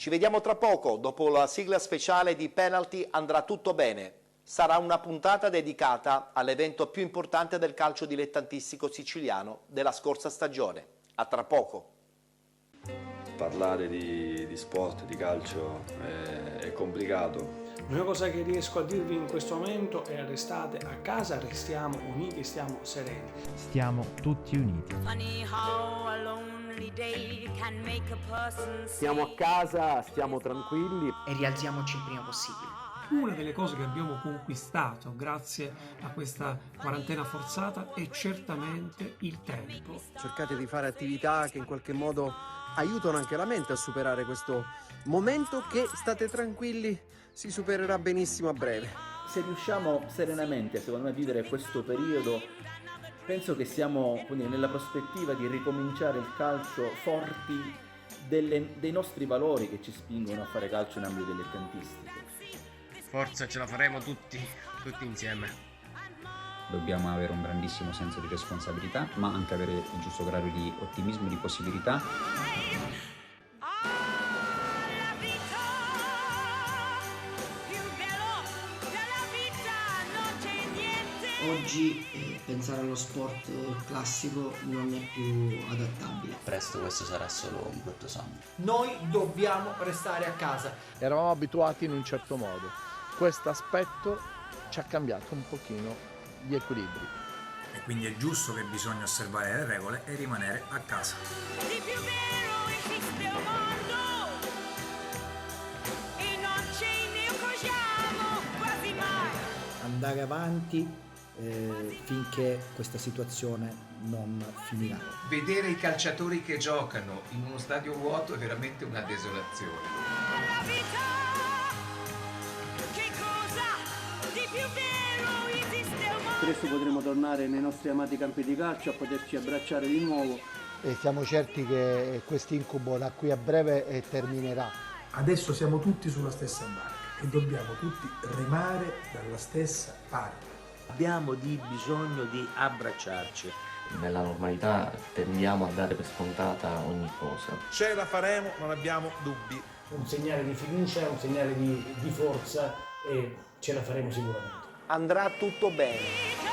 Ci vediamo tra poco, dopo la sigla speciale di Penalty andrà tutto bene. Sarà una puntata dedicata all'evento più importante del calcio dilettantistico siciliano della scorsa stagione. A tra poco. Parlare di sport, di calcio è complicato. L'unica cosa che riesco a dirvi in questo momento è: restate a casa, restiamo uniti, stiamo sereni. Stiamo tutti uniti. Stiamo a casa, stiamo tranquilli e rialziamoci il prima possibile. Una delle cose che abbiamo conquistato grazie a questa quarantena forzata è certamente il tempo. Cercate di fare attività che in qualche modo aiutano anche la mente a superare questo momento che, state tranquilli, si supererà benissimo a breve. Se riusciamo serenamente, secondo me, a vivere questo periodo, penso che siamo nella prospettiva di ricominciare il calcio forti dei nostri valori che ci spingono a fare calcio in ambito dilettantistico. Forza, ce la faremo tutti insieme. Dobbiamo avere un grandissimo senso di responsabilità, ma anche avere il giusto grado di ottimismo e di possibilità. Oggi pensare allo sport classico non è più adattabile. Presto questo sarà solo un brutto sogno. Noi dobbiamo restare a casa. Eravamo abituati in un certo modo. Questo aspetto ci ha cambiato un pochino gli equilibri. E quindi è giusto che bisogna osservare le regole e rimanere a casa. Di più vero esiste un mondo e non ce ne accorgiamo quasi mai. Andare avanti finché questa situazione non finirà. Vedere i calciatori che giocano in uno stadio vuoto è veramente una desolazione. La vita, che cosa di più vero esiste un mondo? Presto potremo tornare nei nostri amati campi di calcio a poterci abbracciare di nuovo. E siamo certi che questo incubo da qui a breve terminerà. Adesso siamo tutti sulla stessa barca e dobbiamo tutti remare dalla stessa parte. Abbiamo bisogno di abbracciarci. Nella normalità tendiamo a dare per scontata ogni cosa. Ce la faremo, non abbiamo dubbi. Un segnale di fiducia, un segnale di forza e ce la faremo sicuramente. Andrà tutto bene.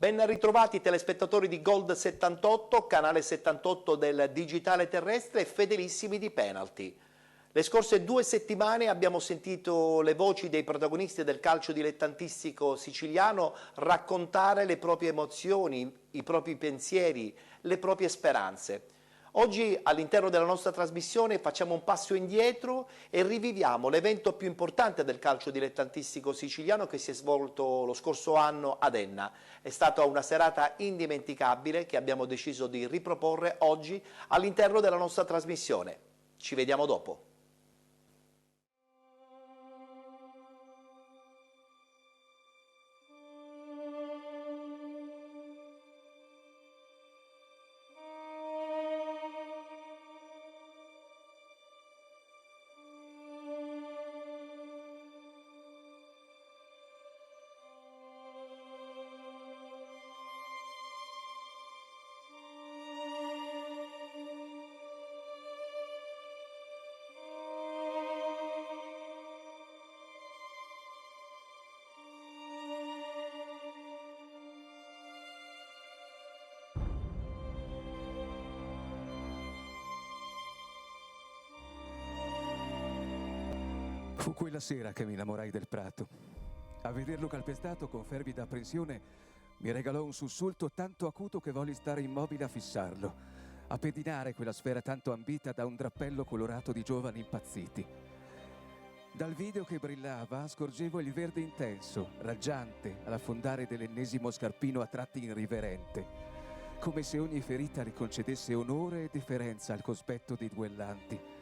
Ben ritrovati telespettatori di Gold 78, canale 78 del digitale terrestre e fedelissimi di Penalty. Le scorse 2 settimane abbiamo sentito le voci dei protagonisti del calcio dilettantistico siciliano raccontare le proprie emozioni, i propri pensieri, le proprie speranze. Oggi all'interno della nostra trasmissione facciamo un passo indietro e riviviamo l'evento più importante del calcio dilettantistico siciliano che si è svolto lo scorso anno ad Enna. È stata una serata indimenticabile che abbiamo deciso di riproporre oggi all'interno della nostra trasmissione. Ci vediamo dopo. Fu quella sera che mi innamorai del prato. A vederlo calpestato con fervida apprensione, mi regalò un sussulto tanto acuto che volli stare immobile a fissarlo, a pedinare quella sfera tanto ambita da un drappello colorato di giovani impazziti. Dal video che brillava scorgevo il verde intenso, raggiante, all'affondare dell'ennesimo scarpino a tratti irriverente, come se ogni ferita le concedesse onore e deferenza al cospetto dei duellanti.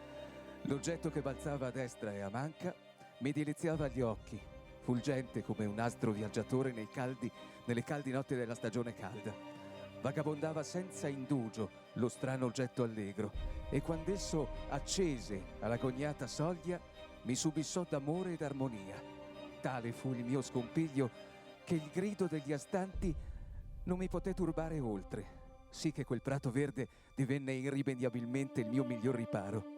L'oggetto che balzava a destra e a manca mi deliziava gli occhi, fulgente come un astro viaggiatore nelle caldi notti della stagione calda. Vagabondava senza indugio lo strano oggetto allegro e quando esso accese alla cognata soglia mi subissò d'amore ed armonia. Tale fu il mio scompiglio che il grido degli astanti non mi poté turbare oltre, sì che quel prato verde divenne irrimediabilmente il mio miglior riparo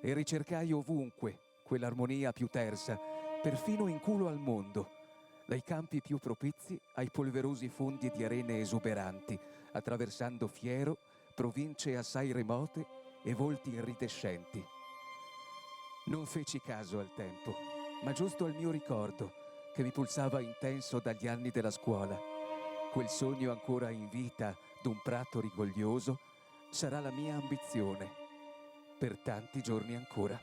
e ricercai ovunque quell'armonia più tersa, perfino in culo al mondo, dai campi più propizi ai polverosi fondi di arene esuberanti, attraversando fiero province assai remote e volti iridescenti. Non feci caso al tempo, ma giusto al mio ricordo, che mi pulsava intenso dagli anni della scuola. Quel sogno ancora in vita d'un prato rigoglioso sarà la mia ambizione, per tanti giorni ancora.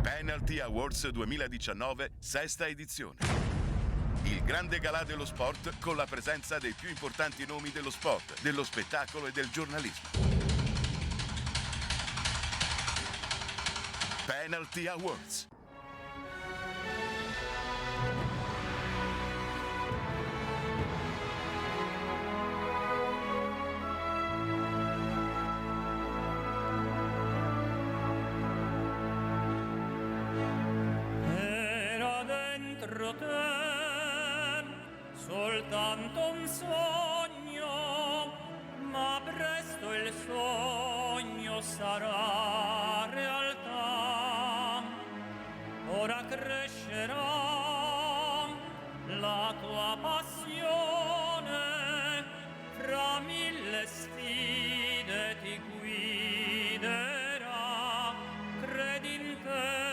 Penalty Awards 2019, sesta edizione. Il grande galà dello sport con la presenza dei più importanti nomi dello sport, dello spettacolo e del giornalismo. Penalty Awards. Soltanto un sogno, ma presto il sogno sarà realtà. Ora crescerà la tua passione, fra mille sfide ti guiderà, credi in te.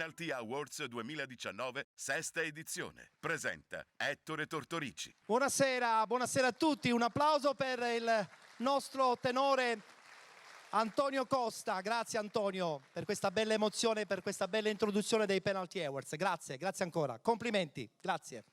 Penalty Awards 2019, sesta edizione. Presenta Ettore Tortorici. Buonasera a tutti, un applauso per il nostro tenore Antonio Costa. Grazie Antonio per questa bella emozione, per questa bella introduzione dei Penalty Awards. Grazie ancora, complimenti, grazie.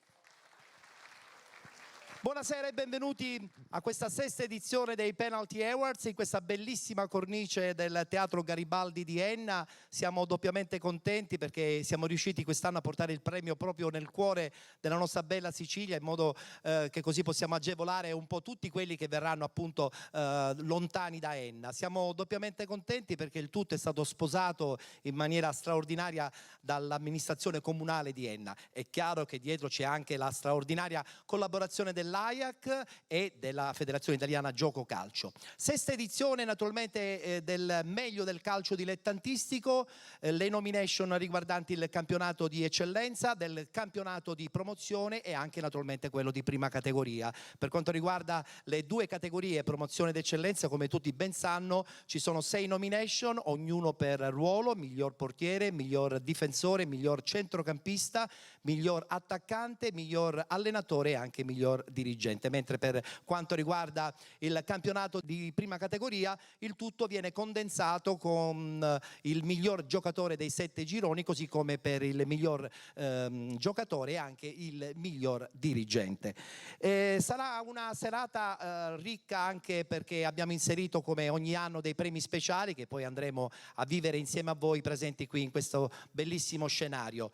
Buonasera e benvenuti a questa sesta edizione dei Penalty Awards in questa bellissima cornice del Teatro Garibaldi di Enna. Siamo doppiamente contenti perché siamo riusciti quest'anno a portare il premio proprio nel cuore della nostra bella Sicilia, in modo che così possiamo agevolare un po' tutti quelli che verranno appunto lontani da Enna. Siamo doppiamente contenti perché il tutto è stato sposato in maniera straordinaria dall'amministrazione comunale di Enna. È chiaro che dietro c'è anche la straordinaria collaborazione dell'AIAC e della Federazione Italiana Gioco Calcio. Sesta edizione naturalmente del meglio del calcio dilettantistico, le nomination riguardanti il campionato di eccellenza, del campionato di promozione e anche naturalmente quello di prima categoria. Per quanto riguarda le due categorie promozione ed eccellenza, come tutti ben sanno, ci sono 6 nomination, ognuno per ruolo: miglior portiere, miglior difensore, miglior centrocampista, miglior attaccante, miglior allenatore e anche miglior dirigente. Mentre per quanto riguarda il campionato di prima categoria, il tutto viene condensato con il miglior giocatore dei 7 gironi, così come per il miglior giocatore e anche il miglior dirigente. Sarà una serata ricca anche perché abbiamo inserito come ogni anno dei premi speciali che poi andremo a vivere insieme a voi presenti qui in questo bellissimo scenario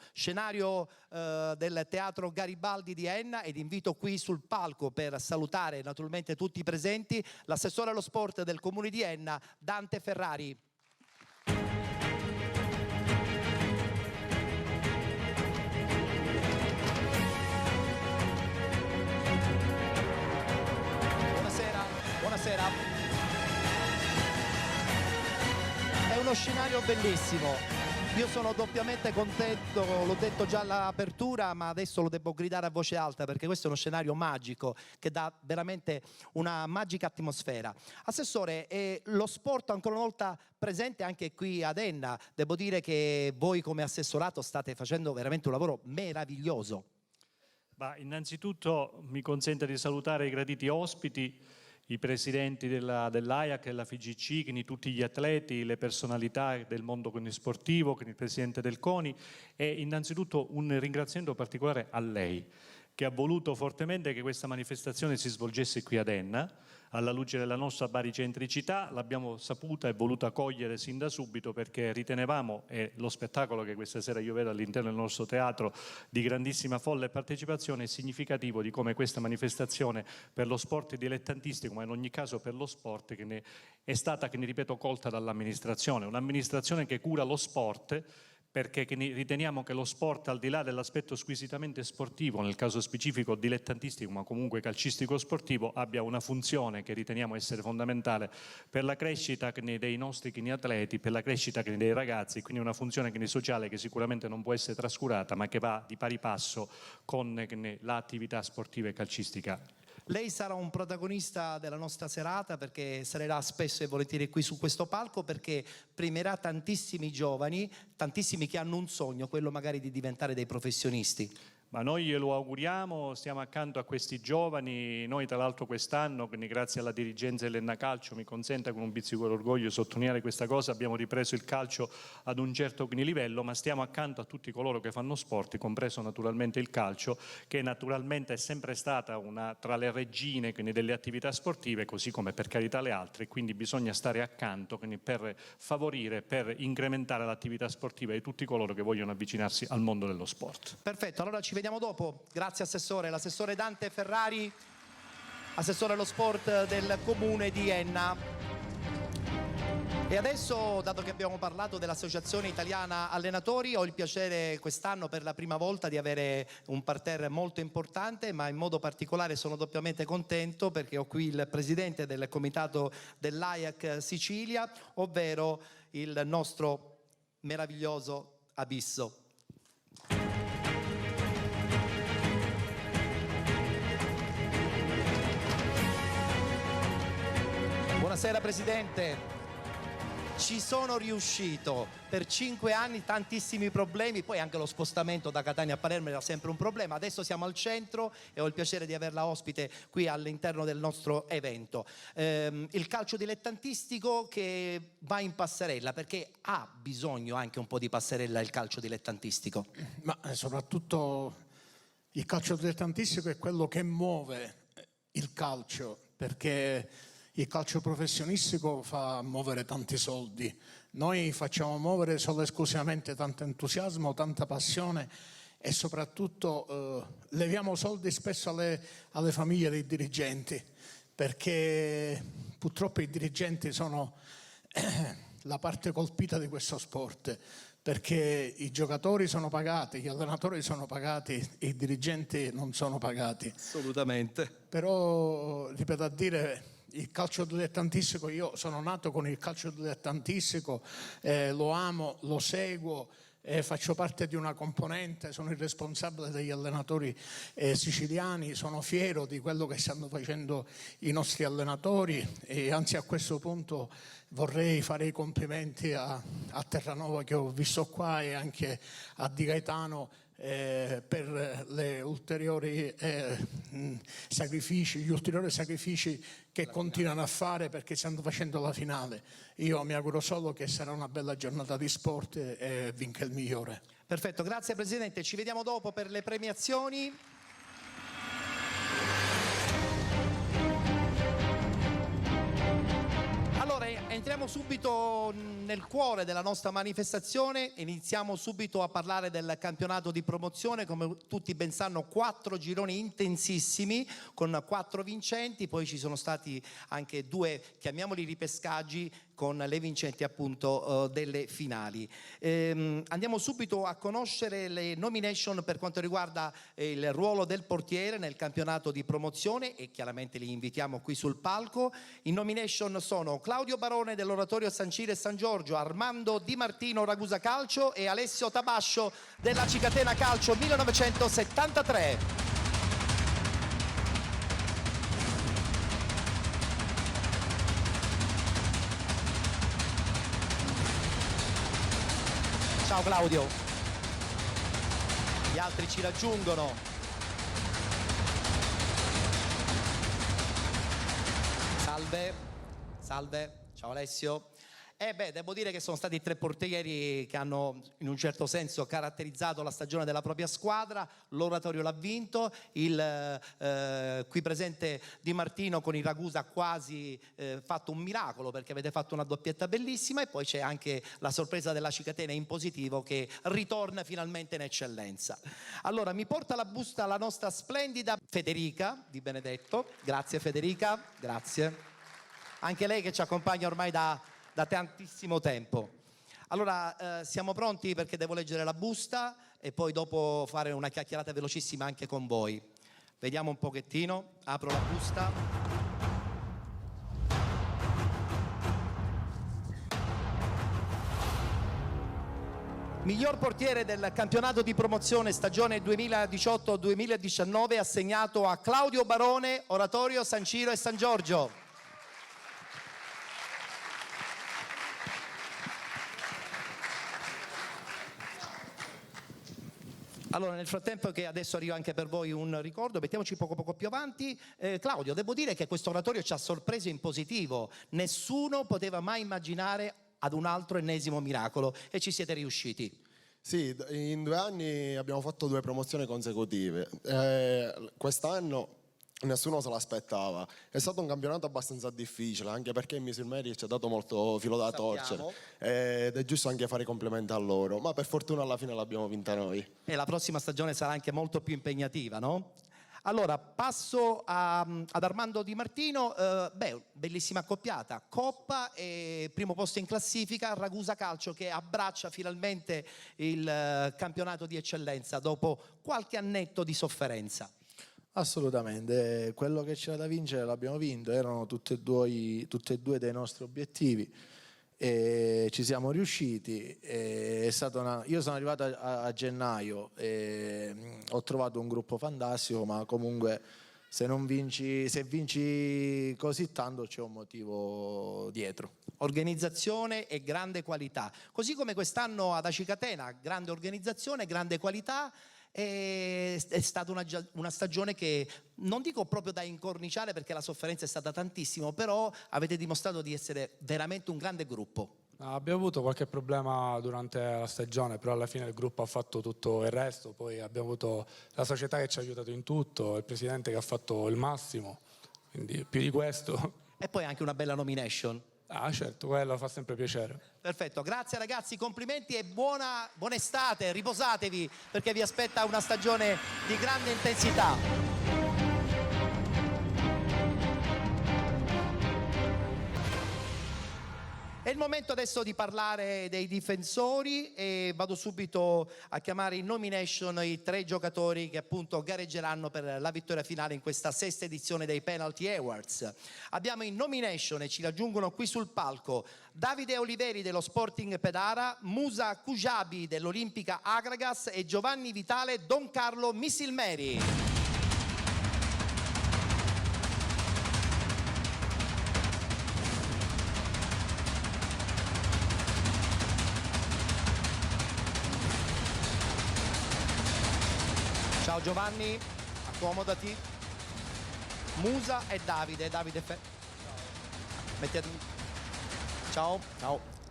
del Teatro Garibaldi di Enna, ed invito qui sul palco per salutare naturalmente tutti i presenti l'assessore allo sport del Comune di Enna, Dante Ferrari. Buonasera. È uno scenario bellissimo. Io sono doppiamente contento, l'ho detto già all'apertura, ma adesso lo devo gridare a voce alta perché questo è uno scenario magico che dà veramente una magica atmosfera. Assessore, lo sport ancora una volta presente anche qui ad Enna. Devo dire che voi come assessorato state facendo veramente un lavoro meraviglioso. Innanzitutto mi consente di salutare i graditi ospiti, i presidenti dell'AIAC, della FIGC, quindi tutti gli atleti, le personalità del mondo sportivo, quindi il presidente del CONI, e innanzitutto un ringraziamento particolare a lei, che ha voluto fortemente che questa manifestazione si svolgesse qui ad Enna, alla luce della nostra baricentricità. L'abbiamo saputa e voluta cogliere sin da subito perché ritenevamo, e lo spettacolo che questa sera io vedo all'interno del nostro teatro di grandissima folla e partecipazione è significativo di come questa manifestazione per lo sport dilettantistico, ma in ogni caso per lo sport, che ne è stata, che ne ripeto, colta dall'amministrazione, un'amministrazione che cura lo sport, perché riteniamo che lo sport, al di là dell'aspetto squisitamente sportivo, nel caso specifico dilettantistico, ma comunque calcistico sportivo, abbia una funzione che riteniamo essere fondamentale per la crescita dei nostri atleti, per la crescita dei ragazzi, quindi una funzione sociale che sicuramente non può essere trascurata, ma che va di pari passo con l'attività sportiva e calcistica. Lei sarà un protagonista della nostra serata perché sarà spesso e volentieri qui su questo palco, perché premierà tantissimi giovani, tantissimi che hanno un sogno, quello magari di diventare dei professionisti. Ma noi glielo auguriamo, stiamo accanto a questi giovani. Noi tra l'altro quest'anno, quindi grazie alla dirigenza dell'Enna Calcio, mi consenta con un pizzico d'orgoglio sottolineare questa cosa, abbiamo ripreso il calcio ad un certo livello, ma stiamo accanto a tutti coloro che fanno sport, compreso naturalmente il calcio, che naturalmente è sempre stata una tra le regine delle attività sportive, così come per carità le altre, quindi bisogna stare accanto per favorire, per incrementare l'attività sportiva di tutti coloro che vogliono avvicinarsi al mondo dello sport. Perfetto, allora ci vediamo dopo. Grazie assessore. L'assessore Dante Ferrari, assessore allo sport del Comune di Enna. E adesso, dato che abbiamo parlato dell'Associazione Italiana Allenatori, ho il piacere quest'anno per la prima volta di avere un parterre molto importante, ma in modo particolare sono doppiamente contento perché ho qui il presidente del comitato dell'AIAC Sicilia, ovvero il nostro meraviglioso Abisso. Buonasera Presidente, ci Ci sono riuscito per 5 anni, tantissimi problemi, poi anche lo spostamento da Catania a Palermo era sempre un problema. Adesso siamo al centro e ho il piacere di averla ospite qui all'interno del nostro evento. Il calcio dilettantistico che va in passerella, perché ha bisogno anche un po' di passerella il calcio dilettantistico. Ma soprattutto il calcio dilettantistico è quello che muove il calcio, perché il calcio professionistico fa muovere tanti soldi. Noi facciamo muovere solo e esclusivamente tanto entusiasmo, tanta passione e soprattutto leviamo soldi spesso alle famiglie dei dirigenti, perché purtroppo i dirigenti sono la parte colpita di questo sport, perché i giocatori sono pagati, gli allenatori sono pagati, i dirigenti non sono pagati. Assolutamente. Però, ripeto a dire, il calcio dilettantistico, io sono nato con il calcio dilettantistico, lo amo, lo seguo, faccio parte di una componente, sono il responsabile degli allenatori siciliani, sono fiero di quello che stanno facendo i nostri allenatori e anzi a questo punto vorrei fare i complimenti a Terranova che ho visto qua e anche a Di Gaetano per le ulteriori sacrifici, gli ulteriori sacrifici che continuano a fare perché stanno facendo la finale. Io mi auguro solo che sarà una bella giornata di sport e vinca il migliore. Perfetto, grazie Presidente, ci vediamo dopo per le premiazioni. Allora, entriamo subito nel cuore della nostra manifestazione, iniziamo subito a parlare del campionato di promozione. Come tutti ben sanno, 4 gironi intensissimi con 4 vincenti, poi ci sono stati anche 2, chiamiamoli ripescaggi, con le vincenti appunto delle finali. Andiamo subito a conoscere le nomination per quanto riguarda il ruolo del portiere nel campionato di promozione e chiaramente li invitiamo qui sul palco. In nomination sono Claudio Barone dell'Oratorio San Ciro e San Giorgio, Armando Di Martino Ragusa Calcio e Alessio Tabascio della Cicatena Calcio 1973. Ciao Claudio, gli altri ci raggiungono. Salve, salve, ciao Alessio. Devo dire che sono stati 3 portieri che hanno in un certo senso caratterizzato la stagione della propria squadra. L'Oratorio l'ha vinto, il qui presente Di Martino con il Ragusa ha quasi fatto un miracolo perché avete fatto una doppietta bellissima, e poi c'è anche la sorpresa della Cicatena in positivo che ritorna finalmente in eccellenza. Allora mi porta la busta la nostra splendida Federica Di Benedetto. Grazie Federica, grazie. Anche lei che ci accompagna ormai da tantissimo tempo. Allora siamo pronti perché devo leggere la busta e poi dopo fare una chiacchierata velocissima anche con voi. Vediamo un pochettino, apro la busta. Miglior portiere del campionato di promozione stagione 2018-2019 assegnato a Claudio Barone, Oratorio San Ciro e San Giorgio. Allora, nel frattempo che adesso arriva anche per voi un ricordo, mettiamoci poco più avanti. Claudio, devo dire che questo oratorio ci ha sorpreso in positivo. Nessuno poteva mai immaginare ad un altro ennesimo miracolo e ci siete riusciti. Sì, in 2 anni abbiamo fatto 2 promozioni consecutive. Quest'anno nessuno se l'aspettava. È stato un campionato abbastanza difficile, anche perché il Miss Mary ci ha dato molto filo da torcere ed è giusto anche fare i complimenti a loro, ma per fortuna alla fine l'abbiamo vinta noi. E la prossima stagione sarà anche molto più impegnativa, no? Allora, passo ad Armando Di Martino. Bellissima accoppiata, Coppa e primo posto in classifica, Ragusa Calcio che abbraccia finalmente il campionato di eccellenza dopo qualche annetto di sofferenza. Assolutamente, quello che c'era da vincere l'abbiamo vinto, erano tutti e due dei nostri obiettivi e ci siamo riusciti. È stata io sono arrivato a gennaio e ho trovato un gruppo fantastico, ma comunque se vinci così tanto c'è un motivo dietro. Organizzazione e grande qualità, così come quest'anno ad Acicatena, grande organizzazione, grande qualità. È stata una stagione che non dico proprio da incorniciare perché la sofferenza è stata tantissima, però avete dimostrato di essere veramente un grande gruppo. Abbiamo avuto qualche problema durante la stagione, però alla fine il gruppo ha fatto tutto il resto, poi abbiamo avuto la società che ci ha aiutato in tutto, il presidente che ha fatto il massimo, quindi più di questo. E poi anche una bella nomination. Ah certo, quello fa sempre piacere. Perfetto, grazie ragazzi, complimenti e buona estate, riposatevi perché vi aspetta una stagione di grande intensità. È il momento adesso di parlare dei difensori e vado subito a chiamare in nomination i 3 giocatori che appunto gareggeranno per la vittoria finale in questa 6ª edizione dei Penalty Awards. Abbiamo in nomination e ci raggiungono qui sul palco Davide Oliveri dello Sporting Pedara, Musa Kujabi dell'Olimpica Akragas e Giovanni Vitale Don Carlo Missilmeri. Ciao Giovanni, accomodati. Musa e Davide. Mettete... Ciao.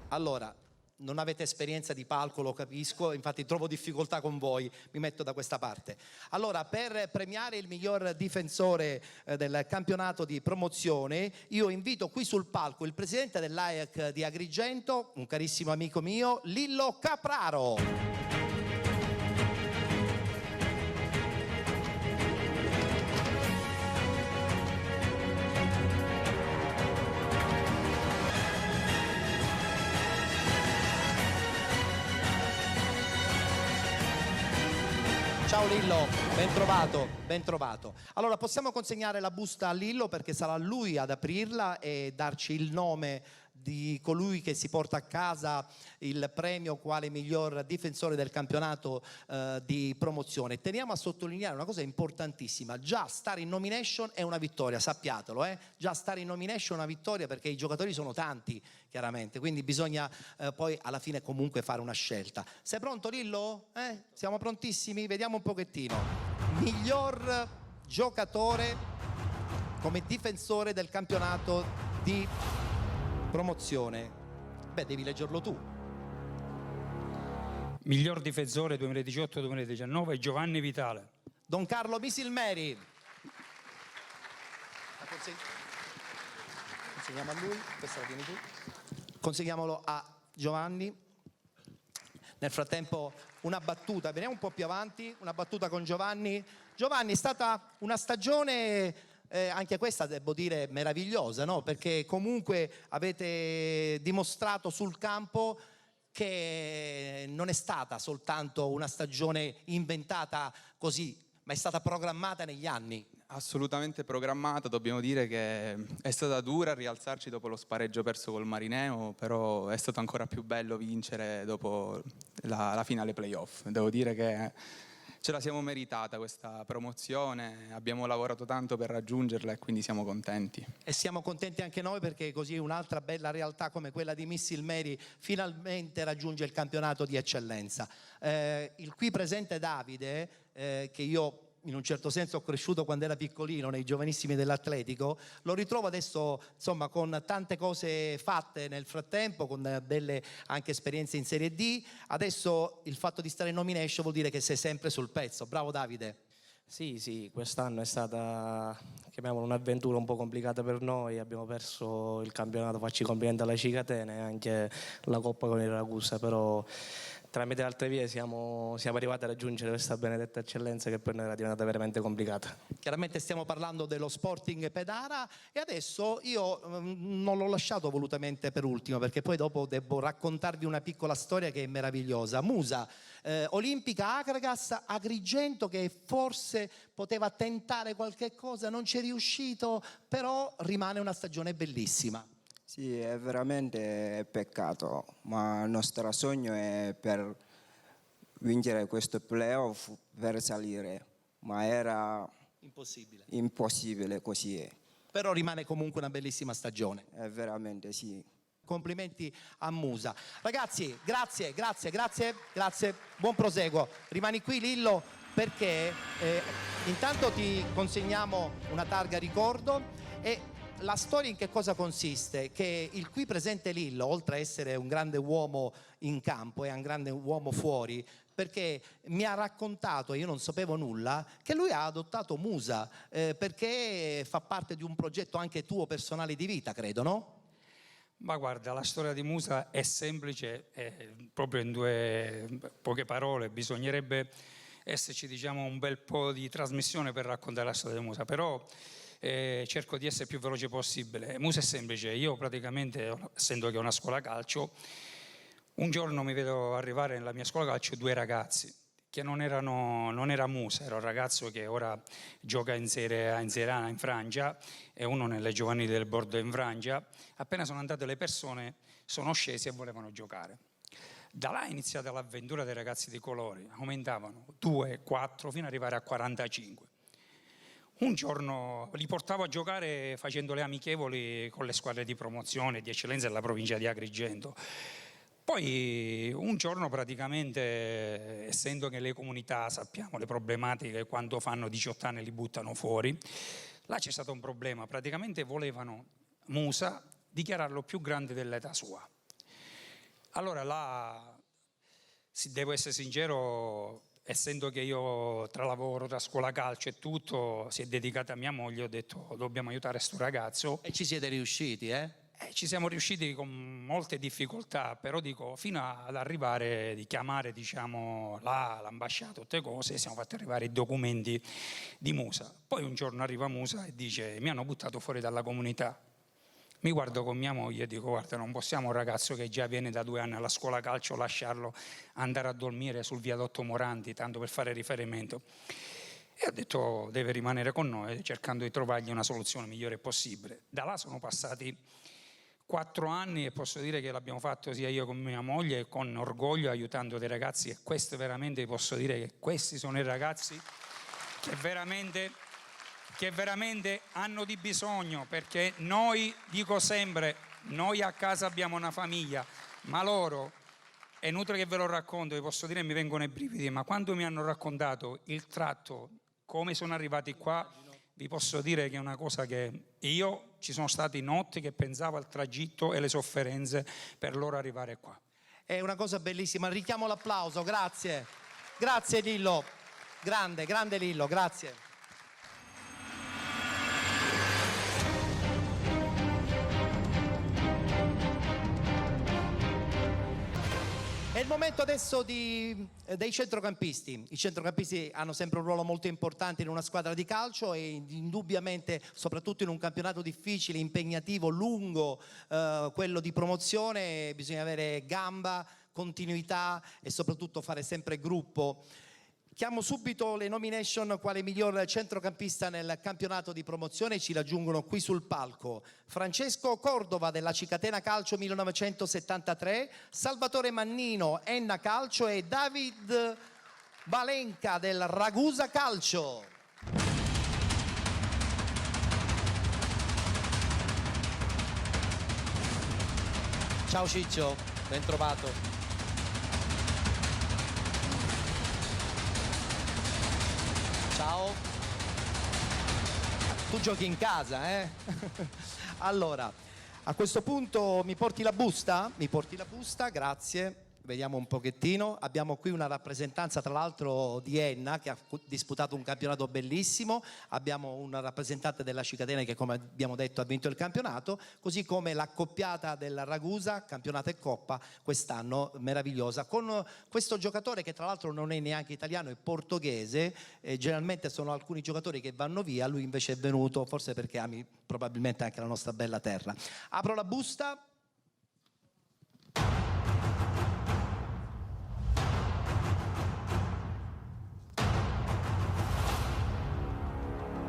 Allora, non avete esperienza di palco, lo capisco, infatti trovo difficoltà con voi, mi metto da questa parte. Allora, per premiare il miglior difensore del campionato di promozione, io invito qui sul palco il presidente dell'AIAC di Agrigento, un carissimo amico mio, Lillo Capraro. Ciao Lillo, ben trovato. Allora possiamo consegnare la busta a Lillo perché sarà lui ad aprirla e darci il nome di colui che si porta a casa il premio quale miglior difensore del campionato di promozione. Teniamo a sottolineare una cosa importantissima: già stare in nomination è una vittoria, sappiatelo, già stare in nomination è una vittoria perché i giocatori sono tanti chiaramente, quindi bisogna poi alla fine comunque fare una scelta. Sei pronto Lillo? Siamo prontissimi? Vediamo un pochettino. Miglior giocatore come difensore del campionato di promozione. Beh, devi leggerlo tu. Miglior difensore 2018-2019 Giovanni Vitale. Don Carlo Missilmeri. Consegniamo a lui, questa la tieni tu. Consegniamolo a Giovanni. Nel frattempo una battuta, veniamo un po' più avanti, una battuta con Giovanni. Giovanni, è stata una stagione anche questa devo dire meravigliosa, no? Perché comunque avete dimostrato sul campo che non è stata soltanto una stagione inventata così, ma è stata programmata negli anni. Assolutamente programmata, dobbiamo dire che è stata dura rialzarci dopo lo spareggio perso col Marineo, però è stato ancora più bello vincere dopo la finale playoff. Devo dire che ce la siamo meritata questa promozione, abbiamo lavorato tanto per raggiungerla e quindi siamo contenti. E siamo contenti anche noi perché così un'altra bella realtà come quella di Missilmeri finalmente raggiunge il campionato di eccellenza. Il qui presente Davide, che io in un certo senso ho cresciuto quando era piccolino nei giovanissimi dell'Atletico, lo ritrovo adesso insomma con tante cose fatte nel frattempo, con delle anche esperienze in Serie D. Adesso il fatto di stare in nomination vuol dire che sei sempre sul pezzo. Bravo Davide. Sì, quest'anno è stata, chiamiamola, un'avventura un po' complicata per noi, abbiamo perso il campionato, faccio i complimenti alla Acicatena e anche la Coppa con il Ragusa, però tramite altre vie siamo arrivati a raggiungere questa benedetta eccellenza che per noi era diventata veramente complicata. Chiaramente stiamo parlando dello Sporting Pedara e adesso io non l'ho lasciato volutamente per ultimo perché poi dopo devo raccontarvi una piccola storia che è meravigliosa. Musa, Olimpica Akragas, Agrigento che forse poteva tentare qualche cosa, non ci è riuscito, però rimane una stagione bellissima. Sì, è veramente peccato, ma il nostro sogno è per vincere questo playoff, per salire, ma era Impossibile. Impossibile, così è. Però rimane comunque una bellissima stagione. Veramente sì. Complimenti a Musa. Ragazzi, grazie. Buon proseguo. Rimani qui, Lillo, perché intanto ti consegniamo una targa ricordo. E la storia in che cosa consiste? Che il qui presente Lillo, oltre a essere un grande uomo in campo, è un grande uomo fuori, perché mi ha raccontato, e io non sapevo nulla, che lui ha adottato Musa, perché fa parte di un progetto anche tuo personale di vita, credo, no? Ma guarda, la storia di Musa è semplice, proprio in poche parole, bisognerebbe esserci, diciamo, un bel po' di trasmissione per raccontare la storia di Musa, però cerco di essere più veloce possibile. Musa è semplice, io praticamente, essendo che ho una scuola calcio, un giorno mi vedo arrivare nella mia scuola calcio 2 ragazzi, che non era Musa, era un ragazzo che ora gioca in Serie A in Francia e uno nelle giovanili del Bordeaux in Francia. Appena sono andate le persone, sono scesi e volevano giocare. Da là è iniziata l'avventura dei ragazzi di colori, aumentavano 2, 4 fino ad arrivare a 45. Un giorno li portavo a giocare facendo le amichevoli con le squadre di promozione, di eccellenza della provincia di Agrigento. Poi un giorno praticamente, essendo che le comunità sappiamo le problematiche, quando fanno 18 anni li buttano fuori, là c'è stato un problema, praticamente volevano Musa dichiararlo più grande dell'età sua. Allora là, devo essere sincero, essendo che io tra lavoro, tra scuola calcio e tutto, si è dedicata a mia moglie, ho detto dobbiamo aiutare questo ragazzo. E ci siete riusciti, Ci siamo riusciti con molte difficoltà, però dico, fino ad arrivare di chiamare, diciamo, l'ambasciata, tutte cose, e siamo fatti arrivare i documenti di Musa. Poi un giorno arriva Musa e dice, mi hanno buttato fuori dalla comunità. Mi guardo con mia moglie e dico, guarda, non possiamo un ragazzo che già viene da 2 anni alla scuola calcio lasciarlo andare a dormire sul viadotto Moranti, tanto per fare riferimento. E ho detto, deve rimanere con noi, cercando di trovargli una soluzione migliore possibile. Da là sono passati 4 anni e posso dire che l'abbiamo fatto sia io con mia moglie con orgoglio, aiutando dei ragazzi, e questo veramente posso dire che questi sono i ragazzi che veramente hanno di bisogno, perché noi, dico sempre, noi a casa abbiamo una famiglia, ma loro, è inutile che ve lo racconto, vi posso dire mi vengono i brividi, ma quando mi hanno raccontato il tratto, come sono arrivati qua, vi posso dire che è una cosa che io, ci sono state notti che pensavo al tragitto e le sofferenze per loro arrivare qua. È una cosa bellissima, richiamo l'applauso, grazie. Grazie Lillo, grande Lillo, grazie. È il momento adesso dei centrocampisti. I centrocampisti hanno sempre un ruolo molto importante in una squadra di calcio e indubbiamente, soprattutto in un campionato difficile, impegnativo, lungo, quello di promozione, bisogna avere gamba, continuità e soprattutto fare sempre gruppo. Chiamo subito le nomination quale miglior centrocampista nel campionato di promozione, ci raggiungono qui sul palco. Francesco Cordova della Cicatena Calcio 1973, Salvatore Mannino Enna Calcio e David Valenca del Ragusa Calcio. Ciao Ciccio, ben trovato. Ciao. Tu giochi in casa, eh? Allora, a questo punto mi porti la busta? Mi porti la busta, grazie. Vediamo un pochettino. Abbiamo qui una rappresentanza, tra l'altro, di Enna, che ha disputato un campionato bellissimo. Abbiamo una rappresentante della Cicatena che, come abbiamo detto, ha vinto il campionato, così come l'accoppiata del Ragusa, campionato e coppa, quest'anno meravigliosa. Con questo giocatore che, tra l'altro, non è neanche italiano, è portoghese. Generalmente sono alcuni giocatori che vanno via, lui invece è venuto, forse perché ami probabilmente anche la nostra bella terra. Apro la busta.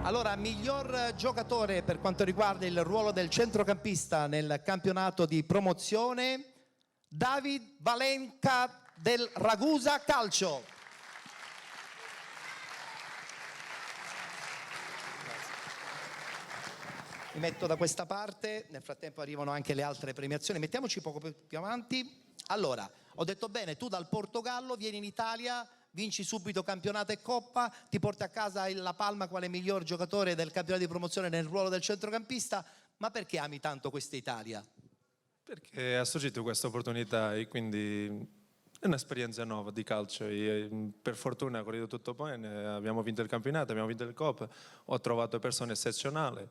Allora, miglior giocatore per quanto riguarda il ruolo del centrocampista nel campionato di promozione, David Valenca del Ragusa Calcio. Mi metto da questa parte, nel frattempo arrivano anche le altre premiazioni. Mettiamoci poco più avanti. Allora, ho detto bene, tu dal Portogallo vieni in Italia, vinci subito campionato e coppa, ti porti a casa la palma quale miglior giocatore del campionato di promozione nel ruolo del centrocampista, ma perché ami tanto questa Italia? Perché ha sorgito questa opportunità e quindi è un'esperienza nuova di calcio e per fortuna ha corrido tutto bene, abbiamo vinto il campionato, abbiamo vinto il Coppa, ho trovato persone eccezionali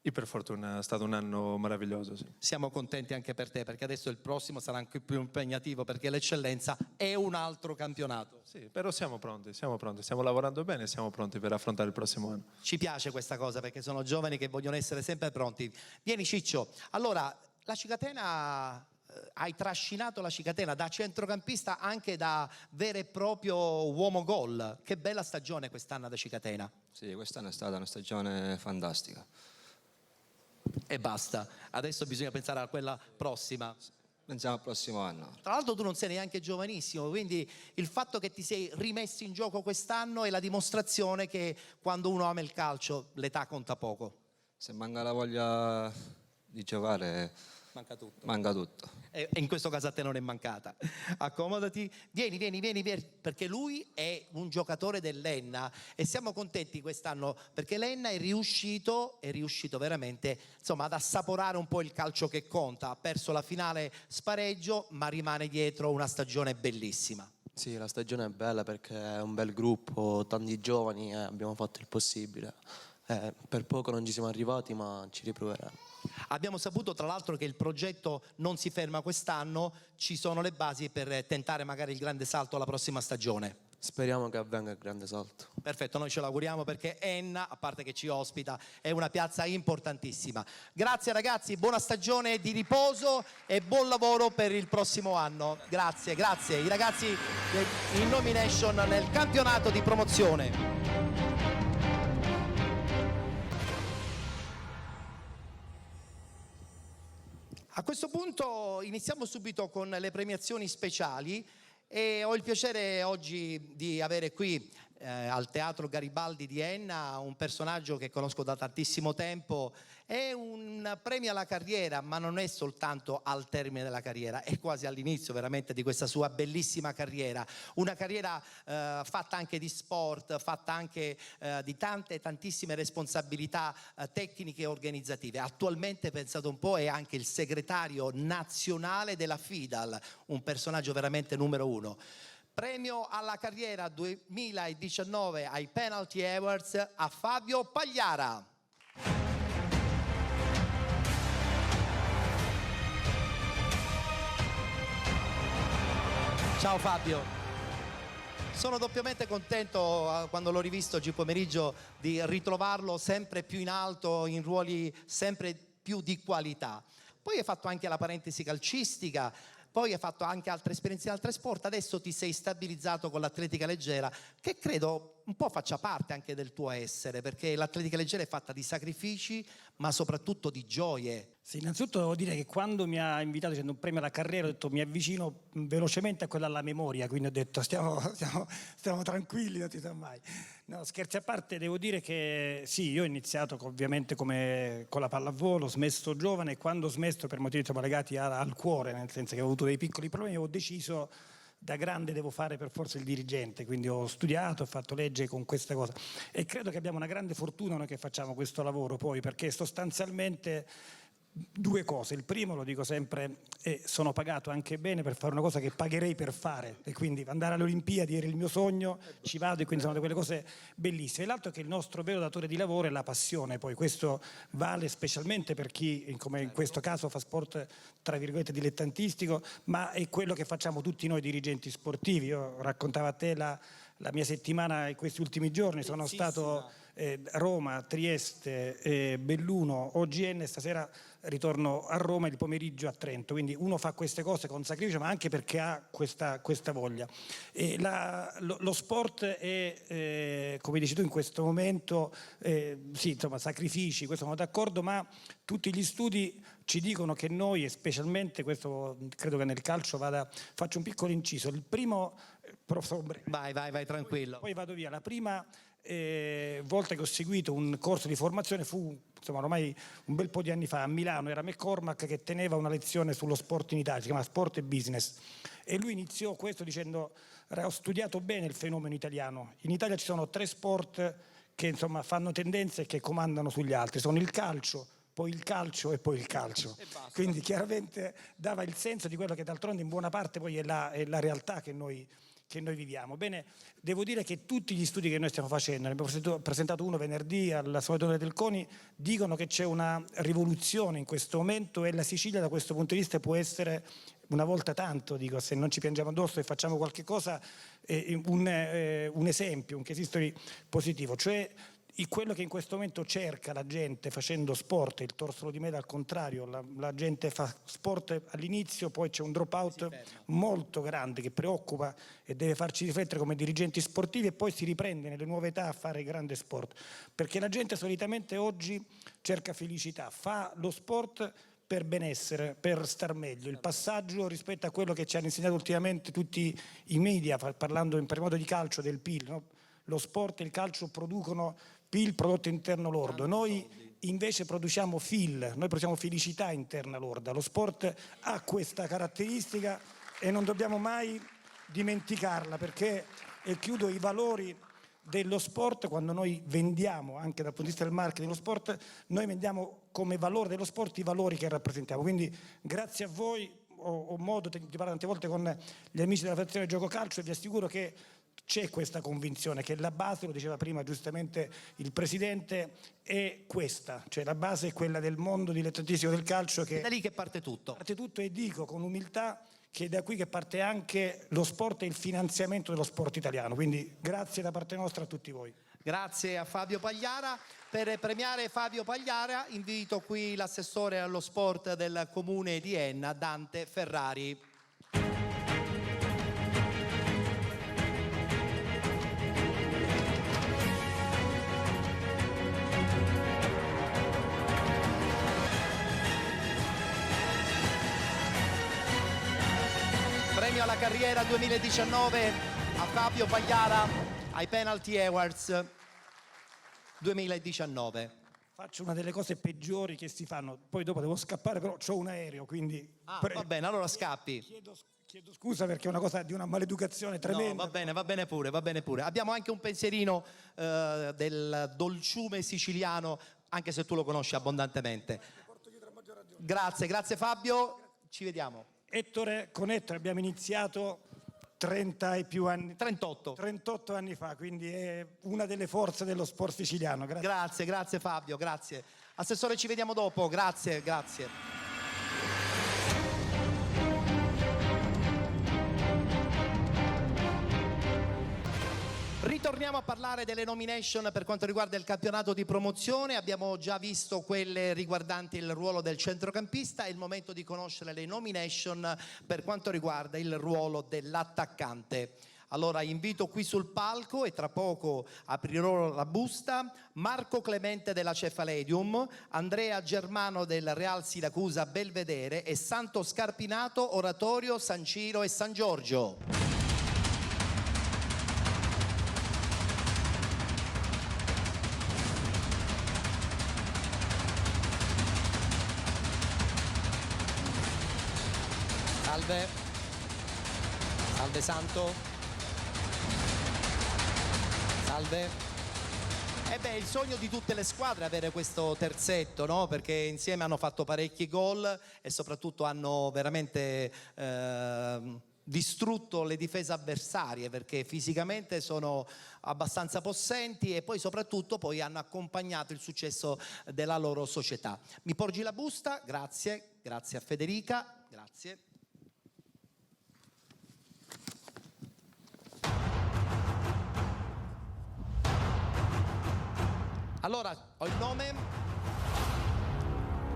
e per fortuna è stato un anno meraviglioso. Sì. Siamo contenti anche per te perché adesso il prossimo sarà anche più impegnativo perché l'eccellenza è un altro campionato. Sì, però siamo pronti, stiamo lavorando bene, siamo pronti per affrontare il prossimo anno. Ci piace questa cosa perché sono giovani che vogliono essere sempre pronti. Vieni Ciccio, allora la Cicatena... hai trascinato la Cicatena da centrocampista anche da vero e proprio uomo gol. Che bella stagione quest'anno da Cicatena. Sì, quest'anno è stata una stagione fantastica. E basta, adesso bisogna pensare a quella prossima. Pensiamo al prossimo anno. Tra l'altro tu non sei neanche giovanissimo, quindi il fatto che ti sei rimesso in gioco quest'anno è la dimostrazione che quando uno ama il calcio l'età conta poco. Se manca la voglia di giocare... Manca tutto. E in questo caso a te non è mancata. Accomodati. Vieni, perché lui è un giocatore dell'Enna e siamo contenti quest'anno perché l'Enna è riuscito veramente insomma, ad assaporare un po' il calcio che conta. Ha perso la finale spareggio, ma rimane dietro una stagione bellissima. Sì, la stagione è bella perché è un bel gruppo, tanti giovani e abbiamo fatto il possibile. Per poco non ci siamo arrivati, ma ci riproveremo. Abbiamo saputo tra l'altro che il progetto non si ferma quest'anno, ci sono le basi per tentare magari il grande salto alla prossima stagione. Speriamo che avvenga il grande salto. Perfetto, noi ce l'auguriamo perché Enna, a parte che ci ospita, è una piazza importantissima. Grazie ragazzi, buona stagione di riposo e buon lavoro per il prossimo anno. Grazie. I ragazzi in nomination nel campionato di promozione. A questo punto iniziamo subito con le premiazioni speciali e ho il piacere oggi di avere qui al Teatro Garibaldi di Enna un personaggio che conosco da tantissimo tempo. È un premio alla carriera, ma non è soltanto al termine della carriera, è quasi all'inizio veramente di questa sua bellissima carriera. Una carriera fatta anche di sport, fatta anche di tantissime responsabilità tecniche e organizzative. Attualmente, pensate un po', è anche il segretario nazionale della FIDAL, un personaggio veramente numero uno. Premio alla carriera 2019 ai Penalty Awards a Fabio Pagliara. Ciao Fabio. Sono doppiamente contento quando l'ho rivisto oggi pomeriggio di ritrovarlo sempre più in alto, in ruoli sempre più di qualità. Poi hai fatto anche la parentesi calcistica, poi hai fatto anche altre esperienze in altri sport, adesso ti sei stabilizzato con l'atletica leggera, che credo un po' faccia parte anche del tuo essere, perché l'atletica leggera è fatta di sacrifici, ma soprattutto di gioie. Sì, innanzitutto devo dire che quando mi ha invitato dicendo un premio alla carriera, ho detto mi avvicino velocemente a quella alla memoria, quindi ho detto stiamo tranquilli, non ti sa mai. No, scherzi a parte, devo dire che sì, io ho iniziato ovviamente con la pallavolo, ho smesso giovane e quando ho smesso per motivi legati al cuore, nel senso che avevo avuto dei piccoli problemi, ho deciso da grande devo fare per forza il dirigente, quindi ho studiato, ho fatto legge con questa cosa e credo che abbiamo una grande fortuna noi che facciamo questo lavoro poi, perché sostanzialmente due cose. Il primo, lo dico sempre, sono pagato anche bene per fare una cosa che pagherei per fare e quindi andare alle Olimpiadi era il mio sogno, ci vado e quindi sono quelle cose bellissime. E l'altro è che il nostro vero datore di lavoro è la passione, poi questo vale specialmente per chi come in questo caso fa sport tra virgolette dilettantistico, ma è quello che facciamo tutti noi dirigenti sportivi. Io raccontavo a te la mia settimana in questi ultimi giorni, sono stato Roma, Trieste, Belluno, OGN, stasera ritorno a Roma e il pomeriggio a Trento, quindi uno fa queste cose con sacrificio ma anche perché ha questa voglia. E lo sport è, come dici tu in questo momento, sì, insomma sacrifici, questo sono d'accordo, ma tutti gli studi ci dicono che noi, e specialmente questo credo che nel calcio faccio un piccolo inciso, il primo... Vai tranquillo. Poi vado via, la prima volta che ho seguito un corso di formazione fu insomma ormai un bel po' di anni fa a Milano, era McCormack che teneva una lezione sullo sport in Italia, si chiama Sport e Business, e lui iniziò questo dicendo: ho studiato bene il fenomeno italiano, in Italia ci sono 3 sport che insomma fanno tendenza e che comandano sugli altri, sono il calcio, poi il calcio e poi il calcio. Quindi chiaramente dava il senso di quello che d'altronde in buona parte poi è la realtà che noi viviamo. Bene, devo dire che tutti gli studi che noi stiamo facendo, ne abbiamo presentato uno venerdì all'Associazione del CONI, dicono che c'è una rivoluzione in questo momento e la Sicilia da questo punto di vista può essere, una volta tanto, dico, se non ci piangiamo addosso e facciamo qualche cosa, un esempio, un case history positivo, cioè quello che in questo momento cerca la gente facendo sport, il torsolo di media al contrario, la gente fa sport all'inizio, poi c'è un drop out molto grande che preoccupa e deve farci riflettere come dirigenti sportivi, e poi si riprende nelle nuove età a fare grande sport, perché la gente solitamente oggi cerca felicità, fa lo sport per benessere, per star meglio. Il passaggio rispetto a quello che ci hanno insegnato ultimamente tutti i media, parlando in primo modo di calcio, del PIL, no? Lo sport e il calcio producono PIL, prodotto interno lordo, noi invece produciamo FIL, noi produciamo felicità interna lorda. Lo sport ha questa caratteristica e non dobbiamo mai dimenticarla, perché, e chiudo, i valori dello sport, quando noi vendiamo, anche dal punto di vista del marketing, lo sport, noi vendiamo come valore dello sport i valori che rappresentiamo. Quindi grazie a voi, ho modo di parlare tante volte con gli amici della Federazione Gioco Calcio e vi assicuro che c'è questa convinzione che la base, lo diceva prima giustamente il Presidente, è questa, cioè la base è quella del mondo dilettantistico del calcio, che è da lì che parte tutto. Parte tutto, e dico con umiltà che è da qui che parte anche lo sport e il finanziamento dello sport italiano. Quindi grazie da parte nostra a tutti voi. Grazie a Fabio Pagliara. Per premiare Fabio Pagliara invito qui l'assessore allo sport del Comune di Enna, Dante Ferrari. Premio alla carriera 2019 a Fabio Pagliara ai Penalty Awards 2019. Faccio una delle cose peggiori che si fanno, poi dopo devo scappare, però c'ho un aereo, quindi... Va bene, allora scappi. Chiedo scusa perché è una cosa di una maleducazione tremenda. No, va bene pure. Abbiamo anche un pensierino del dolciume siciliano, anche se tu lo conosci abbondantemente. Grazie Fabio, ci vediamo. Con Ettore abbiamo iniziato 38 anni fa, quindi è una delle forze dello sport siciliano. Grazie Fabio, grazie. Assessore, ci vediamo dopo, grazie. Ritorniamo a parlare delle nomination per quanto riguarda il campionato di promozione. Abbiamo già visto quelle riguardanti il ruolo del centrocampista, è il momento di conoscere le nomination per quanto riguarda il ruolo dell'attaccante. Allora invito qui sul palco, e tra poco aprirò la busta, Marco Clemente della Cefaledium, Andrea Germano del Real Siracusa Belvedere e Santo Scarpinato Oratorio San Ciro e San Giorgio. Salve Santo. Salve. Il sogno di tutte le squadre è avere questo terzetto, no? Perché insieme hanno fatto parecchi gol e soprattutto hanno veramente distrutto le difese avversarie, perché fisicamente sono abbastanza possenti e poi soprattutto poi hanno accompagnato il successo della loro società. Mi porgi la busta? Grazie a Federica, grazie. Allora, ho il nome,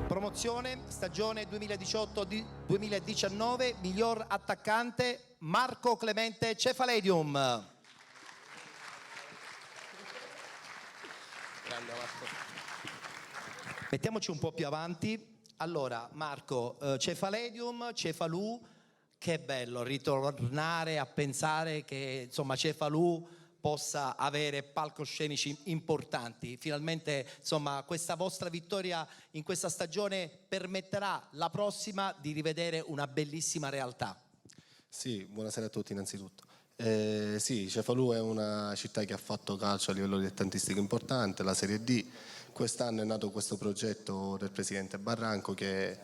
promozione, stagione 2018-2019, miglior attaccante Marco Clemente Cefaledium. Grande Marco. Mettiamoci un po' più avanti. Allora, Marco, Cefaledium, Cefalù, che bello ritornare a pensare che insomma Cefalù possa avere palcoscenici importanti. Finalmente, insomma, questa vostra vittoria in questa stagione permetterà la prossima di rivedere una bellissima realtà. Sì, buonasera a tutti innanzitutto. Sì, Cefalù è una città che ha fatto calcio a livello dilettantistico importante, la Serie D. Quest'anno è nato questo progetto del presidente Barranco che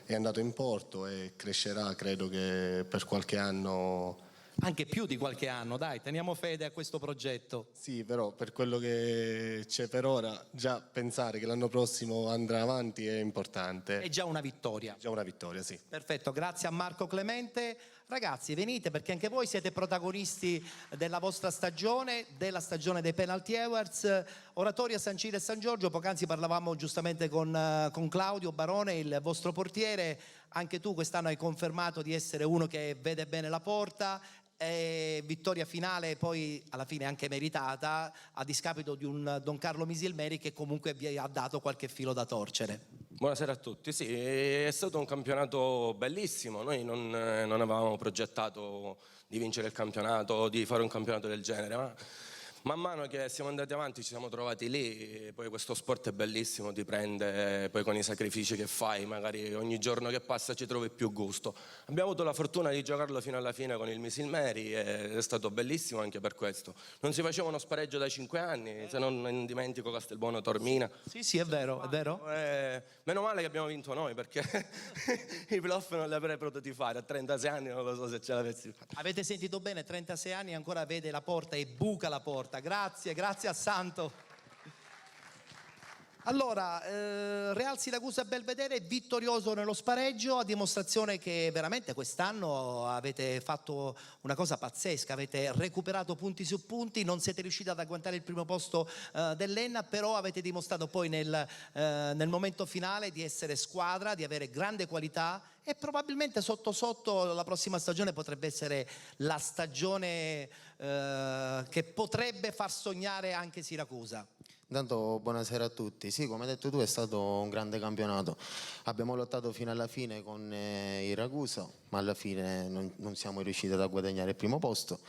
è andato in porto e crescerà, credo che per qualche anno. Anche più di qualche anno, dai, teniamo fede a questo progetto. Sì, però per quello che c'è per ora, già pensare che l'anno prossimo andrà avanti è importante. È già una vittoria. Già una vittoria, sì. Perfetto, grazie a Marco Clemente. Ragazzi, venite perché anche voi siete protagonisti della vostra stagione, della stagione dei Penalty Awards. Oratoria San Ciro e San Giorgio, poc'anzi parlavamo giustamente con Claudio Barone, il vostro portiere. Anche tu quest'anno hai confermato di essere uno che vede bene la porta. Vittoria finale poi alla fine anche meritata, a discapito di un Don Carlo Misilmeri che comunque vi ha dato qualche filo da torcere. Buonasera a tutti, sì, è stato un campionato bellissimo, noi non avevamo progettato di vincere il campionato, di fare un campionato del genere, ma man mano che siamo andati avanti ci siamo trovati lì, poi questo sport è bellissimo, ti prende, poi con i sacrifici che fai, magari ogni giorno che passa ci trovi più gusto. Abbiamo avuto la fortuna di giocarlo fino alla fine con il Misilmeri ed è stato bellissimo anche per questo. Non si faceva uno spareggio da 5 anni, se non dimentico Castelbuono Tormina. Sì, è vero, è vero. Meno male che abbiamo vinto noi perché i playoff non li avrei potuti fare, a 36 anni non lo so se ce l'avessi fatta. Avete sentito bene, 36 anni e ancora vede la porta e buca la porta. Grazie a Santo. Allora, Real Siracusa Belvedere vittorioso nello spareggio, a dimostrazione che veramente quest'anno avete fatto una cosa pazzesca, avete recuperato punti su punti, non siete riusciti ad agguantare il primo posto dell'Enna, però avete dimostrato poi nel momento finale di essere squadra, di avere grande qualità e probabilmente sotto sotto la prossima stagione potrebbe essere la stagione che potrebbe far sognare anche Siracusa. Intanto buonasera a tutti, sì, come hai detto tu è stato un grande campionato, abbiamo lottato fino alla fine con il Ragusa, ma alla fine non siamo riusciti ad guadagnare il primo posto,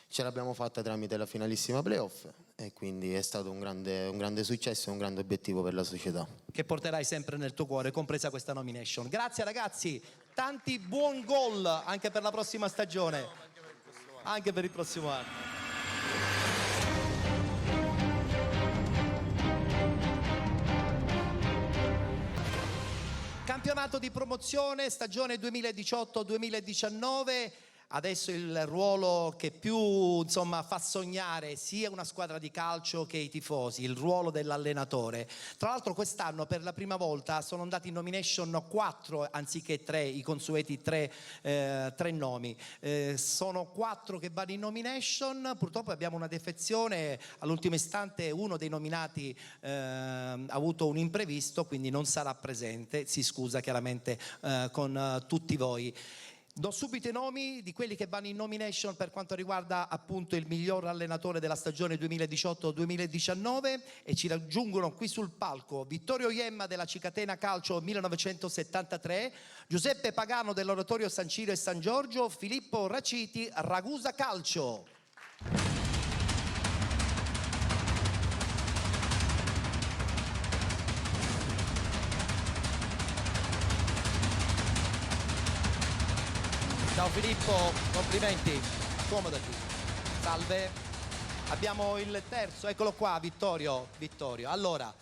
ce l'abbiamo fatta tramite la finalissima playoff e quindi è stato un grande successo e un grande obiettivo per la società. Che porterai sempre nel tuo cuore, compresa questa nomination. Grazie ragazzi, tanti buon gol anche per la prossima stagione, anche per il prossimo anno. Campionato di promozione, stagione 2018-2019, adesso il ruolo che più fa sognare sia una squadra di calcio che i tifosi, il ruolo dell'allenatore. Tra l'altro quest'anno per la prima volta sono andati in nomination 4 anziché 3, i consueti 3 nomi. Sono 4 che vanno in nomination, purtroppo abbiamo una defezione, all'ultimo istante uno dei nominati ha avuto un imprevisto, quindi non sarà presente, si scusa chiaramente con tutti voi. Do subito i nomi di quelli che vanno in nomination per quanto riguarda appunto il miglior allenatore della stagione 2018-2019 e ci raggiungono qui sul palco Vittorio Iemma della Cicatena Calcio 1973, Giuseppe Pagano dell'Oratorio San Ciro e San Giorgio, Filippo Raciti Ragusa Calcio. Ciao Filippo, complimenti, accomodati, salve, abbiamo il terzo, eccolo qua Vittorio, allora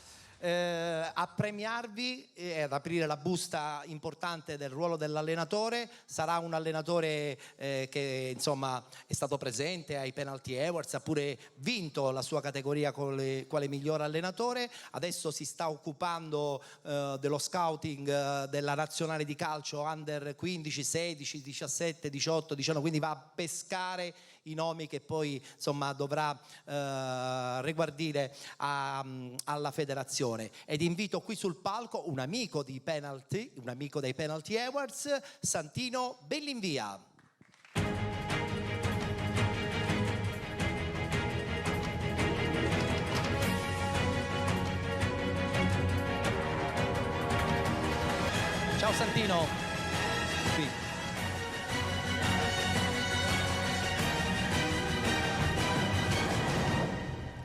a premiarvi e ad aprire la busta importante del ruolo dell'allenatore sarà un allenatore che insomma è stato presente ai Penalty Awards, ha pure vinto la sua categoria quale miglior allenatore, adesso si sta occupando dello scouting della nazionale di calcio under 15, 16, 17, 18, 19, quindi va a pescare i nomi che poi insomma dovrà riguardire alla federazione. Ed invito qui sul palco un amico dei Penalty Awards, Santino Bellinvia. Ciao Santino. Qui.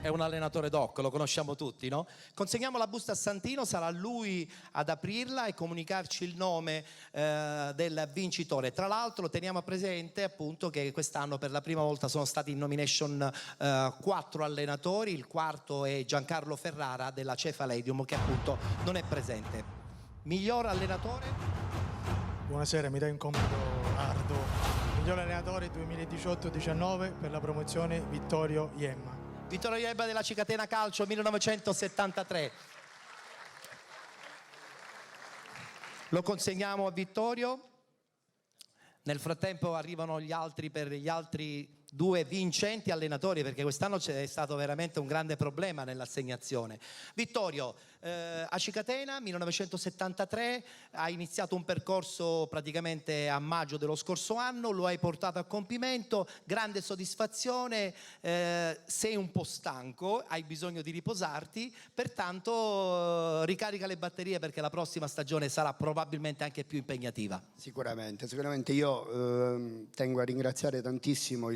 È un allenatore doc, lo conosciamo tutti, no? Consegniamo la busta a Santino, sarà lui ad aprirla e comunicarci il nome del vincitore. Tra l'altro teniamo presente appunto che quest'anno per la prima volta sono stati in nomination 4 allenatori, il quarto è Giancarlo Ferrara della Cefaledium che appunto non è presente. Miglior allenatore? Buonasera, mi dai un compito arduo. Miglior allenatore 2018-19 per la promozione Vittorio Iemma. Vittorio Iemma della Cicatena Calcio 1973. Lo consegniamo a Vittorio. Nel frattempo arrivano gli altri per gli altri 2 vincenti allenatori, perché quest'anno c'è stato veramente un grande problema nell'assegnazione. Vittorio, a Cicatena 1973 hai iniziato un percorso praticamente a maggio dello scorso anno, lo hai portato a compimento, grande soddisfazione, sei un po' stanco, hai bisogno di riposarti, pertanto ricarica le batterie perché la prossima stagione sarà probabilmente anche più impegnativa. Sicuramente io tengo a ringraziare tantissimo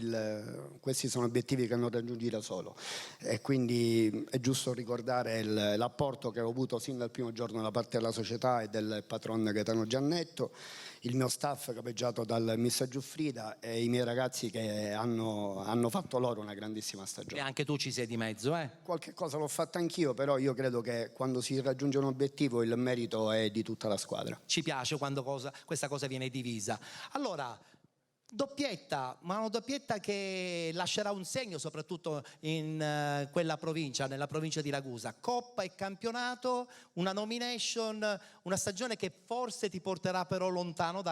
questi sono obiettivi che non raggiungi da solo e quindi è giusto ricordare l'apporto che ho avuto sin dal primo giorno da parte della società e del patron Gaetano Giannetto, il mio staff capeggiato dal mister Giuffrida e i miei ragazzi che hanno fatto loro una grandissima stagione. E anche tu ci sei di mezzo, eh? Qualche cosa l'ho fatta anch'io, però io credo che quando si raggiunge un obiettivo il merito è di tutta la squadra. Ci piace quando questa cosa viene divisa. Allora, doppietta, ma una doppietta che lascerà un segno soprattutto in quella provincia, nella provincia di Ragusa. Coppa e campionato, una nomination, una stagione che forse ti porterà però lontano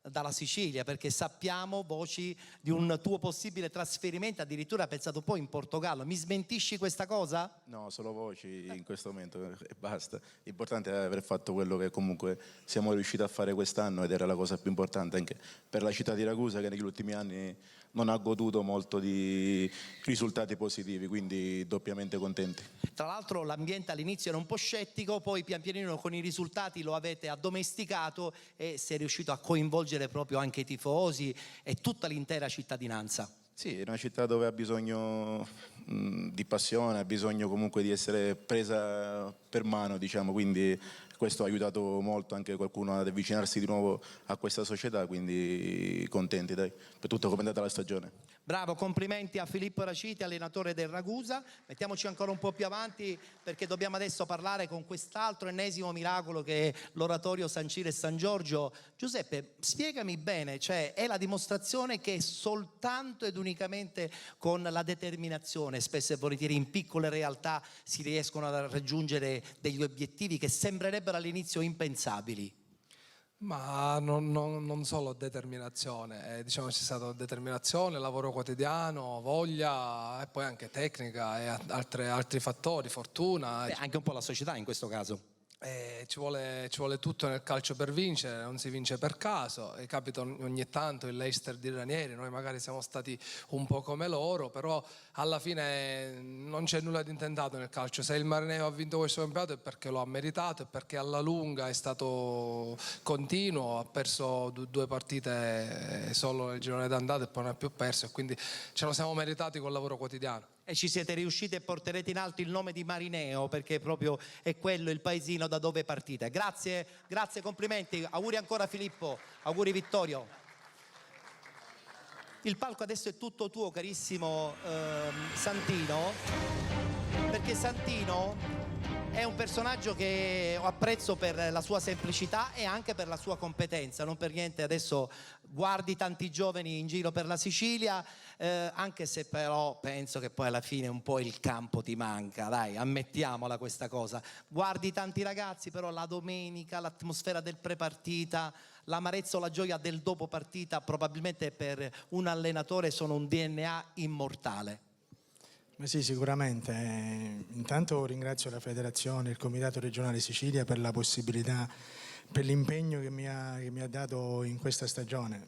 dalla Sicilia, perché sappiamo voci di un tuo possibile trasferimento, addirittura pensato poi in Portogallo. Mi smentisci questa cosa? No, solo voci in questo momento e basta. L'importante è aver fatto quello che comunque siamo riusciti a fare quest'anno ed era la cosa più importante anche per la città di Ragusa, che negli ultimi anni non ha goduto molto di risultati positivi, quindi doppiamente contenti. Tra l'altro l'ambiente all'inizio era un po' scettico, poi pian pianino con i risultati lo avete addomesticato e si è riuscito a coinvolgere proprio anche i tifosi e tutta l'intera cittadinanza. Sì, è una città dove ha bisogno di passione, ha bisogno comunque di essere presa per mano, diciamo, quindi questo ha aiutato molto anche qualcuno ad avvicinarsi di nuovo a questa società, quindi contenti dai, per tutto come è andata la stagione. Bravo, complimenti a Filippo Raciti, allenatore del Ragusa. Mettiamoci ancora un po' più avanti perché dobbiamo adesso parlare con quest'altro ennesimo miracolo che è l'oratorio San Ciro e San Giorgio. Giuseppe, spiegami bene, cioè è la dimostrazione che soltanto ed unicamente con la determinazione, spesso e volentieri in piccole realtà, si riescono a raggiungere degli obiettivi che sembrerebbero all'inizio impensabili. Ma non solo determinazione, diciamo c'è stata determinazione, lavoro quotidiano, voglia e poi anche tecnica e altri fattori, fortuna. Anche un po' la società in questo caso. Ci vuole tutto nel calcio per vincere, non si vince per caso, e capita ogni tanto il Leicester di Ranieri, noi magari siamo stati un po' come loro, però alla fine non c'è nulla di intentato nel calcio. Se il Marineo ha vinto questo campionato è perché lo ha meritato, è perché alla lunga è stato continuo, ha perso 2 partite solo nel girone d'andata e poi non ha più perso, e quindi ce lo siamo meritati col lavoro quotidiano. E ci siete riusciti e porterete in alto il nome di Marineo, perché proprio è quello il paesino da dove partite. Grazie, grazie, complimenti, auguri ancora Filippo, auguri Vittorio. Il palco adesso è tutto tuo, carissimo Santino, perché Santino è un personaggio che apprezzo per la sua semplicità e anche per la sua competenza. Non per niente adesso guardi tanti giovani in giro per la Sicilia, anche se però penso che poi alla fine un po' il campo ti manca, dai, ammettiamola questa cosa. Guardi tanti ragazzi, però la domenica, l'atmosfera del prepartita, l'amarezza o la gioia del dopo partita probabilmente per un allenatore sono un DNA immortale. Ma sì, sicuramente. Intanto ringrazio la federazione, il comitato regionale Sicilia per la possibilità, per l'impegno che mi ha dato in questa stagione.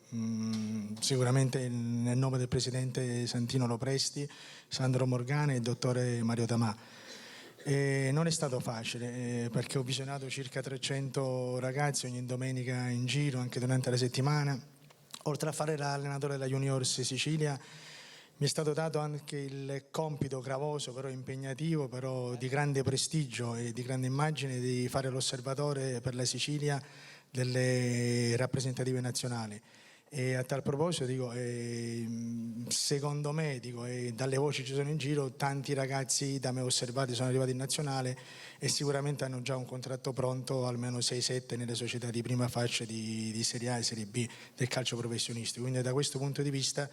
Sicuramente nel nome del presidente Santino Lopresti, Sandro Morgana e il dottore Mario Tamà. Non è stato facile perché ho visionato circa 300 ragazzi ogni domenica in giro, anche durante la settimana. Oltre a fare l'allenatore della Juniors Sicilia, Mi è stato dato anche il compito gravoso, però impegnativo, però di grande prestigio e di grande immagine, di fare l'osservatore per la Sicilia delle rappresentative nazionali. E a tal proposito dico, secondo me, dalle voci ci sono in giro, tanti ragazzi da me osservati sono arrivati in nazionale e sicuramente hanno già un contratto pronto, almeno 6-7 nelle società di prima fascia di Serie A e Serie B del calcio professionistico. Quindi da questo punto di vista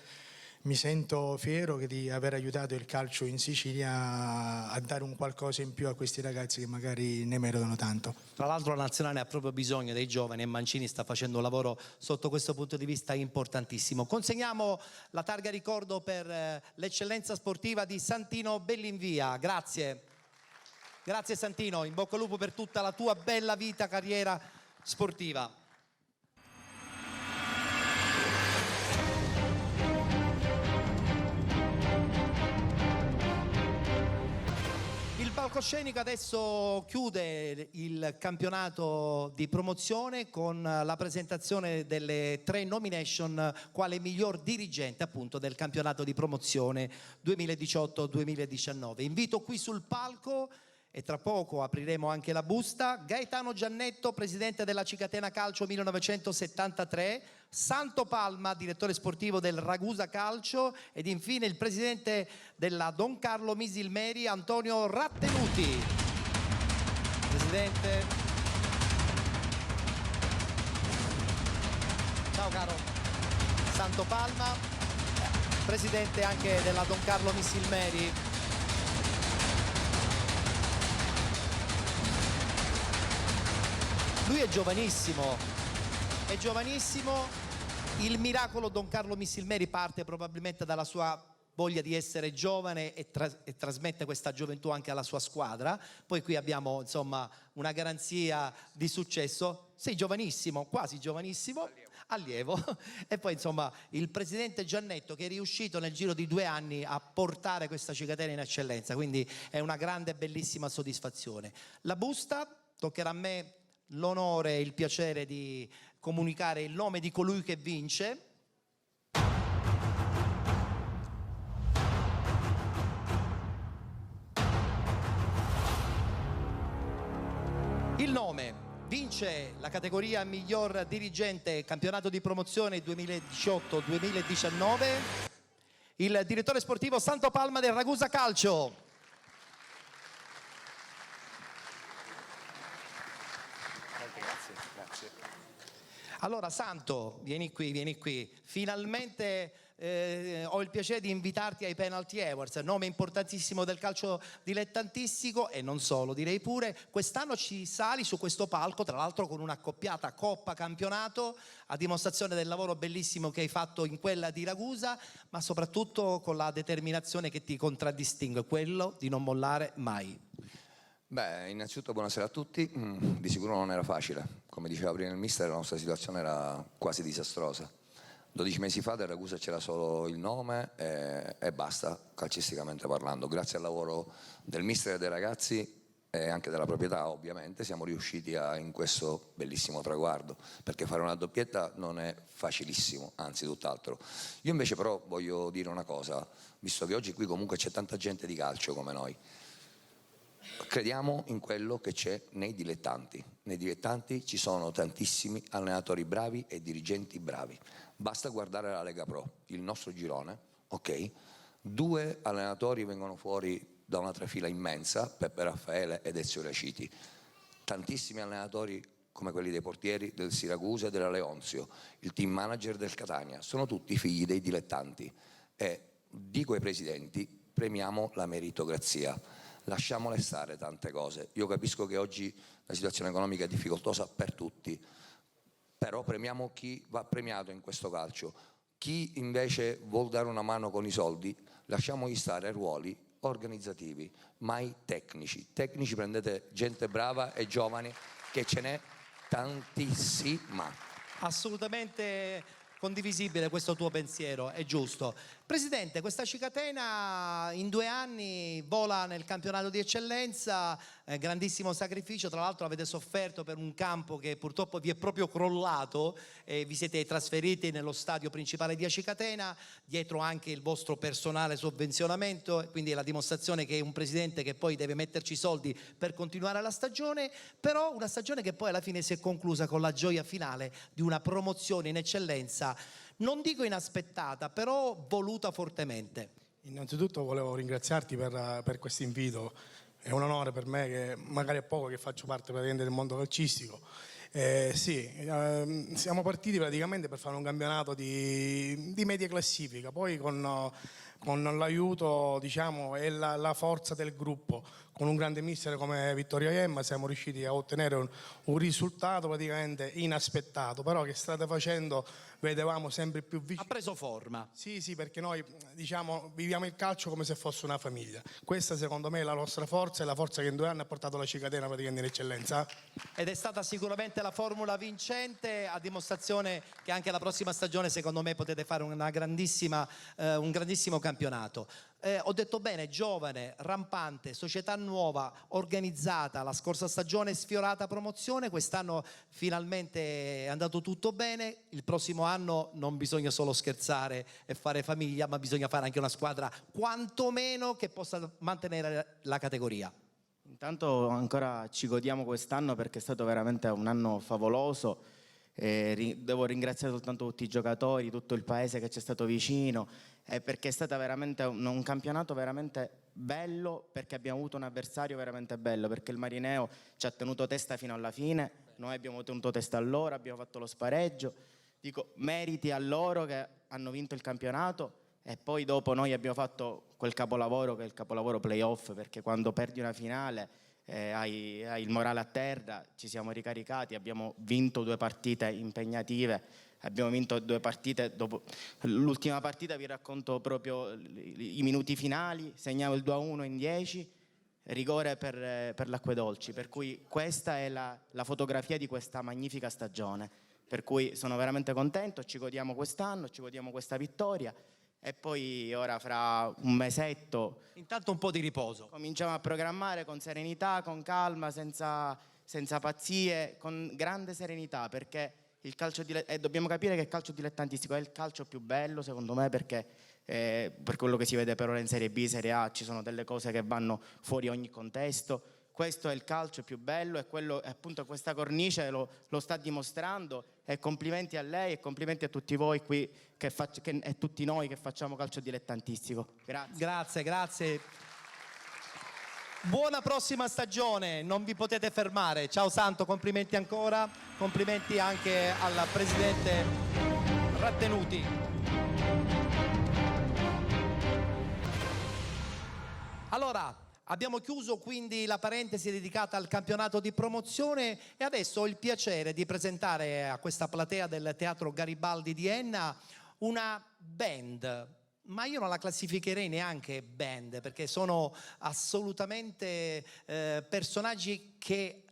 mi sento fiero di aver aiutato il calcio in Sicilia a dare un qualcosa in più a questi ragazzi che magari ne meritano tanto. Tra l'altro la nazionale ha proprio bisogno dei giovani e Mancini sta facendo un lavoro sotto questo punto di vista importantissimo. Consegniamo la targa ricordo per l'eccellenza sportiva di Santino Bellinvia. Grazie. Grazie Santino, in bocca al lupo per tutta la tua bella vita, carriera sportiva. Il palcoscenico adesso chiude il campionato di promozione con la presentazione delle 3 nomination quale miglior dirigente appunto del campionato di promozione 2018-2019. Invito qui sul palco, e tra poco apriremo anche la busta, Gaetano Giannetto, presidente della Cicatena Calcio 1973, Santo Palma, direttore sportivo del Ragusa Calcio, ed infine il presidente della Don Carlo Misilmeri, Antonio Rattenuti. Presidente. Ciao caro. Santo Palma, presidente anche della Don Carlo Misilmeri. Lui è giovanissimo, il miracolo Don Carlo Misilmeri parte probabilmente dalla sua voglia di essere giovane e trasmette questa gioventù anche alla sua squadra. Poi qui abbiamo insomma una garanzia di successo, sei giovanissimo, quasi giovanissimo, allievo. E poi insomma il presidente Giannetto che è riuscito nel giro di 2 anni a portare questa Cicatena in eccellenza, quindi è una grande e bellissima soddisfazione. La busta, toccherà a me l'onore e il piacere di comunicare il nome di colui che vince. Il nome vince la categoria miglior dirigente campionato di promozione 2018-2019 il direttore sportivo Santo Palma del Ragusa Calcio. Allora Santo, vieni qui, finalmente ho il piacere di invitarti ai Penalty Awards, nome importantissimo del calcio dilettantistico e non solo, direi pure. Quest'anno ci sali su questo palco, tra l'altro con un'accoppiata Coppa Campionato, a dimostrazione del lavoro bellissimo che hai fatto in quella di Ragusa, ma soprattutto con la determinazione che ti contraddistingue, quello di non mollare mai. Beh, innanzitutto buonasera a tutti. Di sicuro non era facile. Come diceva prima il mister, la nostra situazione era quasi disastrosa. 12 mesi fa del Ragusa c'era solo il nome e basta, calcisticamente parlando. Grazie al lavoro del mister e dei ragazzi e anche della proprietà, ovviamente, siamo riusciti in questo bellissimo traguardo, perché fare una doppietta non è facilissimo, anzi tutt'altro. Io invece però voglio dire una cosa, visto che oggi qui comunque c'è tanta gente di calcio come noi. Crediamo in quello che c'è nei dilettanti. Nei dilettanti ci sono tantissimi allenatori bravi e dirigenti bravi. Basta guardare la Lega Pro, il nostro girone, ok? 2 allenatori vengono fuori da una trafila immensa, Peppe Raffaele ed Ezio Raciti. Tantissimi allenatori come quelli dei portieri del Siracusa e della Leonzio, il team manager del Catania, sono tutti figli dei dilettanti e di quei presidenti premiamo la meritocrazia. Lasciamole stare tante cose. Io capisco che oggi la situazione economica è difficoltosa per tutti, però premiamo chi va premiato in questo calcio. Chi invece vuol dare una mano con i soldi, lasciamogli stare ruoli organizzativi, mai tecnici. Tecnici prendete gente brava e giovani, che ce n'è tantissima. Assolutamente condivisibile questo tuo pensiero, è giusto. Presidente, questa Cicatena in 2 anni vola nel campionato di eccellenza, grandissimo sacrificio. Tra l'altro avete sofferto per un campo che purtroppo vi è proprio crollato e vi siete trasferiti nello stadio principale di Aci Catena, dietro anche il vostro personale sovvenzionamento, quindi è la dimostrazione che è un presidente che poi deve metterci i soldi per continuare la stagione, però una stagione che poi alla fine si è conclusa con la gioia finale di una promozione in eccellenza, non dico inaspettata, però voluta fortemente. Innanzitutto volevo ringraziarti per questo invito, è un onore per me, che magari è poco che faccio parte praticamente del mondo calcistico. Siamo partiti praticamente per fare un campionato di media classifica, poi con l'aiuto, diciamo, e la forza del gruppo, con un grande mister come Vittorio Iemma siamo riusciti a ottenere un risultato praticamente inaspettato, però che strada facendo vedevamo sempre più vicino. Ha preso forma. Sì, perché noi, diciamo, viviamo il calcio come se fosse una famiglia. Questa secondo me è la nostra forza, e la forza che in 2 anni ha portato la Aci Catena praticamente in eccellenza. Ed è stata sicuramente la formula vincente, a dimostrazione che anche la prossima stagione secondo me potete fare un grandissimo campionato. Ho detto bene, giovane, rampante, società nuova, organizzata, la scorsa stagione sfiorata promozione, quest'anno finalmente è andato tutto bene, il prossimo anno non bisogna solo scherzare e fare famiglia, ma bisogna fare anche una squadra quantomeno che possa mantenere la categoria. Intanto ancora ci godiamo quest'anno perché è stato veramente un anno favoloso. Devo ringraziare soltanto tutti i giocatori, tutto il paese che ci è stato vicino, perché è stato veramente un campionato veramente bello, perché abbiamo avuto un avversario veramente bello, perché il Marineo ci ha tenuto testa fino alla fine, noi abbiamo tenuto testa a loro, abbiamo fatto lo spareggio. Dico meriti a loro che hanno vinto il campionato, e poi dopo noi abbiamo fatto quel capolavoro che è il capolavoro playoff, perché quando perdi una finale hai il morale a terra, ci siamo ricaricati, abbiamo vinto 2 partite impegnative, abbiamo vinto 2 partite, dopo l'ultima partita vi racconto proprio i minuti finali, segniamo il 2-1 in 10, rigore per l'Acquedolci, per cui questa è la fotografia di questa magnifica stagione, per cui sono veramente contento, ci godiamo quest'anno, ci godiamo questa vittoria. E poi ora fra un mesetto intanto un po' di riposo, cominciamo a programmare con serenità, con calma, senza pazzie, con grande serenità, perché il calcio dobbiamo capire che il calcio dilettantistico è il calcio più bello secondo me, perché per quello che si vede per ora in Serie B, Serie A ci sono delle cose che vanno fuori ogni contesto. Questo è il calcio più bello, e quello appunto questa cornice lo sta dimostrando, e complimenti a lei e complimenti a tutti voi qui e tutti noi che facciamo calcio dilettantistico. Grazie. Buona prossima stagione, non vi potete fermare. Ciao Santo, complimenti ancora, complimenti anche al presidente Rattenuti. Allora, abbiamo chiuso quindi la parentesi dedicata al campionato di promozione, e adesso ho il piacere di presentare a questa platea del Teatro Garibaldi di Enna una band, ma io non la classificherei neanche band, perché sono assolutamente personaggi che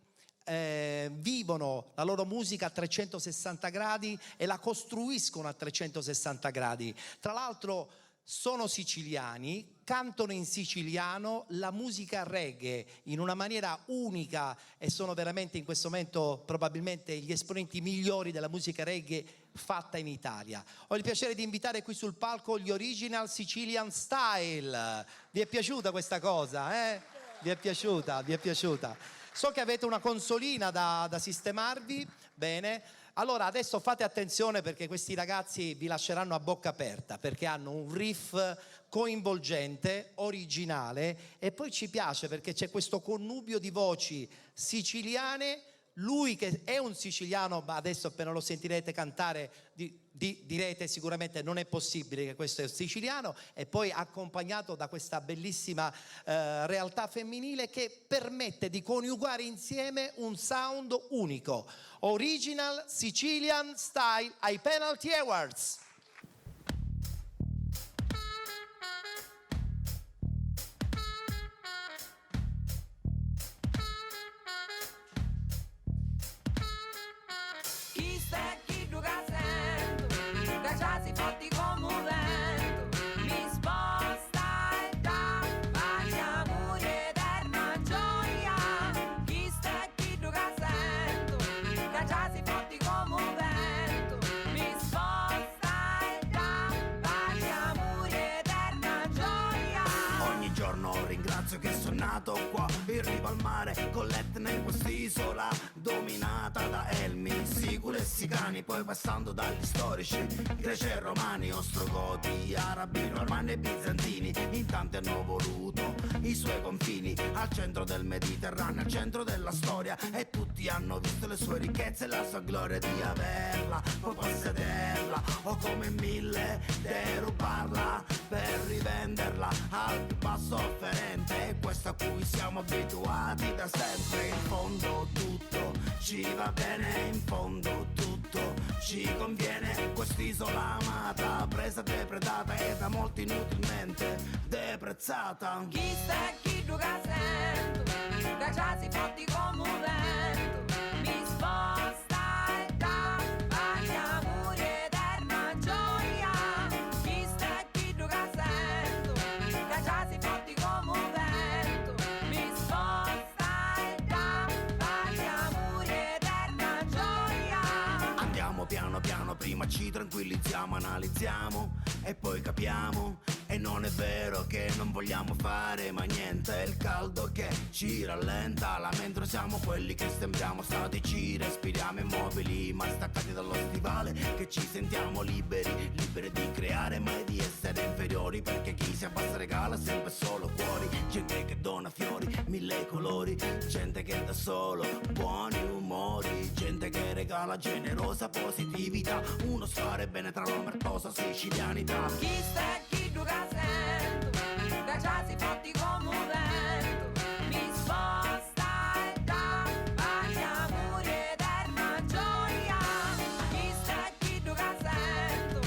vivono la loro musica a 360 gradi e la costruiscono a 360 gradi. Tra l'altro sono siciliani, cantano in siciliano la musica reggae in una maniera unica, e sono veramente in questo momento probabilmente gli esponenti migliori della musica reggae fatta in Italia. Ho il piacere di invitare qui sul palco gli Original Sicilian Style. Vi è piaciuta questa cosa? Vi è piaciuta? So che avete una consolina da sistemarvi, bene. Allora adesso fate attenzione, perché questi ragazzi vi lasceranno a bocca aperta, perché hanno un riff coinvolgente, originale, e poi ci piace perché c'è questo connubio di voci siciliane. Lui che è un siciliano, ma adesso appena lo sentirete cantare direte sicuramente non è possibile che questo è siciliano, e poi accompagnato da questa bellissima realtà femminile che permette di coniugare insieme un sound unico. Original Sicilian Style ai Penalty Awards. Si forti come un vento, mi sposta e dà pace, amore, eterna gioia. mettere in quest'isola dominata da elmi, siculi e sicani, poi passando dagli storici greci e romani, ostrogoti, arabi, normanni e bizantini. In tanti hanno voluto i suoi confini, al centro del Mediterraneo, al centro della storia, e tutti hanno visto le sue ricchezze e la sua gloria. Di averla, poi possederla, o come mille derubarla per rivenderla al più basso offerente. È questo a cui siamo abituati da sempre. In fondo tutto ci va bene, in fondo tutto ci conviene. Quest'isola amata, presa depredata e da molti inutilmente deprezzata. Chi sta e chi gioca sento, da già si forti come un vento, mi sposta e dà agli amori eterna gioia. Chi sta e chi gioca sento, da già si forti come un vento, mi sposta e dà agli amori eterna gioia. Andiamo piano piano, prima ci tranquillizziamo, analizziamo e poi capiamo. E non è vero che non vogliamo fare ma niente, è il caldo che ci rallenta, la mentre siamo quelli che sembriamo statici, respiriamo immobili ma staccati dallo stivale, che ci sentiamo liberi, liberi di creare mai di essere inferiori, perché chi si abbassa regala sempre solo cuori, gente che dona fiori, mille colori, gente che dà solo buoni umori, gente che regala generosa positività, uno stare bene tra l'omertosa sicilianità. Chi sta e chi gioca sento, da già si forti come un vento, mi sposta e dà agli amori eterna gioia. Chi sta e chi gioca sento,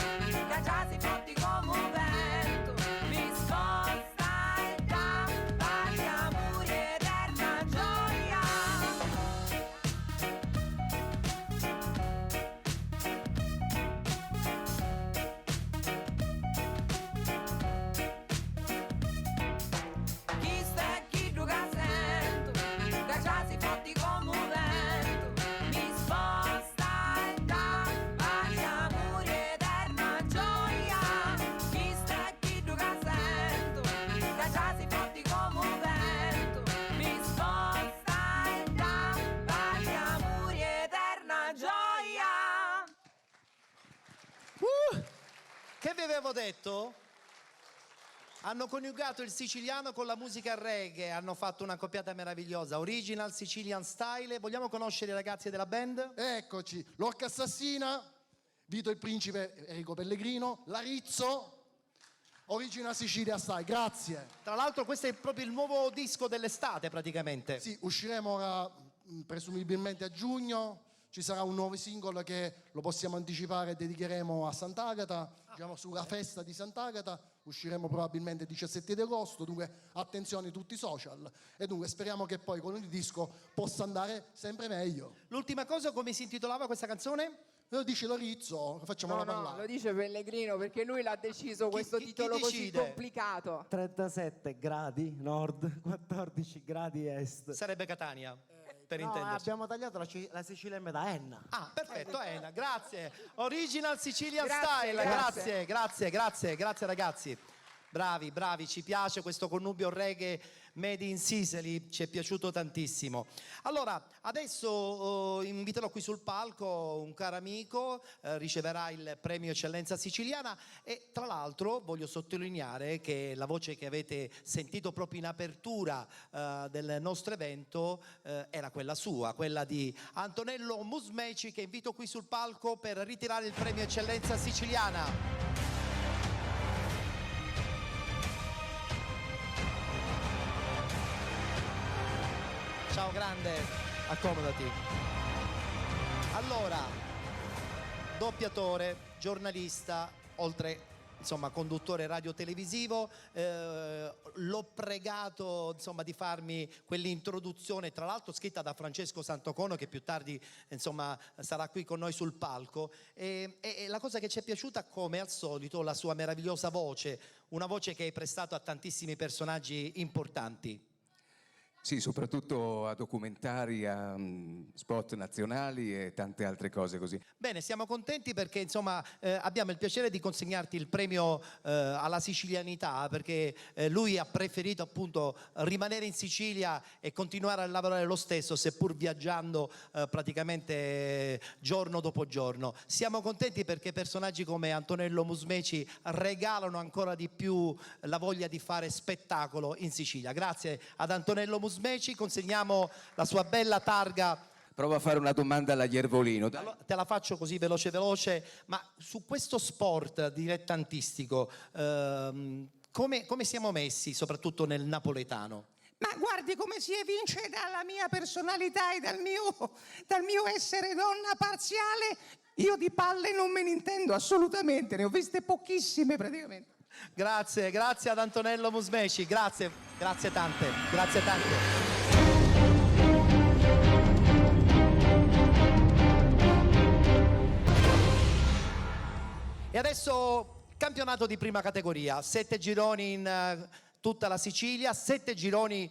da già si forti come un vento, mi sposta e dà agli amori eterna gioia. Chi sta e chi gioca sento, da già si forti come un vento, mi sposta e dà agli amori eterna gioia. Chi sta e chi gioca sento, da già si forti come un vento, mi sposta e dà agli amori eterna gioia. Che vi avevo detto? Hanno coniugato il siciliano con la musica reggae, hanno fatto una coppiata meravigliosa, Original Sicilian Style. Vogliamo conoscere i ragazzi della band? Eccoci, l'Orca Assassina, Vito il Principe, Enrico Pellegrino, Larizzo, Original Sicilian Style, grazie. Tra l'altro questo è proprio il nuovo disco dell'estate praticamente. Sì, usciremo ora presumibilmente a giugno, ci sarà un nuovo singolo che lo possiamo anticipare e dedicheremo a Sant'Agata, diciamo sulla festa di Sant'Agata, usciremo probabilmente il 17 di agosto, dunque attenzione a tutti i social e dunque speriamo che poi con il disco possa andare sempre meglio. L'ultima cosa, come si intitolava questa canzone? Lo dice Lorizzo, facciamolo parlare. lo dice Pellegrino perché lui l'ha deciso questo titolo così decide? complicato. 37 gradi nord, 14 gradi est. Sarebbe Catania, per No, intenderci. abbiamo tagliato la Sicilia in metà, Enna. Ah, perfetto, Enna, grazie. Original Sicilian Grazie, Style, grazie. grazie ragazzi. Bravi, ci piace questo connubio reggae made in Sicily, ci è piaciuto tantissimo. Allora, adesso inviterò qui sul palco un caro amico, riceverà il premio Eccellenza Siciliana e tra l'altro voglio sottolineare che la voce che avete sentito proprio in apertura del nostro evento era quella sua, quella di Antonello Musmeci, che invito qui sul palco per ritirare il premio Eccellenza Siciliana. Ciao grande, accomodati. Allora, doppiatore, giornalista, oltre insomma conduttore radiotelevisivo, l'ho pregato insomma di farmi quell'introduzione, tra l'altro scritta da Francesco Santocono, che più tardi insomma sarà qui con noi sul palco, e la cosa che ci è piaciuta, come al solito, la sua meravigliosa voce, una voce che hai prestato a tantissimi personaggi importanti. Sì, soprattutto a documentari, a spot nazionali e tante altre cose così. Bene, siamo contenti perché insomma abbiamo il piacere di consegnarti il premio alla sicilianità, perché lui ha preferito appunto rimanere in Sicilia e continuare a lavorare lo stesso, seppur viaggiando praticamente giorno dopo giorno. Siamo contenti perché personaggi come Antonello Musmeci regalano ancora di più la voglia di fare spettacolo in Sicilia. Grazie ad Antonello Musmeci, consegniamo la sua bella targa. Provo a fare una domanda alla Iervolino. Dai. Allora, te la faccio così veloce, ma su questo sport dilettantistico come siamo messi, soprattutto nel napoletano? Ma guardi come si evince dalla mia personalità e dal mio essere donna parziale, io di palle non me ne intendo assolutamente, ne ho viste pochissime praticamente. Grazie ad Antonello Musmeci, grazie tante. E adesso campionato di prima categoria, 7 gironi in tutta la Sicilia, 7 gironi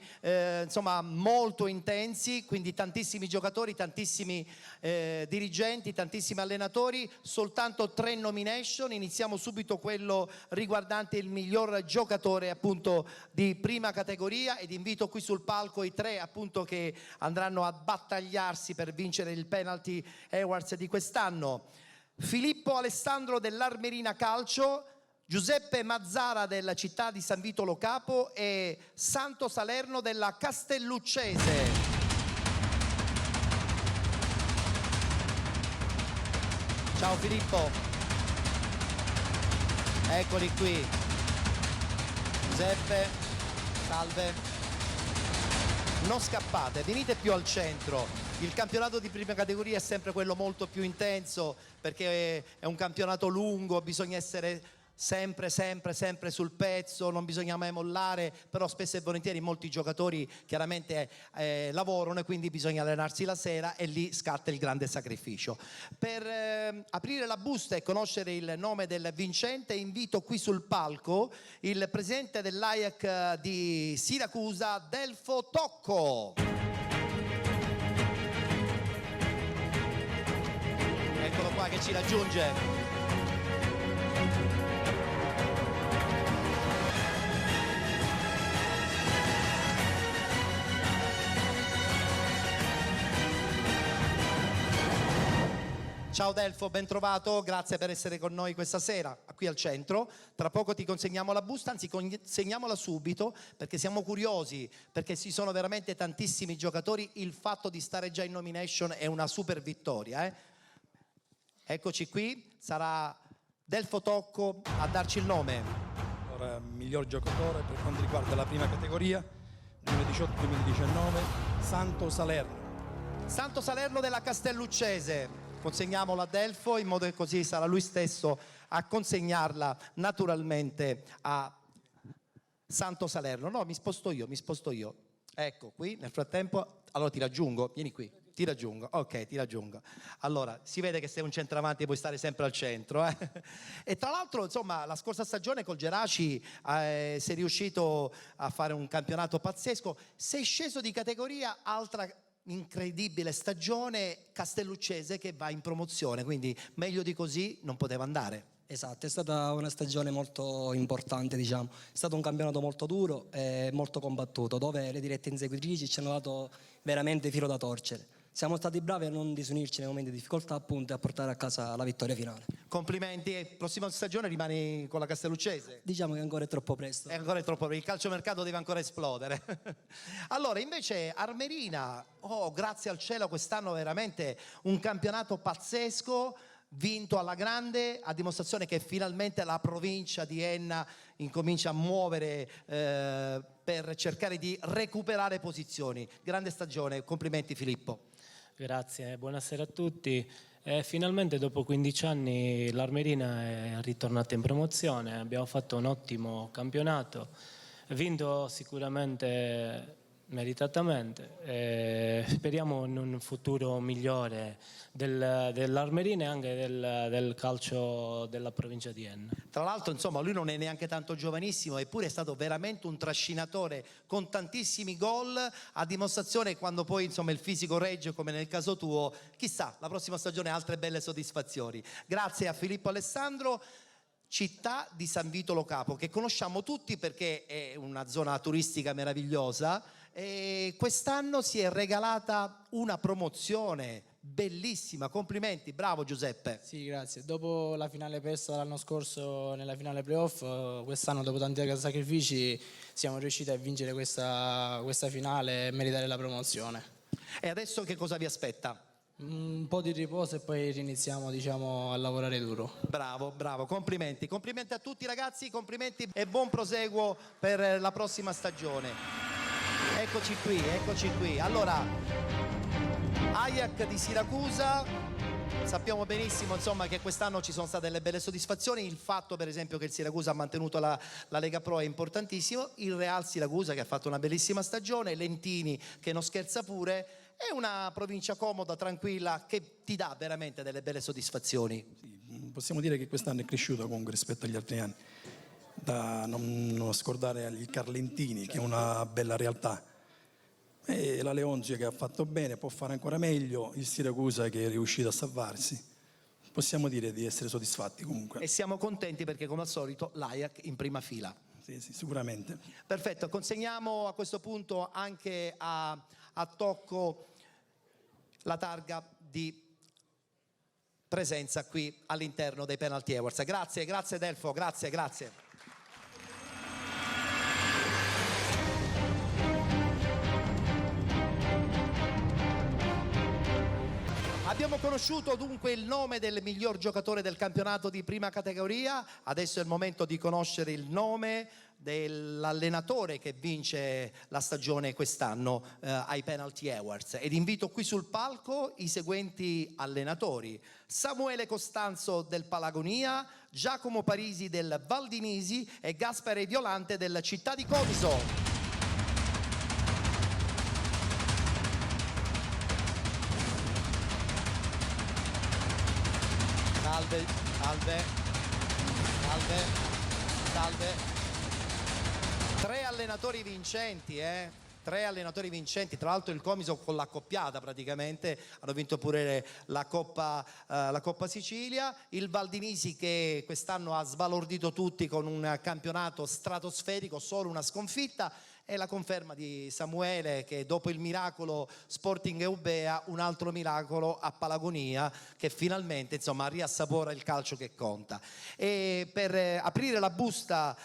insomma molto intensi, quindi tantissimi giocatori, tantissimi dirigenti, tantissimi allenatori, soltanto 3 nomination. Iniziamo subito quello riguardante il miglior giocatore appunto di prima categoria, ed invito qui sul palco i 3 appunto che andranno a battagliarsi per vincere il Penalty Awards di quest'anno. Filippo Alessandro dell'Armerina Calcio, Giuseppe Mazzara della città di San Vito Lo Capo e Santo Salerno della Castelluccese. Ciao Filippo. Eccoli qui. Giuseppe, salve. Non scappate, venite più al centro. Il campionato di prima categoria è sempre quello molto più intenso perché è un campionato lungo, bisogna essere sempre sul pezzo, non bisogna mai mollare, però spesso e volentieri molti giocatori chiaramente lavorano e quindi bisogna allenarsi la sera e lì scatta il grande sacrificio. Per aprire la busta e conoscere il nome del vincente invito qui sul palco il presidente dell'AIAC di Siracusa, Delfo Tocco. Eccolo qua che ci raggiunge. Ciao Delfo, ben trovato, grazie per essere con noi questa sera qui al centro. Tra poco ti consegniamo la busta, anzi consegniamola subito perché siamo curiosi, perché ci sono veramente tantissimi giocatori, il fatto di stare già in nomination è una super vittoria. Eccoci qui, sarà Delfo Tocco a darci il nome. Allora, miglior giocatore per quanto riguarda la prima categoria, 2018-2019, Santo Salerno. Santo Salerno della Castelluccese. Consegniamolo a Delfo in modo che così sarà lui stesso a consegnarla naturalmente a Santo Salerno. No, mi sposto io. Ecco, qui nel frattempo, allora ti raggiungo, vieni qui, ti raggiungo, ok, ti raggiungo. Allora, si vede che sei un centravanti e puoi stare sempre al centro. E tra l'altro, insomma, la scorsa stagione col Geraci sei riuscito a fare un campionato pazzesco, sei sceso di categoria, altra incredibile stagione, Castelluccese che va in promozione, quindi meglio di così non poteva andare. Esatto, è stata una stagione molto importante, diciamo. È stato un campionato molto duro e molto combattuto, dove le dirette inseguitrici ci hanno dato veramente filo da torcere. Siamo stati bravi a non disunirci nei momenti di difficoltà, appunto, e a portare a casa la vittoria finale. Complimenti, e prossima stagione rimani con la Castelluccese? Diciamo che ancora è troppo presto. È ancora troppo presto, il calciomercato deve ancora esplodere. Allora, invece Armerina, grazie al cielo quest'anno veramente un campionato pazzesco, vinto alla grande, a dimostrazione che finalmente la provincia di Enna incomincia a muovere per cercare di recuperare posizioni. Grande stagione, complimenti Filippo. Grazie, buonasera a tutti. Finalmente dopo 15 anni l'Armerina è ritornata in promozione, abbiamo fatto un ottimo campionato, vinto sicuramente meritatamente. Speriamo in un futuro migliore dell'Armerina e anche del calcio della provincia di Enna. Tra l'altro, insomma, lui non è neanche tanto giovanissimo, eppure è stato veramente un trascinatore con tantissimi gol, a dimostrazione quando poi, insomma, il fisico regge, come nel caso tuo, chissà, la prossima stagione altre belle soddisfazioni. Grazie a Filippo Alessandro. Città di San Vito Lo Capo, che conosciamo tutti perché è una zona turistica meravigliosa, e quest'anno si è regalata una promozione bellissima, complimenti, bravo Giuseppe. Sì, grazie. Dopo la finale persa l'anno scorso nella finale playoff, quest'anno dopo tanti sacrifici siamo riusciti a vincere questa finale e meritare la promozione. E adesso che cosa vi aspetta? Un po' di riposo e poi riniziamo, diciamo, a lavorare duro. Bravo, bravo, complimenti a tutti ragazzi, complimenti e buon proseguo per la prossima stagione. Eccoci qui. Allora, Ajax di Siracusa, sappiamo benissimo, insomma, che quest'anno ci sono state delle belle soddisfazioni. Il fatto, per esempio, che il Siracusa ha mantenuto la Lega Pro è importantissimo. Il Real Siracusa, che ha fatto una bellissima stagione, Lentini che non scherza pure. È una provincia comoda, tranquilla, che ti dà veramente delle belle soddisfazioni. Possiamo dire che quest'anno è cresciuto comunque rispetto agli altri anni, da non scordare il Carlentini, che è una bella realtà, e la Leonzio che ha fatto bene, può fare ancora meglio, il Siracusa che è riuscito a salvarsi. Possiamo dire di essere soddisfatti comunque. E siamo contenti perché, come al solito, l'Ajax in prima fila. Sì, sicuramente. Perfetto, consegniamo a questo punto anche a Tocco la targa di presenza qui all'interno dei Penalty Awards. Grazie Delfo, grazie. Abbiamo conosciuto dunque il nome del miglior giocatore del campionato di prima categoria, adesso è il momento di conoscere il nome dell'allenatore che vince la stagione quest'anno ai Penalty Awards, ed invito qui sul palco i seguenti allenatori: Samuele Costanzo del Palagonia, Giacomo Parisi del Valdinisi e Gaspare Violante del Città di Comiso. Salve. Tre allenatori vincenti, tra l'altro il Comiso con l'accoppiata praticamente, hanno vinto pure la Coppa Sicilia, il Valdinisi che quest'anno ha sbalordito tutti con un campionato stratosferico, solo una sconfitta, e la conferma di Samuele che dopo il miracolo Sporting Eubea, un altro miracolo a Palagonia, che finalmente, insomma, riassapora il calcio che conta. E per aprire la busta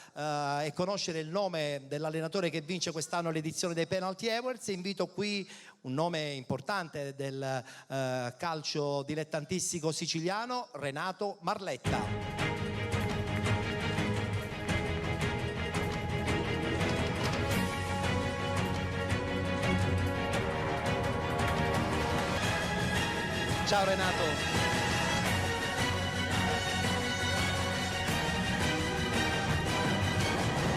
e conoscere il nome dell'allenatore che vince quest'anno l'edizione dei Penalty Awards, invito qui un nome importante del calcio dilettantistico siciliano, Renato Marletta. Ciao Renato.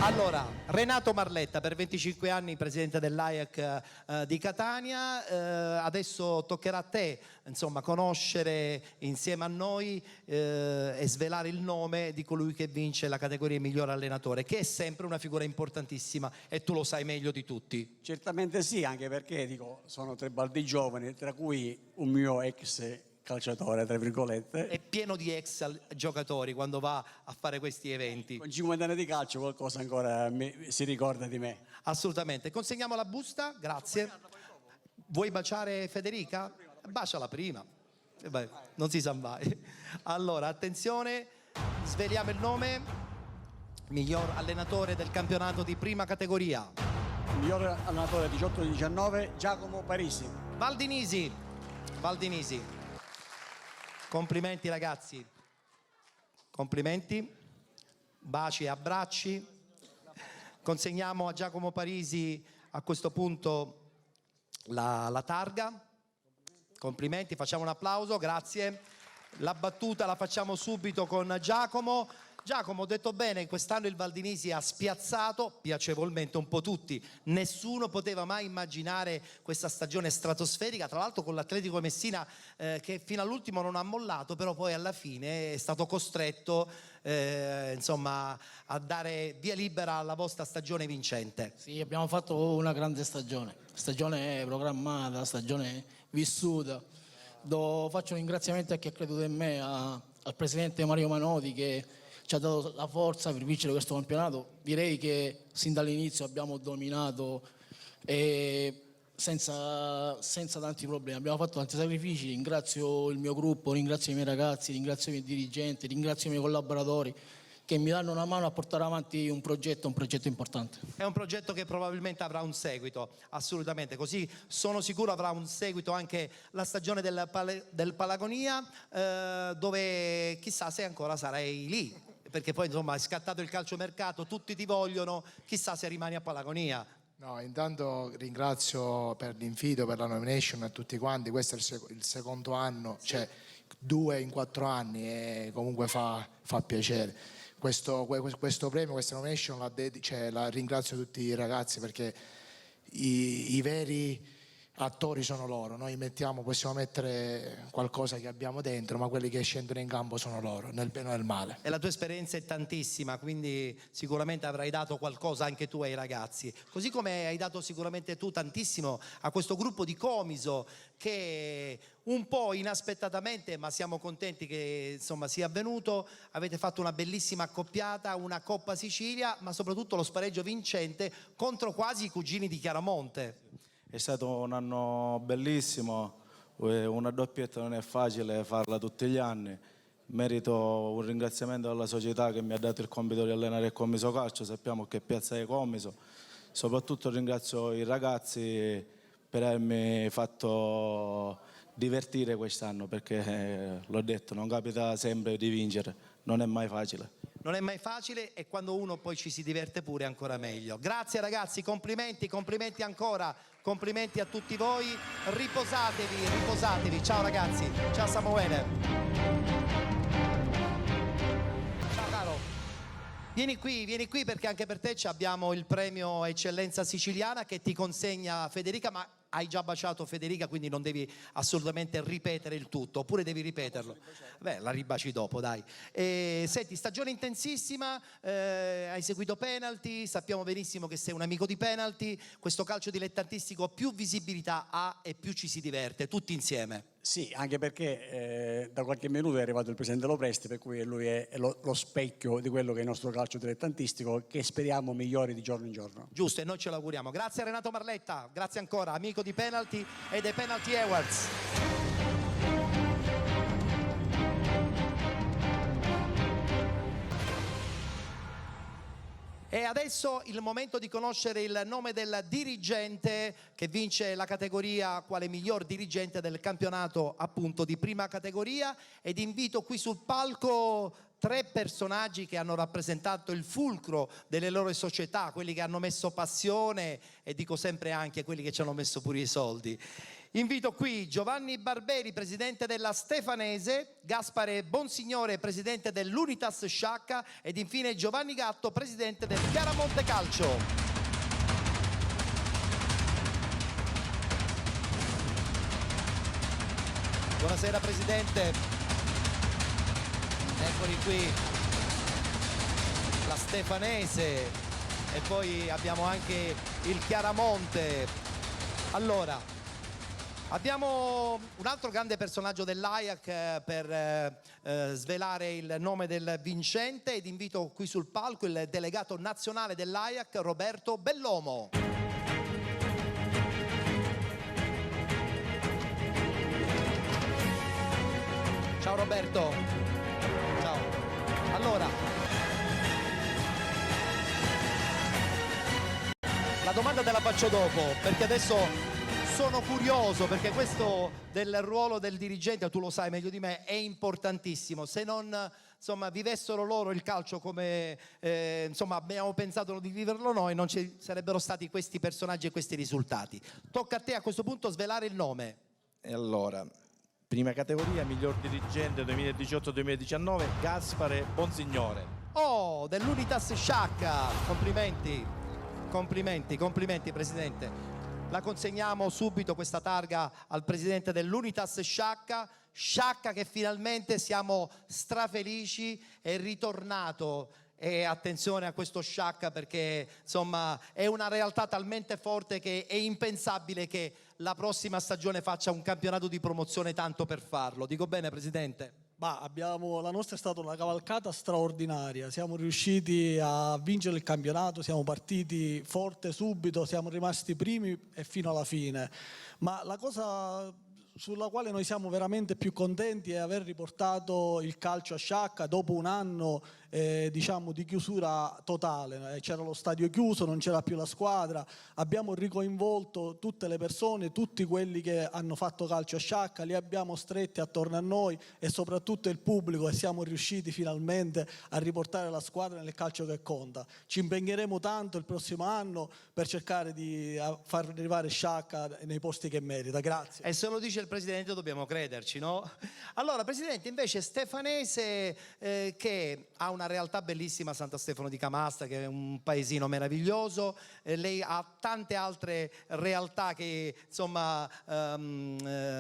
Allora, Renato Marletta, per 25 anni presidente dell'Ajax di Catania, adesso toccherà a te, insomma, conoscere insieme a noi e svelare il nome di colui che vince la categoria miglior allenatore, che è sempre una figura importantissima e tu lo sai meglio di tutti. Certamente sì, anche perché sono tre baldi giovani, tra cui un mio ex calciatore, tra virgolette. È pieno di ex giocatori quando va a fare questi eventi. Con 50 anni di calcio qualcosa ancora si ricorda di me. Assolutamente. Consegniamo la busta, grazie. Vuoi baciare Federica? Baciala prima. Beh, non si sa mai. Allora, attenzione, sveliamo il nome. Miglior allenatore del campionato di prima categoria. Miglior allenatore 18-19, Giacomo Parisi. Valdinisi. Complimenti ragazzi, complimenti, baci e abbracci. Consegniamo a Giacomo Parisi a questo punto la targa. Complimenti, facciamo un applauso, grazie. La battuta la facciamo subito con Giacomo. Giacomo, ho detto bene, quest'anno il Valdinisi ha spiazzato piacevolmente un po' tutti. Nessuno poteva mai immaginare questa stagione stratosferica, tra l'altro con l'Atletico Messina che fino all'ultimo non ha mollato, però poi alla fine è stato costretto insomma, a dare via libera alla vostra stagione vincente. Sì, abbiamo fatto una grande stagione programmata, stagione vissuta. Faccio un ringraziamento a chi ha creduto in me, al presidente Mario Manotti che ci ha dato la forza per vincere questo campionato. Direi che sin dall'inizio abbiamo dominato e senza tanti problemi. Abbiamo fatto tanti sacrifici, ringrazio il mio gruppo, ringrazio i miei ragazzi, ringrazio i miei dirigenti, ringrazio i miei collaboratori che mi danno una mano a portare avanti un progetto importante. È un progetto che probabilmente avrà un seguito, assolutamente, così sono sicuro avrà un seguito anche la stagione del Palagonia, dove chissà se ancora sarai lì, perché poi insomma è scattato il calciomercato, tutti ti vogliono, chissà se rimani a Palagonia. No, intanto ringrazio per l'invito, per la nomination a tutti quanti, questo è il secondo anno, cioè 2 in 4 anni e comunque fa piacere. Questo premio, questa nomination la ringrazio tutti i ragazzi perché i veri attori sono loro, noi possiamo mettere qualcosa che abbiamo dentro, ma quelli che scendono in campo sono loro, nel bene o nel male. E la tua esperienza è tantissima, quindi sicuramente avrai dato qualcosa anche tu ai ragazzi, così come hai dato sicuramente tu tantissimo a questo gruppo di Comiso che un po' inaspettatamente, ma siamo contenti che insomma sia avvenuto, avete fatto una bellissima accoppiata, una Coppa Sicilia, ma soprattutto lo spareggio vincente contro quasi i cugini di Chiaramonte. È stato un anno bellissimo, una doppietta non è facile farla tutti gli anni. Merito un ringraziamento alla società che mi ha dato il compito di allenare il Comiso Calcio, sappiamo che piazza è Comiso. Soprattutto ringrazio i ragazzi per avermi fatto divertire quest'anno, perché l'ho detto, non capita sempre di vincere, non è mai facile. Non è mai facile e quando uno poi ci si diverte pure è ancora meglio. Grazie ragazzi, complimenti ancora, complimenti a tutti voi, riposatevi. Ciao ragazzi, ciao Samuele. Ciao caro. Vieni qui perché anche per te abbiamo il premio Eccellenza Siciliana che ti consegna Federica, ma hai già baciato Federica, quindi non devi assolutamente ripetere il tutto, oppure devi ripeterlo. Beh, la ribaci dopo, dai. Senti, stagione intensissima, hai seguito penalty, sappiamo benissimo che sei un amico di penalty, questo calcio dilettantistico più visibilità ha e più ci si diverte, tutti insieme. Sì, anche perché da qualche minuto è arrivato il presidente Lopresti, per cui lui è lo specchio di quello che è il nostro calcio dilettantistico, che speriamo migliori di giorno in giorno. Giusto, e noi ce l'auguriamo. Grazie a Renato Marletta, grazie ancora, amico di Penalty e dei Penalty Awards. E adesso il momento di conoscere il nome del dirigente che vince la categoria quale miglior dirigente del campionato appunto di prima categoria, ed invito qui sul palco 3 personaggi che hanno rappresentato il fulcro delle loro società, quelli che hanno messo passione e dico sempre anche quelli che ci hanno messo pure i soldi. Invito qui Giovanni Barberi, presidente della Stefanese, Gaspare Bonsignore, presidente dell'Unitas Sciacca ed infine Giovanni Gatto, presidente del Chiaramonte Calcio. Buonasera presidente, eccoli qui, la Stefanese e poi abbiamo anche il Chiaramonte. Allora, abbiamo un altro grande personaggio dell'Ajax per svelare il nome del vincente ed invito qui sul palco il delegato nazionale dell'Ajax Roberto Bellomo. Ciao Roberto. Ciao. Allora, la domanda te la faccio dopo perché adesso sono curioso, perché questo del ruolo del dirigente, tu lo sai meglio di me, è importantissimo. Se non insomma vivessero loro il calcio come insomma abbiamo pensato di viverlo noi, non ci sarebbero stati questi personaggi e questi risultati. Tocca a te a questo punto svelare il nome. E allora, prima categoria, miglior dirigente 2018-2019, Gaspare Bonsignore. Oh, dell'Unitas Sciacca, complimenti, complimenti, complimenti Presidente. La consegniamo subito questa targa al Presidente dell'Unitas Sciacca, Sciacca che finalmente siamo strafelici è ritornato. E attenzione a questo Sciacca perché insomma è una realtà talmente forte che è impensabile che la prossima stagione faccia un campionato di promozione tanto per farlo. Dico bene Presidente? La nostra è stata una cavalcata straordinaria, siamo riusciti a vincere il campionato, siamo partiti forte subito, siamo rimasti primi e fino alla fine, ma la cosa sulla quale noi siamo veramente più contenti è aver riportato il calcio a Sciacca dopo un anno diciamo di chiusura totale. C'era lo stadio chiuso, non c'era più la squadra, abbiamo ricoinvolto tutte le persone, tutti quelli che hanno fatto calcio a Sciacca, li abbiamo stretti attorno a noi e soprattutto il pubblico, e siamo riusciti finalmente a riportare la squadra nel calcio che conta. Ci impegneremo tanto il prossimo anno per cercare di far arrivare Sciacca nei posti che merita. Grazie. E se lo dice il Presidente dobbiamo crederci, no? Allora Presidente, invece stefanese che ha una realtà bellissima, Santo Stefano di Camastra, che è un paesino meraviglioso, lei ha tante altre realtà che insomma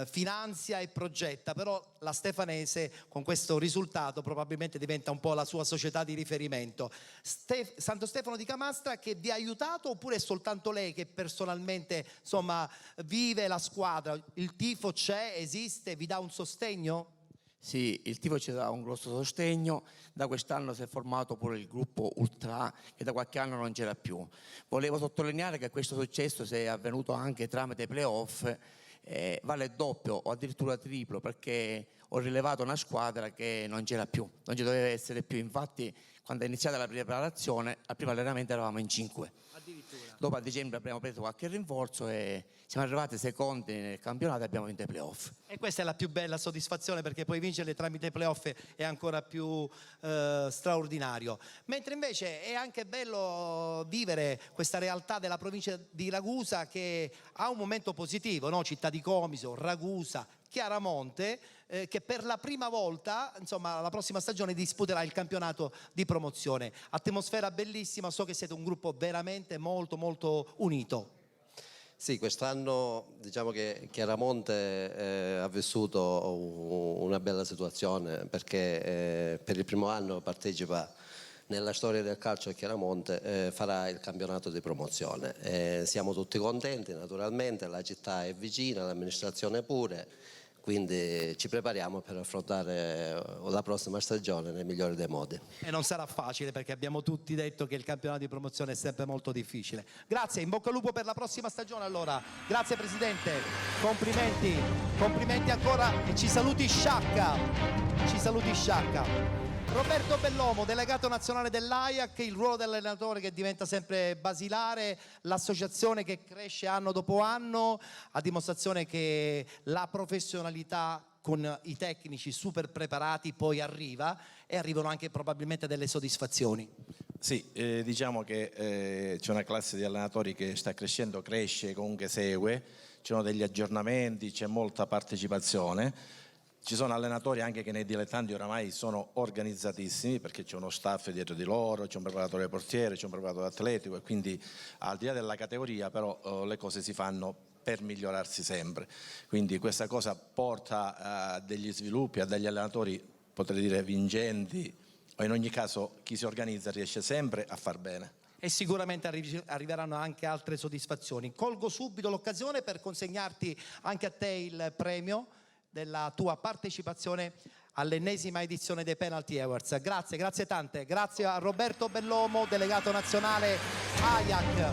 finanzia e progetta, però la stefanese con questo risultato probabilmente diventa un po' la sua società di riferimento. Santo Stefano di Camastra che vi ha aiutato oppure è soltanto lei che personalmente insomma vive la squadra, il tifo c'è, esiste, vi dà un sostegno? Sì, il tifo ci dà un grosso sostegno, da quest'anno si è formato pure il gruppo Ultra che da qualche anno non c'era più. Volevo sottolineare che questo successo, se è avvenuto anche tramite i playoff, vale doppio o addirittura triplo, perché ho rilevato una squadra che non c'era più, non ci doveva essere più. Infatti quando è iniziata la preparazione, al primo allenamento eravamo in 5. Dopo a dicembre abbiamo preso qualche rinforzo e siamo arrivati secondi nel campionato e abbiamo vinto i playoff. E questa è la più bella soddisfazione, perché poi vincere tramite i playoff è ancora più straordinario. Mentre invece è anche bello vivere questa realtà della provincia di Ragusa che ha un momento positivo, no? Città di Comiso, Ragusa, Chiaramonte, che per la prima volta, insomma, la prossima stagione disputerà il campionato di promozione. Atmosfera bellissima, so che siete un gruppo veramente molto molto unito. Sì, quest'anno diciamo che Chiaramonte ha vissuto una bella situazione perché per il primo anno partecipa nella storia del calcio a Chiaramonte, farà il campionato di promozione. Siamo tutti contenti naturalmente, la città è vicina, l'amministrazione pure. Quindi ci prepariamo per affrontare la prossima stagione nel migliore dei modi. E non sarà facile perché abbiamo tutti detto che il campionato di promozione è sempre molto difficile. Grazie, in bocca al lupo per la prossima stagione allora. Grazie Presidente, complimenti, complimenti ancora e ci saluti Sciacca. Ci saluti Sciacca. Roberto Bellomo, delegato nazionale dell'AIAC, il ruolo dell'allenatore che diventa sempre basilare, l'associazione che cresce anno dopo anno, a dimostrazione che la professionalità con i tecnici super preparati poi arriva e arrivano anche probabilmente delle soddisfazioni. Sì, diciamo che c'è una classe di allenatori che sta crescendo, cresce, comunque segue, ci sono degli aggiornamenti, c'è molta partecipazione. Ci sono allenatori anche che nei dilettanti oramai sono organizzatissimi perché c'è uno staff dietro di loro, c'è un preparatore portiere, c'è un preparatore atletico e quindi al di là della categoria però le cose si fanno per migliorarsi sempre. Quindi questa cosa porta a degli sviluppi, a degli allenatori potrei dire vincenti o in ogni caso chi si organizza riesce sempre a far bene. E sicuramente arriveranno anche altre soddisfazioni. Colgo subito l'occasione per consegnarti anche a te il premio della tua partecipazione all'ennesima edizione dei Penalty Awards. Grazie, grazie tante. Grazie a Roberto Bellomo, delegato nazionale AIAC.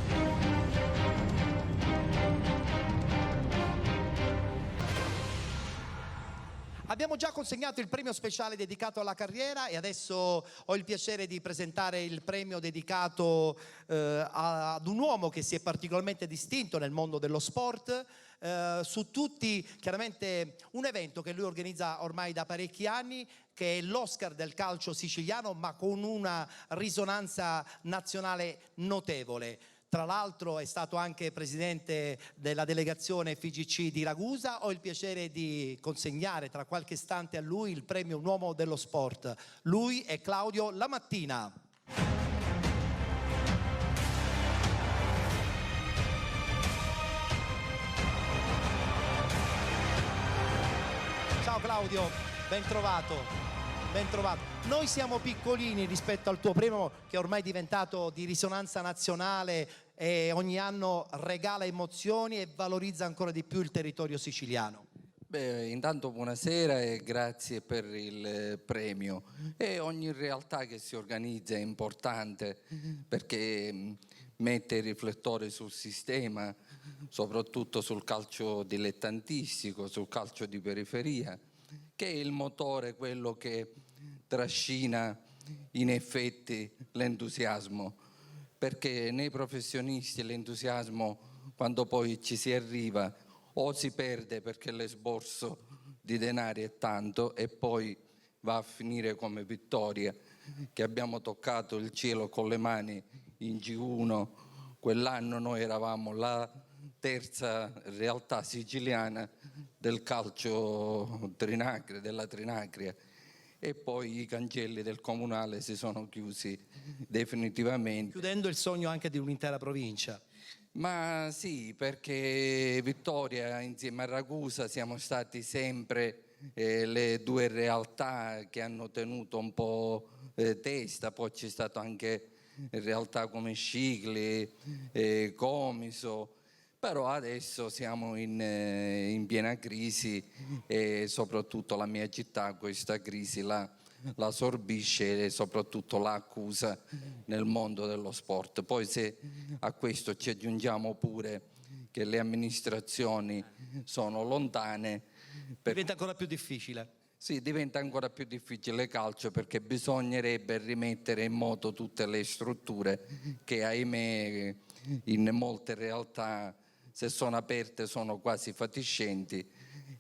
Abbiamo già consegnato il premio speciale dedicato alla carriera e adesso ho il piacere di presentare il premio dedicato ad un uomo che si è particolarmente distinto nel mondo dello sport. Su tutti, chiaramente un evento che lui organizza ormai da parecchi anni, che è l'Oscar del calcio siciliano, ma con una risonanza nazionale notevole. Tra l'altro è stato anche presidente della delegazione FIGC di Ragusa. Ho il piacere di consegnare tra qualche istante a lui il premio Un uomo dello sport. Lui è Claudio Lamattina. Ciao Claudio, ben trovato. Ben trovato. Noi siamo piccolini rispetto al tuo premio, che è ormai diventato di risonanza nazionale e ogni anno regala emozioni e valorizza ancora di più il territorio siciliano. Beh, intanto buonasera e grazie per il premio. E ogni realtà che si organizza è importante perché mette il riflettore sul sistema, soprattutto sul calcio dilettantistico, sul calcio di periferia, che è il motore, quello che trascina in effetti l'entusiasmo, perché nei professionisti l'entusiasmo, quando poi ci si arriva, o si perde perché l'esborso di denari è tanto e poi va a finire come Vittoria, che abbiamo toccato il cielo con le mani in G1. Quell'anno noi eravamo la terza realtà siciliana del calcio Trinacria, della Trinacria, e poi i cancelli del comunale si sono chiusi definitivamente. Chiudendo il sogno anche di un'intera provincia. Ma sì, perché Vittoria insieme a Ragusa siamo stati sempre le due realtà che hanno tenuto un po' testa, poi c'è stato anche realtà come Scicli, Comiso, però adesso siamo in piena crisi e soprattutto la mia città questa crisi la sorbisce e soprattutto la accusa nel mondo dello sport. Poi se a questo ci aggiungiamo pure che le amministrazioni sono lontane, diventa ancora più difficile. Sì, diventa ancora più difficile il calcio, perché bisognerebbe rimettere in moto tutte le strutture che ahimè in molte realtà, se sono aperte, sono quasi fatiscenti,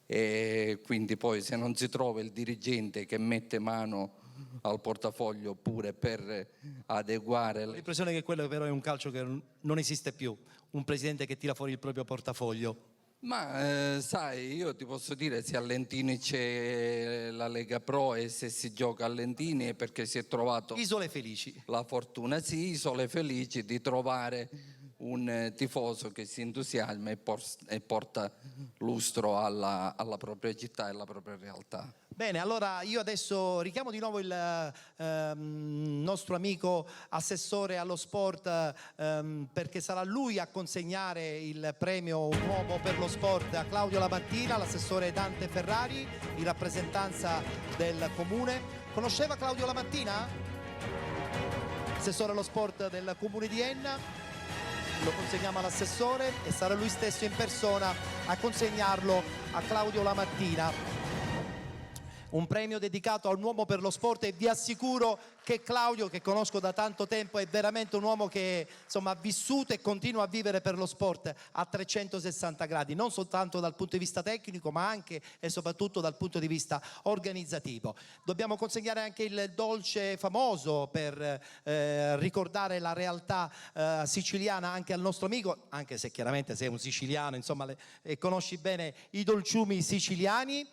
e quindi poi se non si trova il dirigente che mette mano al portafoglio pure per adeguare Ho l'impressione che quello però è un calcio che non esiste più, un presidente che tira fuori il proprio portafoglio. Ma sai, io ti posso dire, se a Lentini c'è la Lega Pro e se si gioca a Lentini è perché si è trovato Isole Felici, la fortuna, sì, Isole Felici, di trovare un tifoso che si entusiasma e porta lustro alla propria città e alla propria realtà. Bene, allora io adesso richiamo di nuovo il nostro amico assessore allo sport, perché sarà lui a consegnare il premio Un uomo per lo sport a Claudio Lamattina, l'assessore Dante Ferrari, in rappresentanza del comune. Conosceva Claudio Lamattina? Assessore allo sport del comune di Enna. Lo consegniamo all'assessore e sarà lui stesso in persona a consegnarlo a Claudio Lamattina. Un premio dedicato a un uomo per lo sport, e vi assicuro che Claudio, che conosco da tanto tempo, è veramente un uomo che insomma ha vissuto e continua a vivere per lo sport a 360 gradi, non soltanto dal punto di vista tecnico ma anche e soprattutto dal punto di vista organizzativo. Dobbiamo consegnare anche il dolce famoso per ricordare la realtà siciliana anche al nostro amico, anche se chiaramente sei un siciliano, insomma, conosci bene i dolciumi siciliani.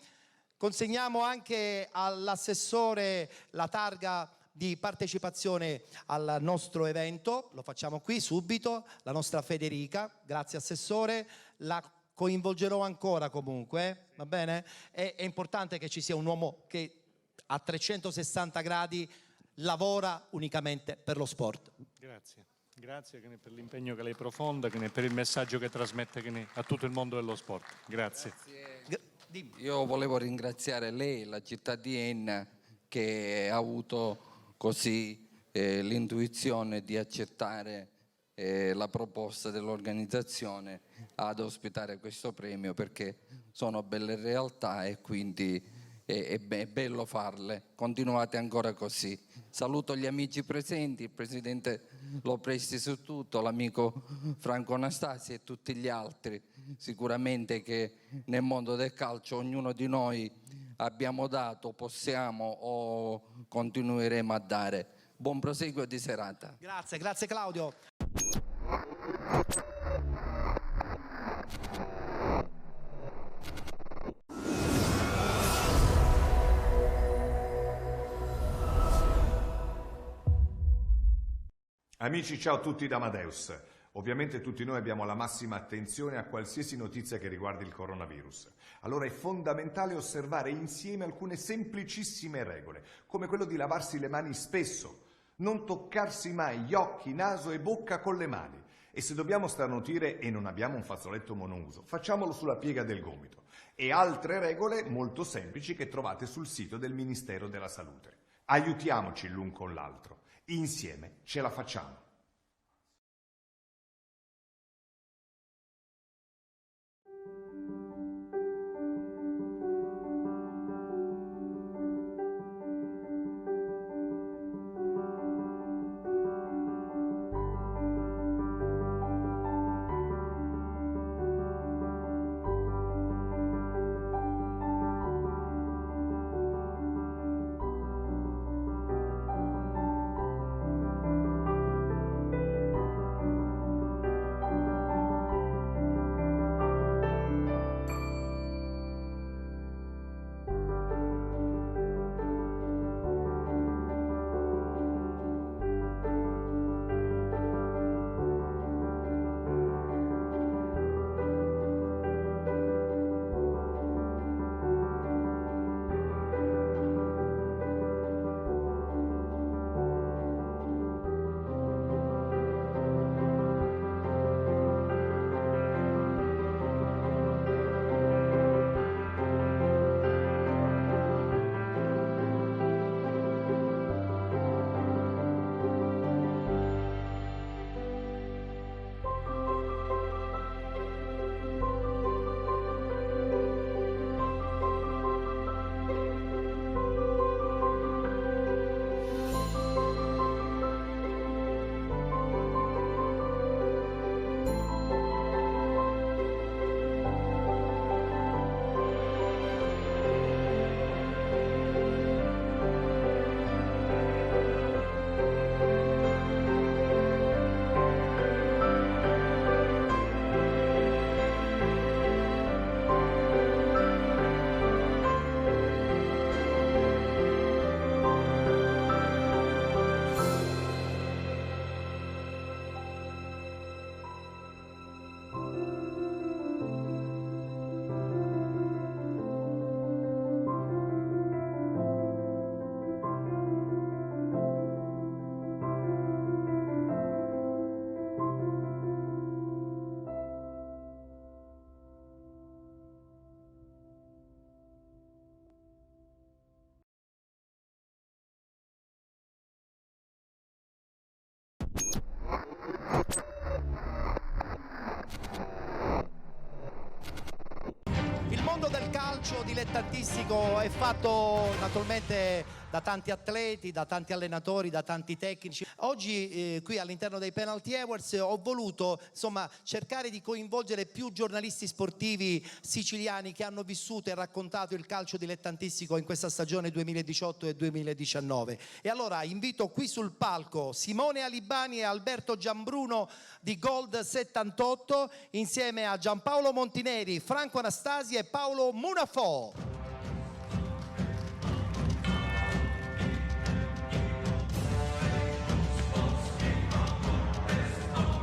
Consegniamo anche all'assessore la targa di partecipazione al nostro evento, lo facciamo qui subito, la nostra Federica, grazie assessore, la coinvolgerò ancora comunque, va bene? È importante che ci sia un uomo che a 360 gradi lavora unicamente per lo sport. Grazie. Grazie per l'impegno che lei profonda, per il messaggio che trasmette a tutto il mondo dello sport. Grazie. Io volevo ringraziare lei, la città di Enna, che ha avuto così l'intuizione di accettare la proposta dell'organizzazione ad ospitare questo premio, perché sono belle realtà e quindi è bello farle. Continuate ancora così. Saluto gli amici presenti, il presidente Lopresti su tutto, l'amico Franco Anastasi e tutti gli altri. Sicuramente che nel mondo del calcio ognuno di noi abbiamo dato, possiamo o continueremo a dare. Buon proseguo di serata. Grazie Claudio. Amici, ciao a tutti da Amadeus. Ovviamente tutti noi abbiamo la massima attenzione a qualsiasi notizia che riguardi il coronavirus. Allora è fondamentale osservare insieme alcune semplicissime regole, come quello di lavarsi le mani spesso, non toccarsi mai gli occhi, naso e bocca con le mani. E se dobbiamo starnutire e non abbiamo un fazzoletto monouso, facciamolo sulla piega del gomito. E altre regole molto semplici che trovate sul sito del Ministero della Salute. Aiutiamoci l'un con l'altro. Insieme ce la facciamo. Il mondo del calcio dilettantistico è fatto naturalmente da tanti atleti, da tanti allenatori, da tanti tecnici. Oggi qui all'interno dei Penalty Awards ho voluto cercare di coinvolgere più giornalisti sportivi siciliani che hanno vissuto e raccontato il calcio dilettantistico in questa stagione 2018 e 2019. E allora invito qui sul palco Simone Alibani e Alberto Giambruno di Gold 78 insieme a Giampaolo Montineri, Franco Anastasi e Paolo Munafò.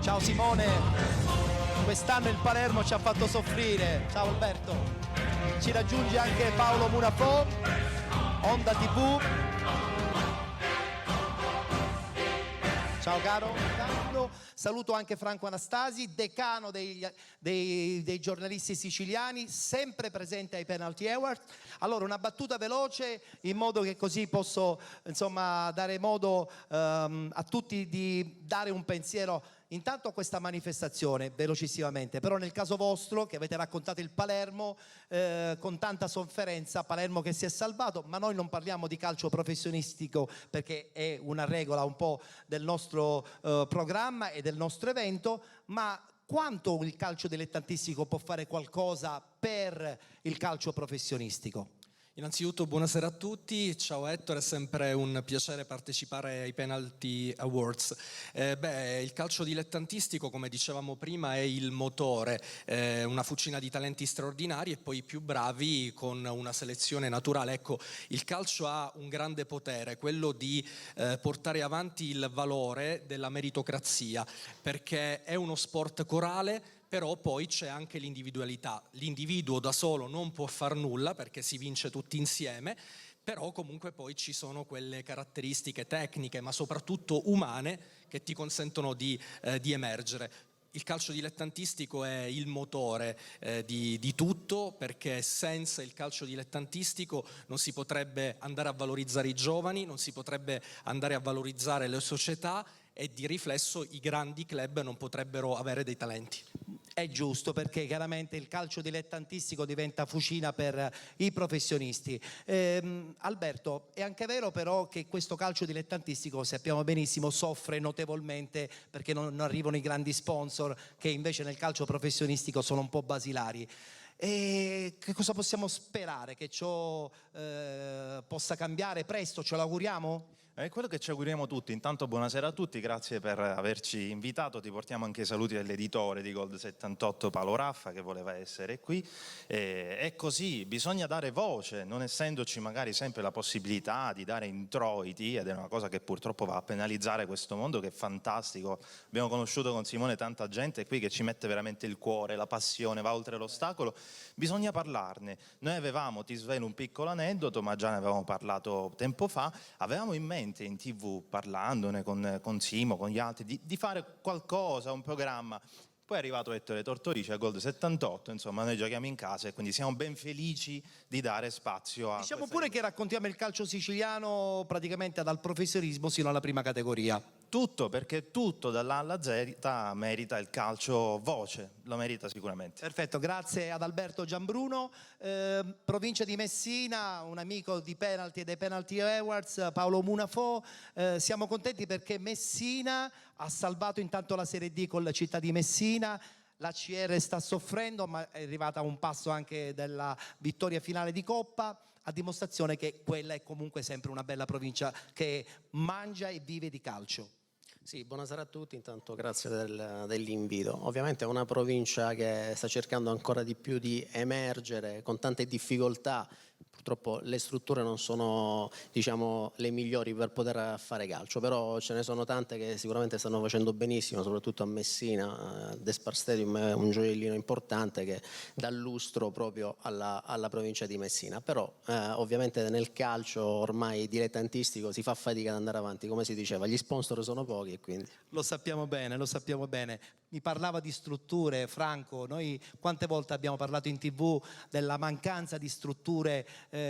Ciao Simone, quest'anno il Palermo ci ha fatto soffrire. Ciao Alberto. Ci raggiunge anche Paolo Munafò, Onda TV. Ciao caro. Saluto anche Franco Anastasi, decano dei giornalisti siciliani, sempre presente ai Penalty Awards. Allora una battuta veloce in modo che così posso dare modo a tutti di dare un pensiero intanto a questa manifestazione velocissimamente, però nel caso vostro che avete raccontato il Palermo con tanta sofferenza, Palermo che si è salvato, ma noi non parliamo di calcio professionistico perché è una regola un po' del nostro programma e del nostro evento, ma quanto il calcio dilettantistico può fare qualcosa per il calcio professionistico? Innanzitutto buonasera a tutti, ciao Ettore, è sempre un piacere partecipare ai Penalty Awards. Il calcio dilettantistico, come dicevamo prima, è il motore, una fucina di talenti straordinari e poi i più bravi con una selezione naturale. Ecco, il calcio ha un grande potere, quello di portare avanti il valore della meritocrazia, perché è uno sport corale, però poi c'è anche l'individualità. L'individuo da solo non può far nulla perché si vince tutti insieme, però comunque poi ci sono quelle caratteristiche tecniche, ma soprattutto umane, che ti consentono di emergere. Il calcio dilettantistico è il motore di tutto, perché senza il calcio dilettantistico non si potrebbe andare a valorizzare i giovani, non si potrebbe andare a valorizzare le società e di riflesso i grandi club non potrebbero avere dei talenti. È giusto, perché chiaramente il calcio dilettantistico diventa fucina per i professionisti. Alberto, è anche vero però che questo calcio dilettantistico, sappiamo benissimo, soffre notevolmente perché non arrivano i grandi sponsor, che invece nel calcio professionistico sono un po' basilari. E che cosa possiamo sperare? Che ciò possa cambiare presto? Ce l'auguriamo? È quello che ci auguriamo tutti. Intanto buonasera a tutti, grazie per averci invitato. Ti portiamo anche i saluti dell'editore di Gold 78, Paolo Raffa, che voleva essere qui. È così, bisogna dare voce, non essendoci magari sempre la possibilità di dare introiti, ed è una cosa che purtroppo va a penalizzare questo mondo che è fantastico. Abbiamo conosciuto con Simone tanta gente qui che ci mette veramente il cuore, la passione, va oltre l'ostacolo. Bisogna parlarne. Noi avevamo, ti svelo un piccolo aneddoto, ma già ne avevamo parlato tempo fa, avevamo in mente in TV, parlandone con Simo, con gli altri, di fare qualcosa, un programma. Poi è arrivato Ettore Tortorici a Gold 78, insomma noi giochiamo in casa e quindi siamo ben felici di dare spazio a... Diciamo pure che raccontiamo il calcio siciliano praticamente dal professionismo sino alla prima categoria. Tutto, perché tutto dall'A alla Z merita il calcio voce, lo merita sicuramente. Perfetto, grazie ad Alberto Gianbruno. Provincia di Messina, un amico di Penalty e dei Penalty Awards, Paolo Munafò. Siamo contenti perché Messina ha salvato intanto la Serie D con la città di Messina. La CR sta soffrendo, ma è arrivata a un passo anche della vittoria finale di Coppa, a dimostrazione che quella è comunque sempre una bella provincia che mangia e vive di calcio. Sì, buonasera a tutti, intanto grazie dell'invito. Ovviamente è una provincia che sta cercando ancora di più di emergere con tante difficoltà. Purtroppo le strutture non sono, diciamo, le migliori per poter fare calcio, però ce ne sono tante che sicuramente stanno facendo benissimo, soprattutto a Messina. Despar Stadium è un gioiellino importante che dà lustro proprio alla provincia di Messina, però ovviamente nel calcio ormai dilettantistico si fa fatica ad andare avanti, come si diceva, gli sponsor sono pochi e quindi... Lo sappiamo bene, lo sappiamo bene. Mi parlava di strutture, Franco, noi quante volte abbiamo parlato in TV della mancanza di strutture,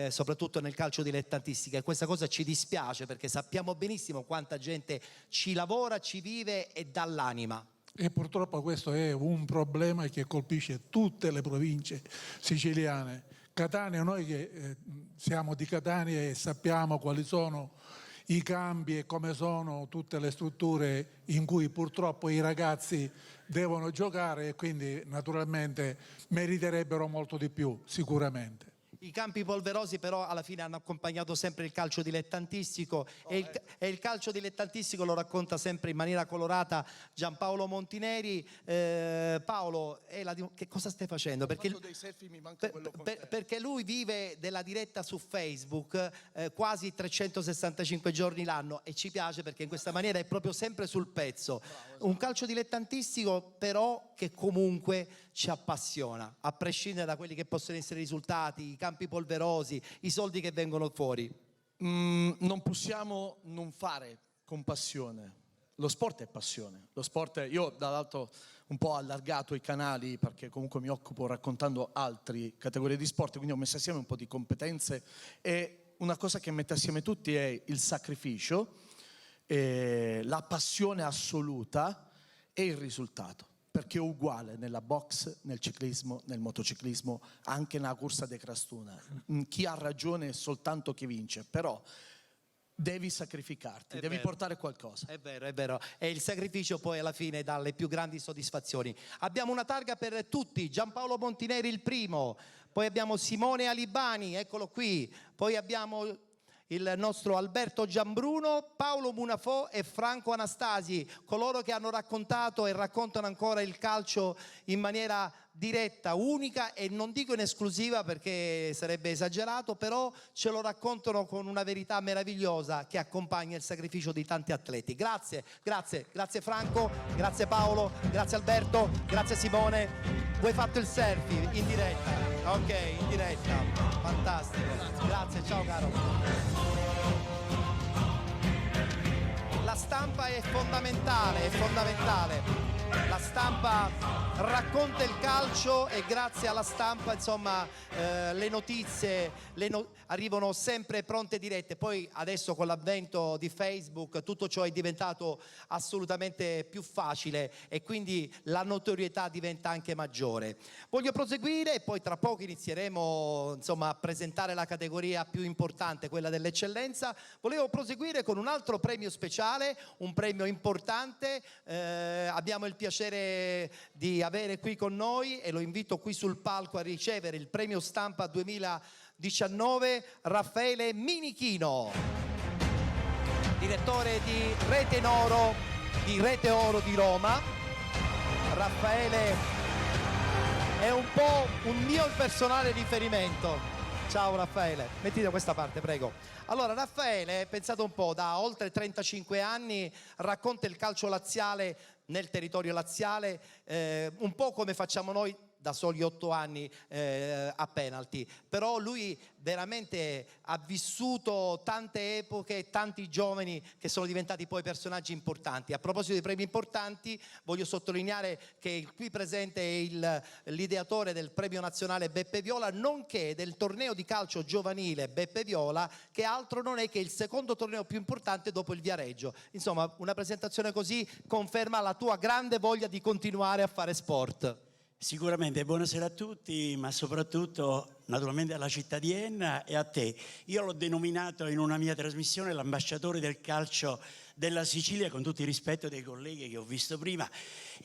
soprattutto nel calcio dilettantistico, e questa cosa ci dispiace perché sappiamo benissimo quanta gente ci lavora, ci vive e dà l'anima. E purtroppo questo è un problema che colpisce tutte le province siciliane. Catania, noi che siamo di Catania e sappiamo quali sono i campi e come sono tutte le strutture in cui purtroppo i ragazzi devono giocare, e quindi naturalmente meriterebbero molto di più sicuramente. I campi polverosi però alla fine hanno accompagnato sempre il calcio dilettantistico e il calcio dilettantistico lo racconta sempre in maniera colorata Giampaolo Montineri. Paolo, che cosa stai facendo? Perché, perché lui vive della diretta su Facebook quasi 365 giorni l'anno e ci piace perché in questa maniera è proprio sempre sul pezzo. Un calcio dilettantistico però che comunque ci appassiona, a prescindere da quelli che possono essere i risultati, i campi polverosi, i soldi che vengono fuori. Non possiamo non fare con passione. Lo sport è passione. Lo sport, io dall'altro un po' allargato i canali perché comunque mi occupo raccontando altre categorie di sport, quindi ho messo assieme un po' di competenze e una cosa che mette assieme tutti è il sacrificio, la passione assoluta e il risultato. Perché è uguale nella box, nel ciclismo, nel motociclismo, anche nella corsa de crastuna. Chi ha ragione è soltanto chi vince, però devi sacrificarti, devi vero. portare qualcosa. È vero, è vero. E il sacrificio poi alla fine dà le più grandi soddisfazioni. Abbiamo una targa per tutti, Giampaolo Montineri il primo, poi abbiamo Simone Alibani, eccolo qui, poi abbiamo il nostro Alberto Giambruno, Paolo Munafò e Franco Anastasi, coloro che hanno raccontato e raccontano ancora il calcio in maniera diretta, unica e non dico in esclusiva perché sarebbe esagerato, però ce lo raccontano con una verità meravigliosa che accompagna il sacrificio di tanti atleti. Grazie, grazie, grazie Franco, grazie Paolo, grazie Alberto, grazie Simone. Voi fatto il selfie in diretta? Ok, in diretta, fantastico. Grazie, ciao caro. La stampa è fondamentale, è fondamentale. La stampa racconta il calcio e grazie alla stampa, insomma, le notizie arrivano sempre pronte e dirette. Poi adesso con l'avvento di Facebook tutto ciò è diventato assolutamente più facile e quindi la notorietà diventa anche maggiore. Voglio proseguire e poi tra poco inizieremo, insomma, a presentare la categoria più importante, quella dell'eccellenza. Volevo proseguire con un altro premio speciale, un premio importante. Abbiamo il piacere di avere qui con noi e lo invito qui sul palco a ricevere il premio stampa 2019 Raffaele Minichino, direttore di Rete Oro di Roma. Raffaele è un po' un mio personale riferimento. Ciao Raffaele, mettiti da questa parte, prego. Allora, Raffaele, pensate un po', da oltre 35 anni racconta il calcio laziale nel territorio laziale, un po' come facciamo noi da soli 8 anni a penalty, però lui veramente ha vissuto tante epoche, tanti giovani che sono diventati poi personaggi importanti. A proposito di premi importanti, voglio sottolineare che il qui presente è l'ideatore del premio nazionale Beppe Viola, nonché del torneo di calcio giovanile Beppe Viola, che altro non è che il secondo torneo più importante dopo il Viareggio. Insomma, una presentazione così conferma la tua grande voglia di continuare a fare sport. Sicuramente, buonasera a tutti, ma soprattutto naturalmente alla città di Enna e a te. Io l'ho denominato in una mia trasmissione l'ambasciatore del calcio della Sicilia, con tutto il rispetto dei colleghi che ho visto prima.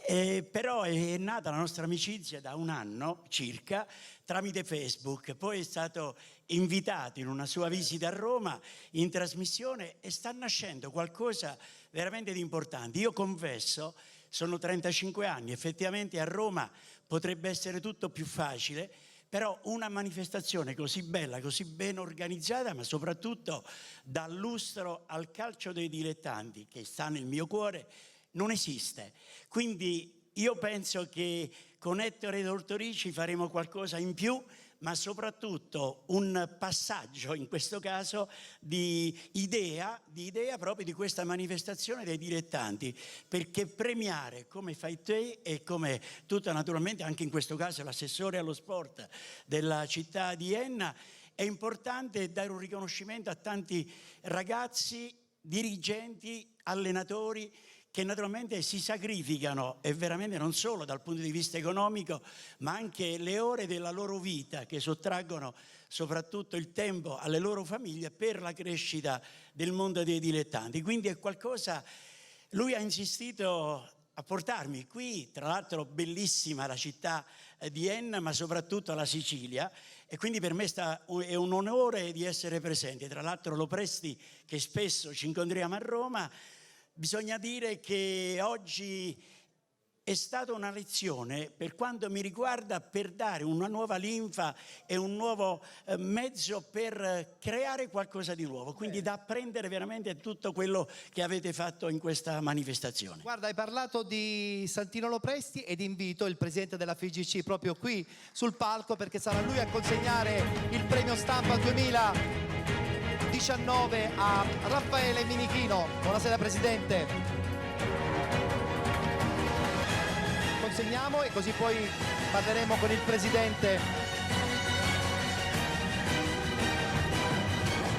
Però è nata la nostra amicizia da un anno circa tramite Facebook, poi è stato invitato in una sua visita a Roma in trasmissione e sta nascendo qualcosa veramente di importante. Io confesso, sono 35 anni, effettivamente a Roma potrebbe essere tutto più facile, però una manifestazione così bella, così ben organizzata, ma soprattutto dà lustro al calcio dei dilettanti, che sta nel mio cuore, non esiste. Quindi io penso che con Ettore Tortorici faremo qualcosa in più, ma soprattutto un passaggio, in questo caso, di idea proprio di questa manifestazione dei dilettanti, perché premiare come fai te e come tutta naturalmente anche in questo caso l'assessore allo sport della città di Enna è importante dare un riconoscimento a tanti ragazzi, dirigenti, allenatori che naturalmente si sacrificano e veramente non solo dal punto di vista economico, ma anche le ore della loro vita che sottraggono soprattutto il tempo alle loro famiglie per la crescita del mondo dei dilettanti. Quindi è qualcosa, lui ha insistito a portarmi qui, tra l'altro bellissima la città di Enna, ma soprattutto la Sicilia, e quindi per me è un onore di essere presente. Tra l'altro lo presti che spesso ci incontriamo a Roma. Bisogna dire che oggi è stata una lezione, per quanto mi riguarda, per dare una nuova linfa e un nuovo mezzo per creare qualcosa di nuovo, quindi da apprendere veramente tutto quello che avete fatto in questa manifestazione. Guarda, hai parlato di Santino Lopresti ed invito il presidente della FIGC proprio qui sul palco, perché sarà lui a consegnare il premio stampa 2019 a Raffaele Minichino. Buonasera Presidente. Consegniamo e così poi parleremo con il Presidente.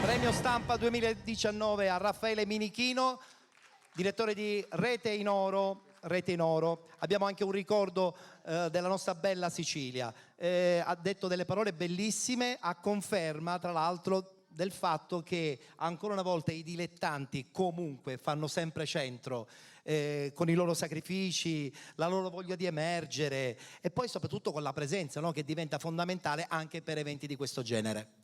Premio stampa 2019 a Raffaele Minichino, direttore di Rete in Oro. Abbiamo anche un ricordo della nostra bella Sicilia. Ha detto delle parole bellissime, a conferma tra l'altro del fatto che ancora una volta i dilettanti comunque fanno sempre centro con i loro sacrifici, la loro voglia di emergere e poi soprattutto con la presenza, no? Che diventa fondamentale anche per eventi di questo genere.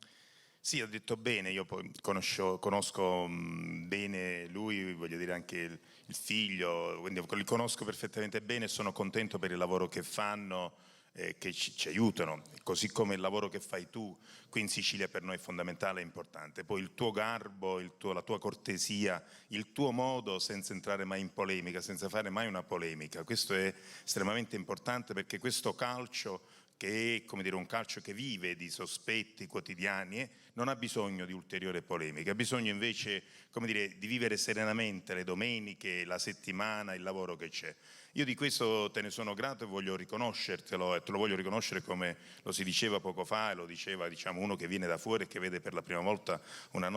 Sì, ho detto bene, io poi conosco bene lui, voglio dire anche il figlio, quindi li conosco perfettamente bene e sono contento per il lavoro che fanno, che ci aiutano, così come il lavoro che fai tu qui in Sicilia per noi è fondamentale e importante. Poi il tuo garbo, la tua cortesia, il tuo modo senza entrare mai in polemica, senza fare mai una polemica, questo è estremamente importante perché questo calcio che è, come dire, un calcio che vive di sospetti quotidiani, non ha bisogno di ulteriore polemica, ha bisogno invece, come dire, di vivere serenamente le domeniche, la settimana, il lavoro che c'è. Io di questo te ne sono grato e voglio riconoscertelo, e te lo voglio riconoscere come lo si diceva poco fa e lo diceva, diciamo, uno che viene da fuori e che vede per la prima volta una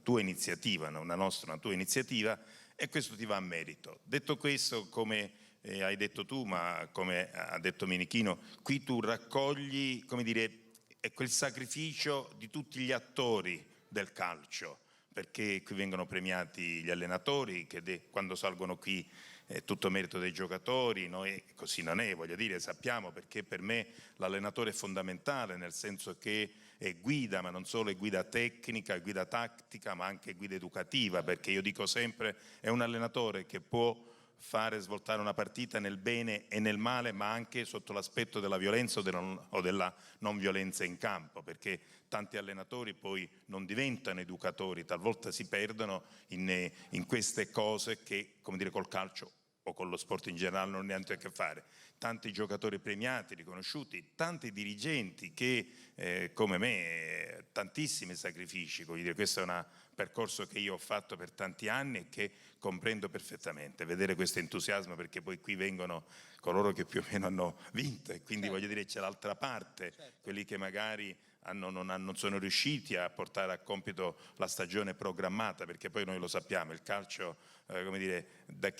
tua iniziativa, una tua iniziativa, e questo ti va a merito. Detto questo, come hai detto tu, ma come ha detto Minichino, qui tu raccogli, come dire, quel sacrificio di tutti gli attori del calcio, perché qui vengono premiati gli allenatori, che quando salgono qui è tutto merito dei giocatori, noi così non è, voglio dire, sappiamo, perché per me l'allenatore è fondamentale, nel senso che è guida, ma non solo è guida tecnica, è guida tattica, ma anche guida educativa, perché io dico sempre è un allenatore che può fare svoltare una partita nel bene e nel male, ma anche sotto l'aspetto della violenza o della non violenza in campo, perché tanti allenatori poi non diventano educatori, talvolta si perdono in queste cose che, come dire, col calcio o con lo sport in generale non hanno niente a che fare. Tanti giocatori premiati, riconosciuti, tanti dirigenti che, come me, tantissimi sacrifici, come dire, questo è un percorso che io ho fatto per tanti anni e che comprendo perfettamente, vedere questo entusiasmo, perché poi qui vengono coloro che più o meno hanno vinto e quindi voglio dire c'è l'altra parte, quelli che magari non sono riusciti a portare a compito la stagione programmata, perché poi noi lo sappiamo, il calcio, come dire,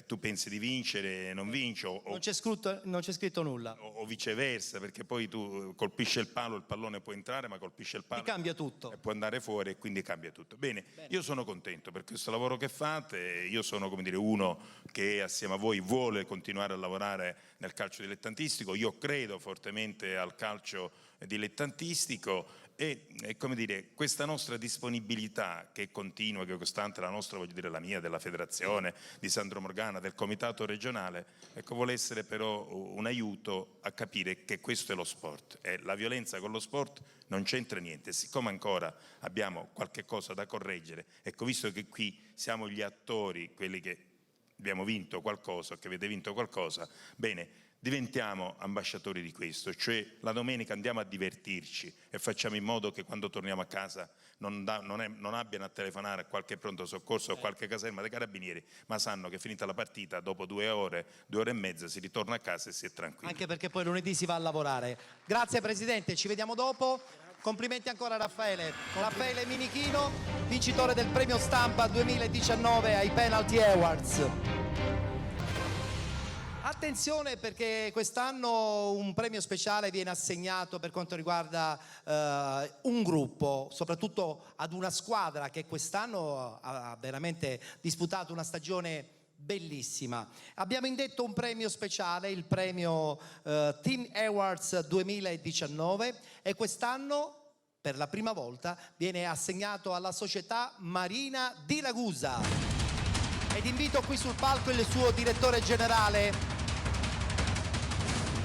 tu pensi di vincere e non vinci, non c'è scritto nulla. O viceversa, perché poi tu colpisci il pallone può entrare, ma colpisce il palo e cambia tutto. E può andare fuori e quindi cambia tutto. Bene, io sono contento per questo lavoro che fate, io sono, come dire, uno che assieme a voi vuole continuare a lavorare nel calcio dilettantistico, io credo fortemente al calcio dilettantistico e come dire, questa nostra disponibilità che è continua, che è costante, la nostra, voglio dire la mia, della federazione, di Sandro Morgana, del comitato regionale, ecco, vuole essere però un aiuto a capire che questo è lo sport e la violenza con lo sport non c'entra niente. Siccome ancora abbiamo qualche cosa da correggere, ecco, visto che qui siamo gli attori, quelli che abbiamo vinto qualcosa, che avete vinto qualcosa, bene, diventiamo ambasciatori di questo, cioè la domenica andiamo a divertirci e facciamo in modo che quando torniamo a casa non abbiano a telefonare a qualche pronto soccorso o qualche caserma dei carabinieri, ma sanno che finita la partita dopo 2 ore, 2 ore e mezza si ritorna a casa e si è tranquilli. Anche perché poi lunedì si va a lavorare. Grazie Presidente, ci vediamo dopo. Complimenti ancora a Raffaele. Raffaele Minichino, vincitore del premio stampa 2019 ai Penalty Awards. Attenzione perché quest'anno un premio speciale viene assegnato per quanto riguarda un gruppo, soprattutto ad una squadra che quest'anno ha veramente disputato una stagione bellissima. Abbiamo indetto un premio speciale, il premio Team Awards 2019 e quest'anno per la prima volta viene assegnato alla società Marina di Ragusa. Ed invito qui sul palco il suo direttore generale,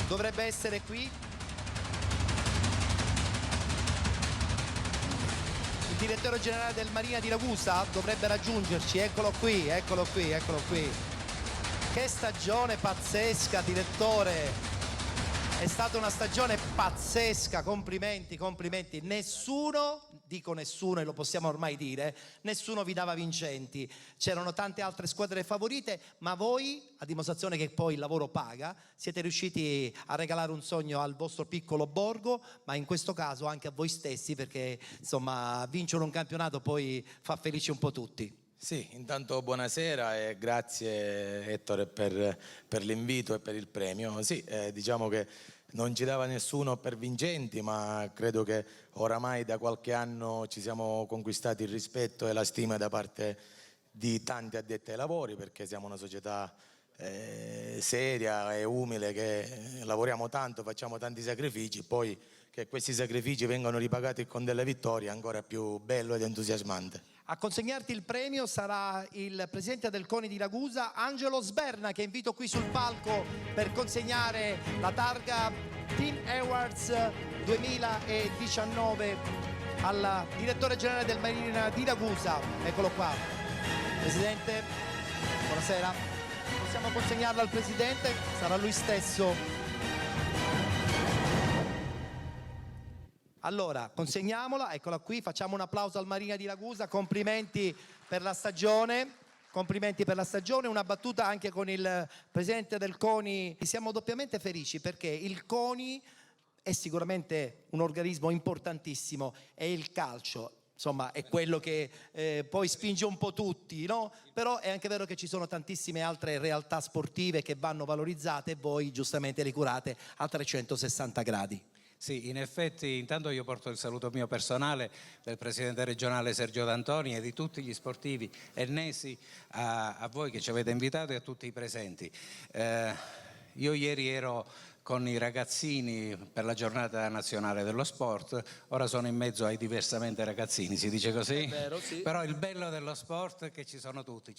dovrebbe essere qui. Il direttore generale del Marina di Ragusa dovrebbe raggiungerci, eccolo qui, eccolo qui, eccolo qui. Che stagione pazzesca, direttore! È stata una stagione pazzesca, complimenti, complimenti. Nessuno, dico nessuno e lo possiamo ormai dire, nessuno vi dava vincenti. C'erano tante altre squadre favorite, ma voi, a dimostrazione che poi il lavoro paga, siete riusciti a regalare un sogno al vostro piccolo borgo, ma in questo caso anche a voi stessi, perché insomma vincere un campionato poi fa felici un po' tutti. Sì, intanto buonasera e grazie Ettore per l'invito e per il premio. Sì, diciamo che non ci dava nessuno per vincenti, ma credo che oramai da qualche anno ci siamo conquistati il rispetto e la stima da parte di tanti addetti ai lavori, perché siamo una società seria e umile, che lavoriamo tanto, facciamo tanti sacrifici, poi che questi sacrifici vengano ripagati con delle vittorie è ancora più bello ed entusiasmante. A consegnarti il premio sarà il presidente del CONI di Ragusa, Angelo Sberna, che invito qui sul palco per consegnare la targa Team Awards 2019 al direttore generale del Marina di Ragusa. Eccolo qua. Presidente, buonasera. Possiamo consegnarla al presidente? Sarà lui stesso. Allora, consegniamola, eccola qui, facciamo un applauso al Marina di Ragusa, complimenti per la stagione. Complimenti per la stagione, una battuta anche con il presidente del CONI. Siamo doppiamente felici perché il CONI è sicuramente un organismo importantissimo e il calcio, insomma, è quello che poi spinge un po' tutti, no? Però è anche vero che ci sono tantissime altre realtà sportive che vanno valorizzate e voi giustamente le curate a 360 gradi. Sì, in effetti intanto io porto il saluto mio personale del presidente regionale Sergio D'Antoni e di tutti gli sportivi ennesi a voi che ci avete invitato e a tutti i presenti. Io ieri ero con i ragazzini per la giornata nazionale dello sport, ora sono in mezzo ai diversamente ragazzini, si dice così? È vero, sì. Però il bello dello sport è che ci sono tutti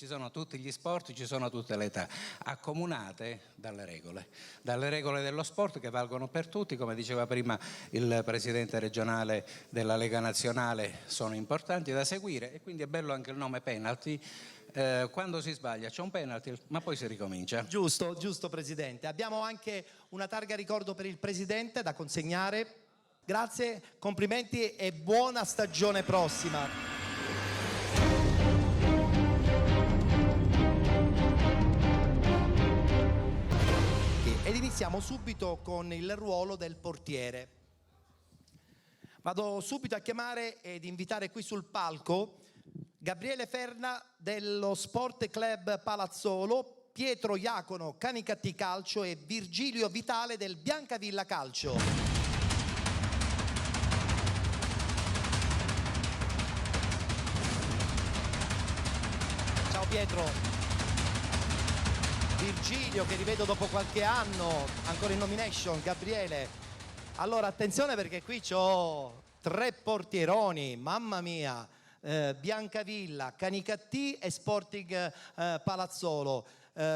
gli sport, ci sono tutte le età, accomunate dalle regole dello sport che valgono per tutti, come diceva prima il presidente regionale della Lega Nazionale, sono importanti da seguire e quindi è bello anche il nome penalty. Quando si sbaglia c'è un penalty ma poi si ricomincia. Giusto, giusto presidente. Abbiamo anche una targa ricordo per il presidente da consegnare. Grazie, complimenti e buona stagione prossima. Ed iniziamo subito con il ruolo del portiere. Vado subito a chiamare ed invitare qui sul palco Gabriele Ferna dello Sport Club Palazzolo, Pietro Iacono Canicattì Calcio e Virgilio Vitale del Biancavilla Calcio. Ciao Pietro. Virgilio che rivedo dopo qualche anno, ancora in nomination, Gabriele. Allora attenzione perché qui c'ho 3 portieroni, mamma mia. Biancavilla, Canicattì e Sporting Palazzolo,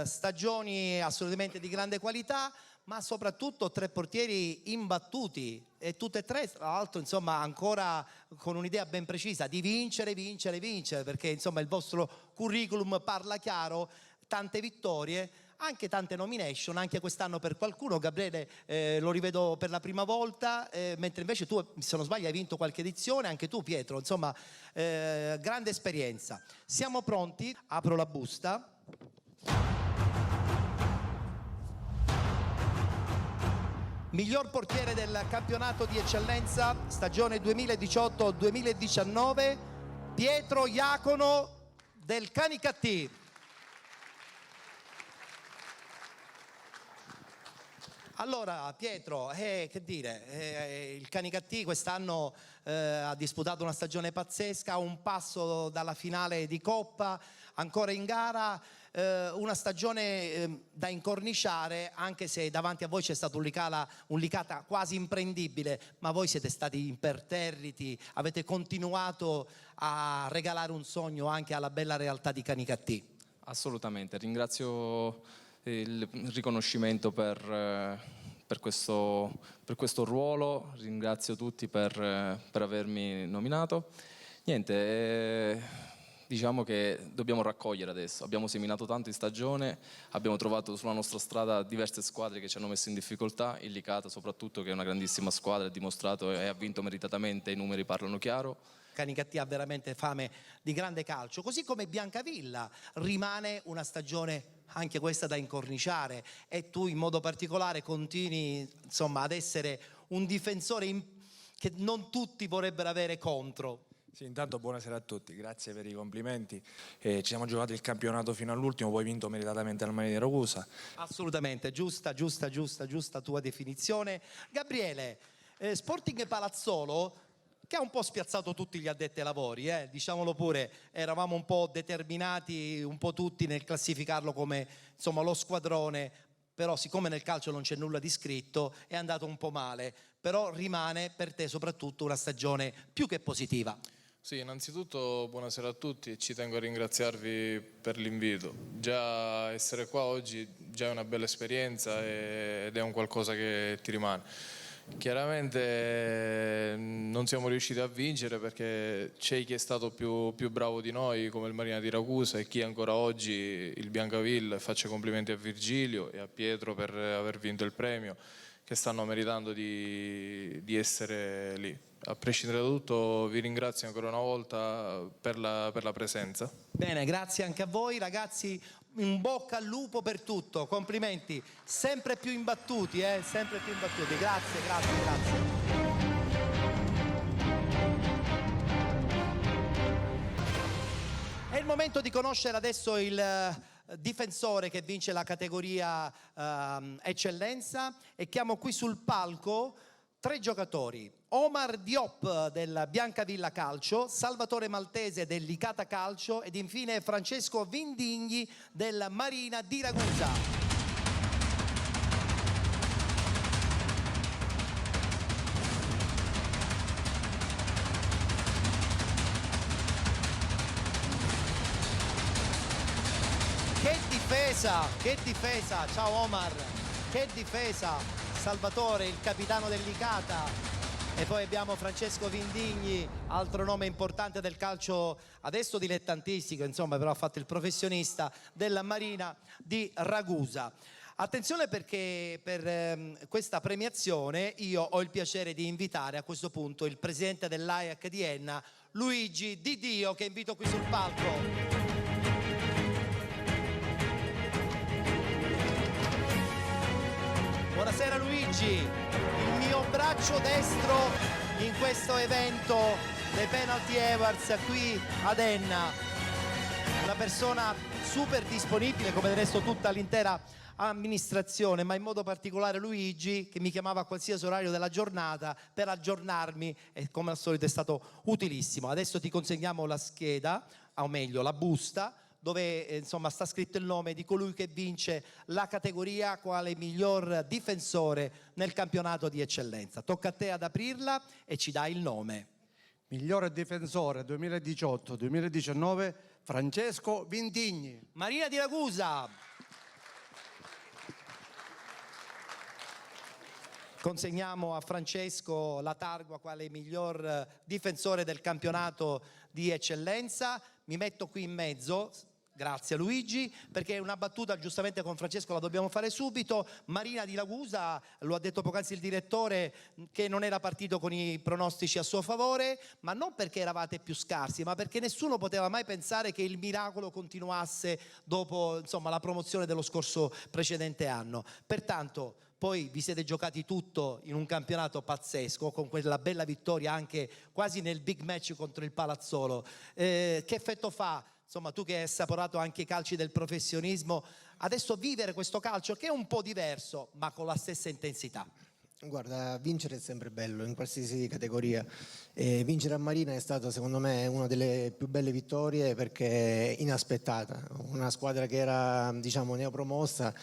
stagioni assolutamente di grande qualità, ma soprattutto 3 portieri imbattuti e tutte e 3 tra l'altro insomma ancora con un'idea ben precisa di vincere, perché insomma il vostro curriculum parla chiaro, tante vittorie, anche tante nomination, anche quest'anno per qualcuno. Gabriele lo rivedo per la prima volta, mentre invece tu, se non sbaglio, hai vinto qualche edizione, anche tu Pietro, insomma grande esperienza. Siamo pronti? Apro la busta. Miglior portiere del campionato di eccellenza stagione 2018-2019, Pietro Iacono del Canicattì. Allora Pietro, che dire, il Canicattì quest'anno ha disputato una stagione pazzesca, un passo dalla finale di Coppa, ancora in gara, una stagione da incorniciare, anche se davanti a voi c'è stato un Licata quasi imprendibile, ma voi siete stati imperterriti, avete continuato a regalare un sogno anche alla bella realtà di Canicattì. Assolutamente, ringrazio il riconoscimento per questo ruolo, ringrazio tutti per avermi nominato. Niente, diciamo che dobbiamo raccogliere adesso, abbiamo seminato tanto in stagione, abbiamo trovato sulla nostra strada diverse squadre che ci hanno messo in difficoltà, il Licata soprattutto che è una grandissima squadra, ha dimostrato e ha vinto meritatamente, i numeri parlano chiaro. Canicattì ha veramente fame di grande calcio, così come Biancavilla rimane una stagione anche questa da incorniciare e tu in modo particolare continui insomma ad essere un difensore che non tutti vorrebbero avere contro. Sì, intanto buonasera a tutti, grazie per i complimenti. Ci siamo giocati il campionato fino all'ultimo, poi vinto meritatamente al Marina di Ragusa. Assolutamente, giusta tua definizione. Gabriele, Sporting Palazzolo, che ha un po' spiazzato tutti gli addetti ai lavori, diciamolo pure, eravamo un po' determinati, un po' tutti nel classificarlo come insomma lo squadrone, però siccome nel calcio non c'è nulla di scritto è andato un po' male, però rimane per te soprattutto una stagione più che positiva. Sì, innanzitutto buonasera a tutti e ci tengo a ringraziarvi per l'invito. Già essere qua oggi già è una bella esperienza ed è un qualcosa che ti rimane. Chiaramente non siamo riusciti a vincere perché c'è chi è stato più bravo di noi come il Marina di Ragusa e chi ancora oggi il Biancavilla. Faccio complimenti a Virgilio e a Pietro per aver vinto il premio, che stanno meritando di essere lì. A prescindere da tutto vi ringrazio ancora una volta per la presenza. Bene, grazie anche a voi ragazzi, in bocca al lupo per tutto, complimenti, sempre più imbattuti, sempre più imbattuti, grazie. È il momento di conoscere adesso il difensore che vince la categoria eccellenza e chiamo qui sul palco 3 giocatori: Omar Diop del Biancavilla Calcio, Salvatore Maltese del Licata Calcio ed infine Francesco Vindigni del Marina di Ragusa. Che difesa, ciao Omar, che difesa, Salvatore, il capitano del Licata, e poi abbiamo Francesco Vindigni, altro nome importante del calcio adesso dilettantistico, insomma, però ha fatto il professionista della Marina di Ragusa. Attenzione perché per questa premiazione io ho il piacere di invitare a questo punto il presidente dell'AIAC di Enna, Luigi Di Dio, che invito qui sul palco. Buonasera Luigi, il mio braccio destro in questo evento dei Penalty Awards qui ad Enna, una persona super disponibile come del resto tutta l'intera amministrazione, ma in modo particolare Luigi, che mi chiamava a qualsiasi orario della giornata per aggiornarmi e come al solito è stato utilissimo. Adesso ti consegniamo la scheda, o meglio la busta, dove insomma sta scritto il nome di colui che vince la categoria quale miglior difensore nel campionato di eccellenza. Tocca a te ad aprirla e ci dai il nome. Migliore difensore 2018-2019 Francesco Vindigni. Marina di Ragusa. Consegniamo a Francesco la targa quale miglior difensore del campionato di eccellenza. Mi metto qui in mezzo, grazie a Luigi, perché una battuta giustamente con Francesco la dobbiamo fare subito. Marina di Ragusa, lo ha detto poc'anzi il direttore, che non era partito con i pronostici a suo favore, ma non perché eravate più scarsi, ma perché nessuno poteva mai pensare che il miracolo continuasse dopo insomma, la promozione dello scorso precedente anno. Pertanto poi vi siete giocati tutto in un campionato pazzesco, con quella bella vittoria anche quasi nel big match contro il Palazzolo. Che effetto fa, insomma, tu che hai assaporato anche i calci del professionismo, adesso vivere questo calcio che è un po' diverso, ma con la stessa intensità? Guarda, vincere è sempre bello in qualsiasi categoria. Vincere a Marina è stata secondo me una delle più belle vittorie perché inaspettata. Una squadra che era diciamo neopromossa,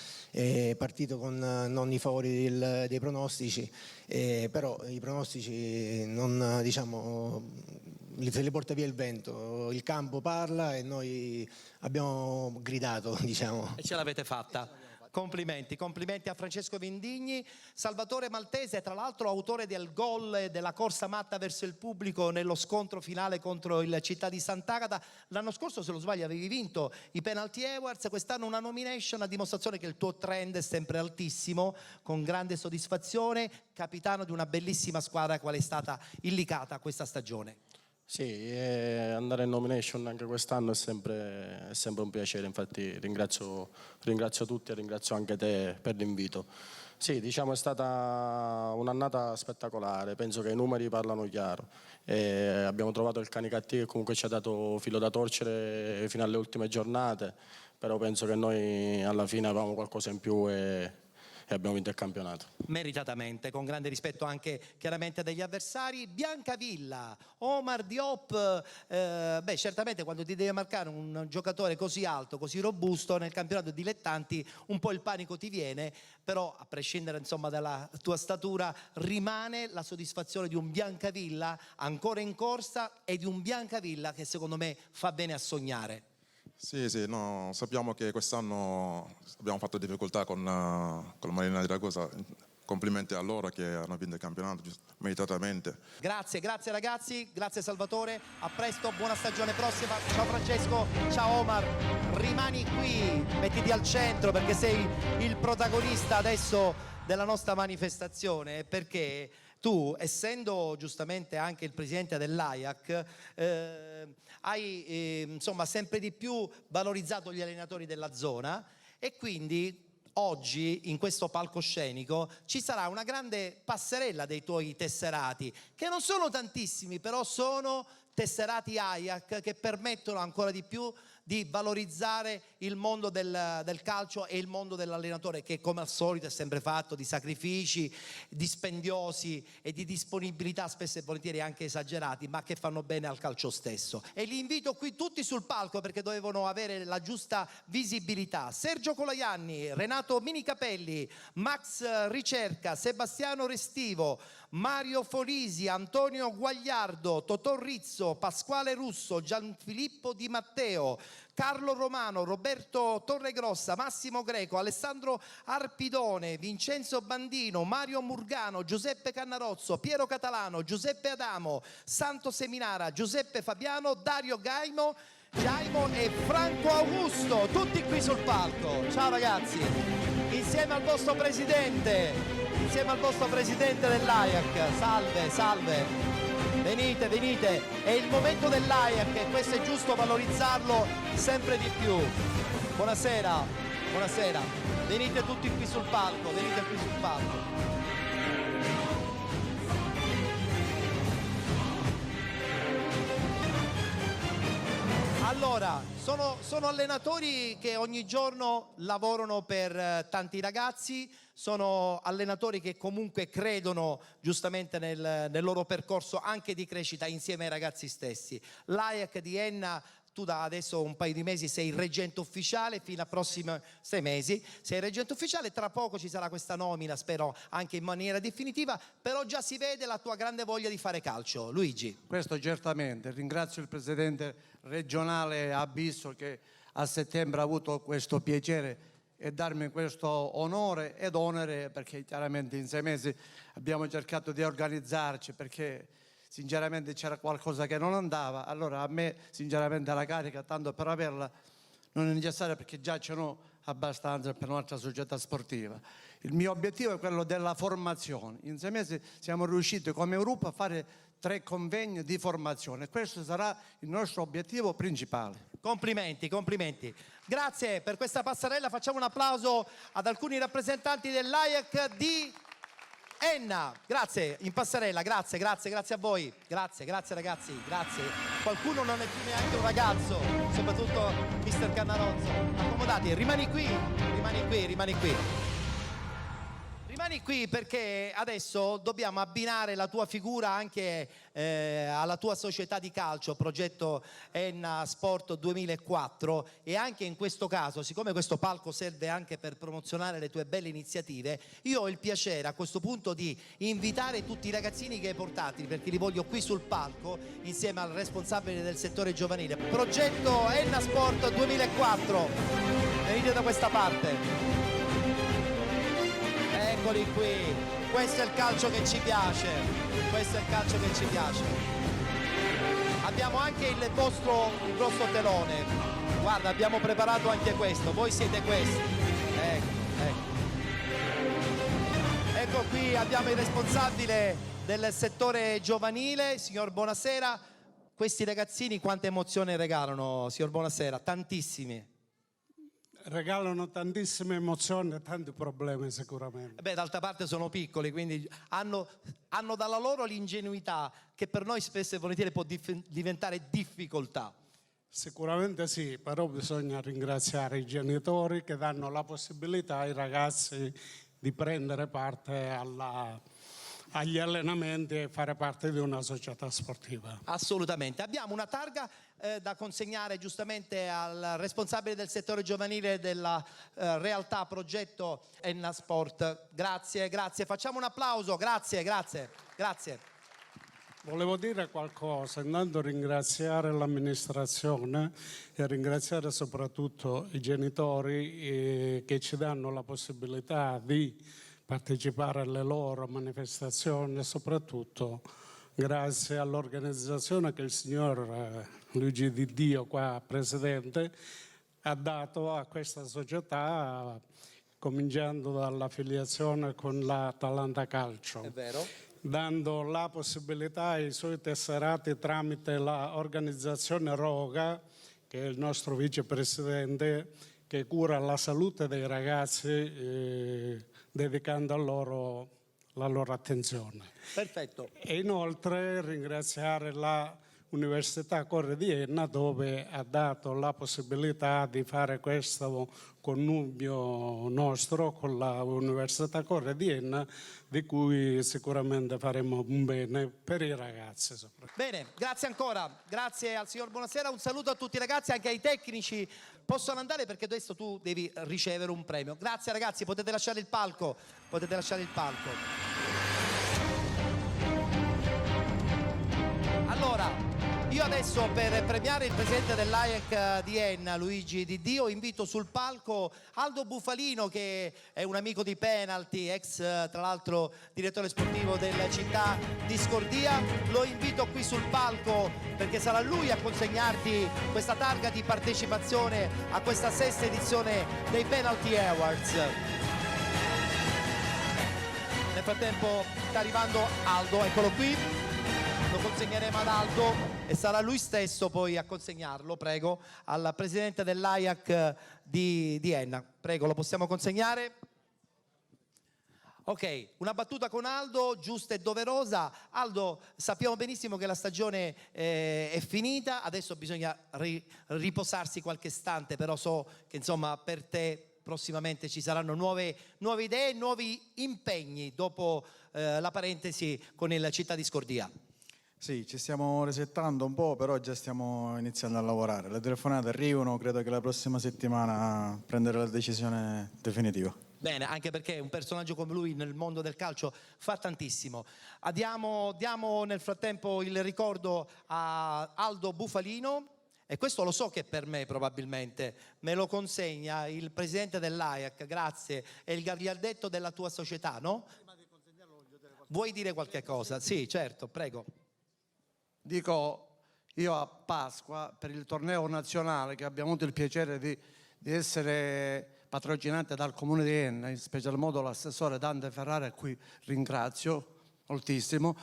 partito con non i favori dei pronostici, però i pronostici non diciamo se li porta via il vento, il campo parla e noi abbiamo gridato diciamo. E ce l'avete fatta. Complimenti a Francesco Vindigni. Salvatore Maltese, tra l'altro autore del gol e della corsa matta verso il pubblico nello scontro finale contro il Città di Sant'Agata. L'anno scorso, se non sbaglio, avevi vinto i Penalty Awards, quest'anno una nomination a dimostrazione che il tuo trend è sempre altissimo, con grande soddisfazione, capitano di una bellissima squadra qual è stata il Licata questa stagione. Sì, andare in nomination anche quest'anno è sempre un piacere, infatti ringrazio tutti e ringrazio anche te per l'invito. Sì, diciamo è stata un'annata spettacolare, penso che i numeri parlano chiaro. Abbiamo trovato il Canicattì che comunque ci ha dato filo da torcere fino alle ultime giornate, però penso che noi alla fine avevamo qualcosa in più e abbiamo vinto il campionato. Meritatamente, con grande rispetto anche chiaramente degli avversari. Biancavilla, Omar Diop, certamente quando ti deve marcare un giocatore così alto, così robusto nel campionato dilettanti un po' il panico ti viene, però a prescindere insomma dalla tua statura rimane la soddisfazione di un Biancavilla ancora in corsa e di un Biancavilla che secondo me fa bene a sognare. Sì, no, sappiamo che quest'anno abbiamo fatto difficoltà con Marina di Ragusa. Complimenti a loro che hanno vinto il campionato meritatamente. Grazie ragazzi, grazie Salvatore, a presto, buona stagione prossima. Ciao Francesco, ciao Omar, rimani qui, mettiti al centro perché sei il protagonista adesso della nostra manifestazione, perché tu, essendo giustamente anche il presidente dell'AIAC, hai insomma sempre di più valorizzato gli allenatori della zona e quindi oggi in questo palcoscenico ci sarà una grande passerella dei tuoi tesserati, che non sono tantissimi, però sono tesserati AIAC che permettono ancora di più di valorizzare il mondo del calcio e il mondo dell'allenatore, che come al solito è sempre fatto di sacrifici dispendiosi e di disponibilità spesso e volentieri anche esagerati, ma che fanno bene al calcio stesso. E li invito qui tutti sul palco perché dovevano avere la giusta visibilità. Sergio Colajanni, Renato Minicapelli, Max Ricerca, Sebastiano Restivo, Mario Folisi, Antonio Guagliardo, Totò Rizzo, Pasquale Russo, Gianfilippo Di Matteo, Carlo Romano, Roberto Torregrossa, Massimo Greco, Alessandro Arpidone, Vincenzo Bandino, Mario Murgano, Giuseppe Cannarozzo, Piero Catalano, Giuseppe Adamo, Santo Seminara, Giuseppe Fabiano, Dario Gaimo e Franco Augusto, tutti qui sul palco. Ciao ragazzi, insieme al vostro presidente dell'AIAC, salve. Venite, è il momento dell'AIAC e questo è giusto valorizzarlo sempre di più. Buonasera, venite tutti qui sul palco, Allora, sono allenatori che ogni giorno lavorano per tanti ragazzi, sono allenatori che comunque credono giustamente nel loro percorso anche di crescita insieme ai ragazzi stessi. L'AIAC di Enna, tu da adesso un paio di mesi sei il reggente ufficiale, fino a prossimi 6 mesi sei il reggente ufficiale, tra poco ci sarà questa nomina, spero anche in maniera definitiva, però già si vede la tua grande voglia di fare calcio. Luigi. Questo certamente, ringrazio il presidente regionale Abisso che a settembre ha avuto questo piacere e darmi questo onore ed onere, perché chiaramente in 6 mesi abbiamo cercato di organizzarci perché sinceramente c'era qualcosa che non andava, allora a me sinceramente la carica tanto per averla non è necessaria perché già ce n'ho abbastanza per un'altra società sportiva. Il mio obiettivo è quello della formazione. In 6 mesi siamo riusciti come gruppo a fare 3 convegni di formazione. Questo sarà il nostro obiettivo principale. Complimenti. Grazie per questa passerella. Facciamo un applauso ad alcuni rappresentanti dell'AIAC di Enna. Grazie, in passerella, grazie a voi. Grazie ragazzi, grazie. Qualcuno non è più neanche un ragazzo, soprattutto mister Cannarozzo. Accomodati, rimani qui. Rimani qui perché adesso dobbiamo abbinare la tua figura anche alla tua società di calcio, progetto Enna Sport 2004, e anche in questo caso, siccome questo palco serve anche per promozionare le tue belle iniziative, io ho il piacere a questo punto di invitare tutti i ragazzini che hai portati, perché li voglio qui sul palco insieme al responsabile del settore giovanile. Progetto Enna Sport 2004, venite da questa parte. Eccoli qui, questo è il calcio che ci piace, Abbiamo anche il vostro telone, guarda, abbiamo preparato anche questo, voi siete questi, ecco qui abbiamo il responsabile del settore giovanile, signor Buonasera. Questi ragazzini quante emozioni regalano, signor Buonasera? Tantissimi. regalano tantissime emozioni e tanti problemi sicuramente. Beh, d'altra parte sono piccoli, quindi hanno dalla loro l'ingenuità che per noi spesso e volentieri può diventare difficoltà. Sicuramente sì, però bisogna ringraziare i genitori che danno la possibilità ai ragazzi di prendere parte agli allenamenti e fare parte di una società sportiva. Assolutamente. Abbiamo una targa da consegnare giustamente al responsabile del settore giovanile della realtà progetto Enna Sport. Grazie, grazie. Facciamo un applauso. Grazie, grazie, grazie. Volevo dire qualcosa, intanto ringraziare l'amministrazione e ringraziare soprattutto i genitori che ci danno la possibilità di partecipare alle loro manifestazioni e soprattutto grazie all'organizzazione che il signor Luigi Di Dio, qua presidente, ha dato a questa società, cominciando dall'affiliazione con l'Atalanta Calcio. È vero? Dando la possibilità ai suoi tesserati tramite l'organizzazione Roga, che è il nostro vicepresidente, che cura la salute dei ragazzi dedicando a loro la loro attenzione. Perfetto. E inoltre ringraziare l'Università Corre di Enna, dove ha dato la possibilità di fare questo connubio nostro con l'Università Corre di Enna, di cui sicuramente faremo un bene per i ragazzi. Bene, grazie ancora, grazie al signor Buonasera, un saluto a tutti i ragazzi, anche ai tecnici. Possono andare perché adesso tu devi ricevere un premio. Grazie ragazzi, potete lasciare il palco, potete lasciare il palco. Allora, io adesso per premiare il presidente dell'AIEC di Enna, Luigi Di Dio, invito sul palco Aldo Bufalino, che è un amico di Penalty, ex tra l'altro direttore sportivo della città di Scordia. Lo invito qui sul palco perché sarà lui a consegnarti questa targa di partecipazione a questa sesta edizione dei Penalty Awards. Nel frattempo sta arrivando Aldo, eccolo qui. Lo consegneremo ad Aldo e sarà lui stesso poi a consegnarlo, prego, al presidente dell'AIAC di Enna. Prego, lo possiamo consegnare? Ok, una battuta con Aldo, giusta e doverosa. Aldo, sappiamo benissimo che la stagione è finita, adesso bisogna riposarsi qualche istante, però so che insomma per te prossimamente ci saranno nuove idee, nuovi impegni dopo la parentesi con il Città di Scordia. Sì, ci stiamo resettando un po', però già stiamo iniziando a lavorare. Le telefonate arrivano, credo che la prossima settimana prenderò la decisione definitiva. Bene, anche perché un personaggio come lui nel mondo del calcio fa tantissimo. Diamo nel frattempo il ricordo a Aldo Bufalino, e questo lo so che per me probabilmente me lo consegna il presidente dell'AIAC, grazie, è il gagliardetto della tua società, no? Vuoi dire qualche cosa? Sì, certo, prego. Dico, io a Pasqua, per il torneo nazionale, che abbiamo avuto il piacere di essere patrocinati dal Comune di Enna, in special modo l'assessore Dante Ferrara, a cui ringrazio moltissimo,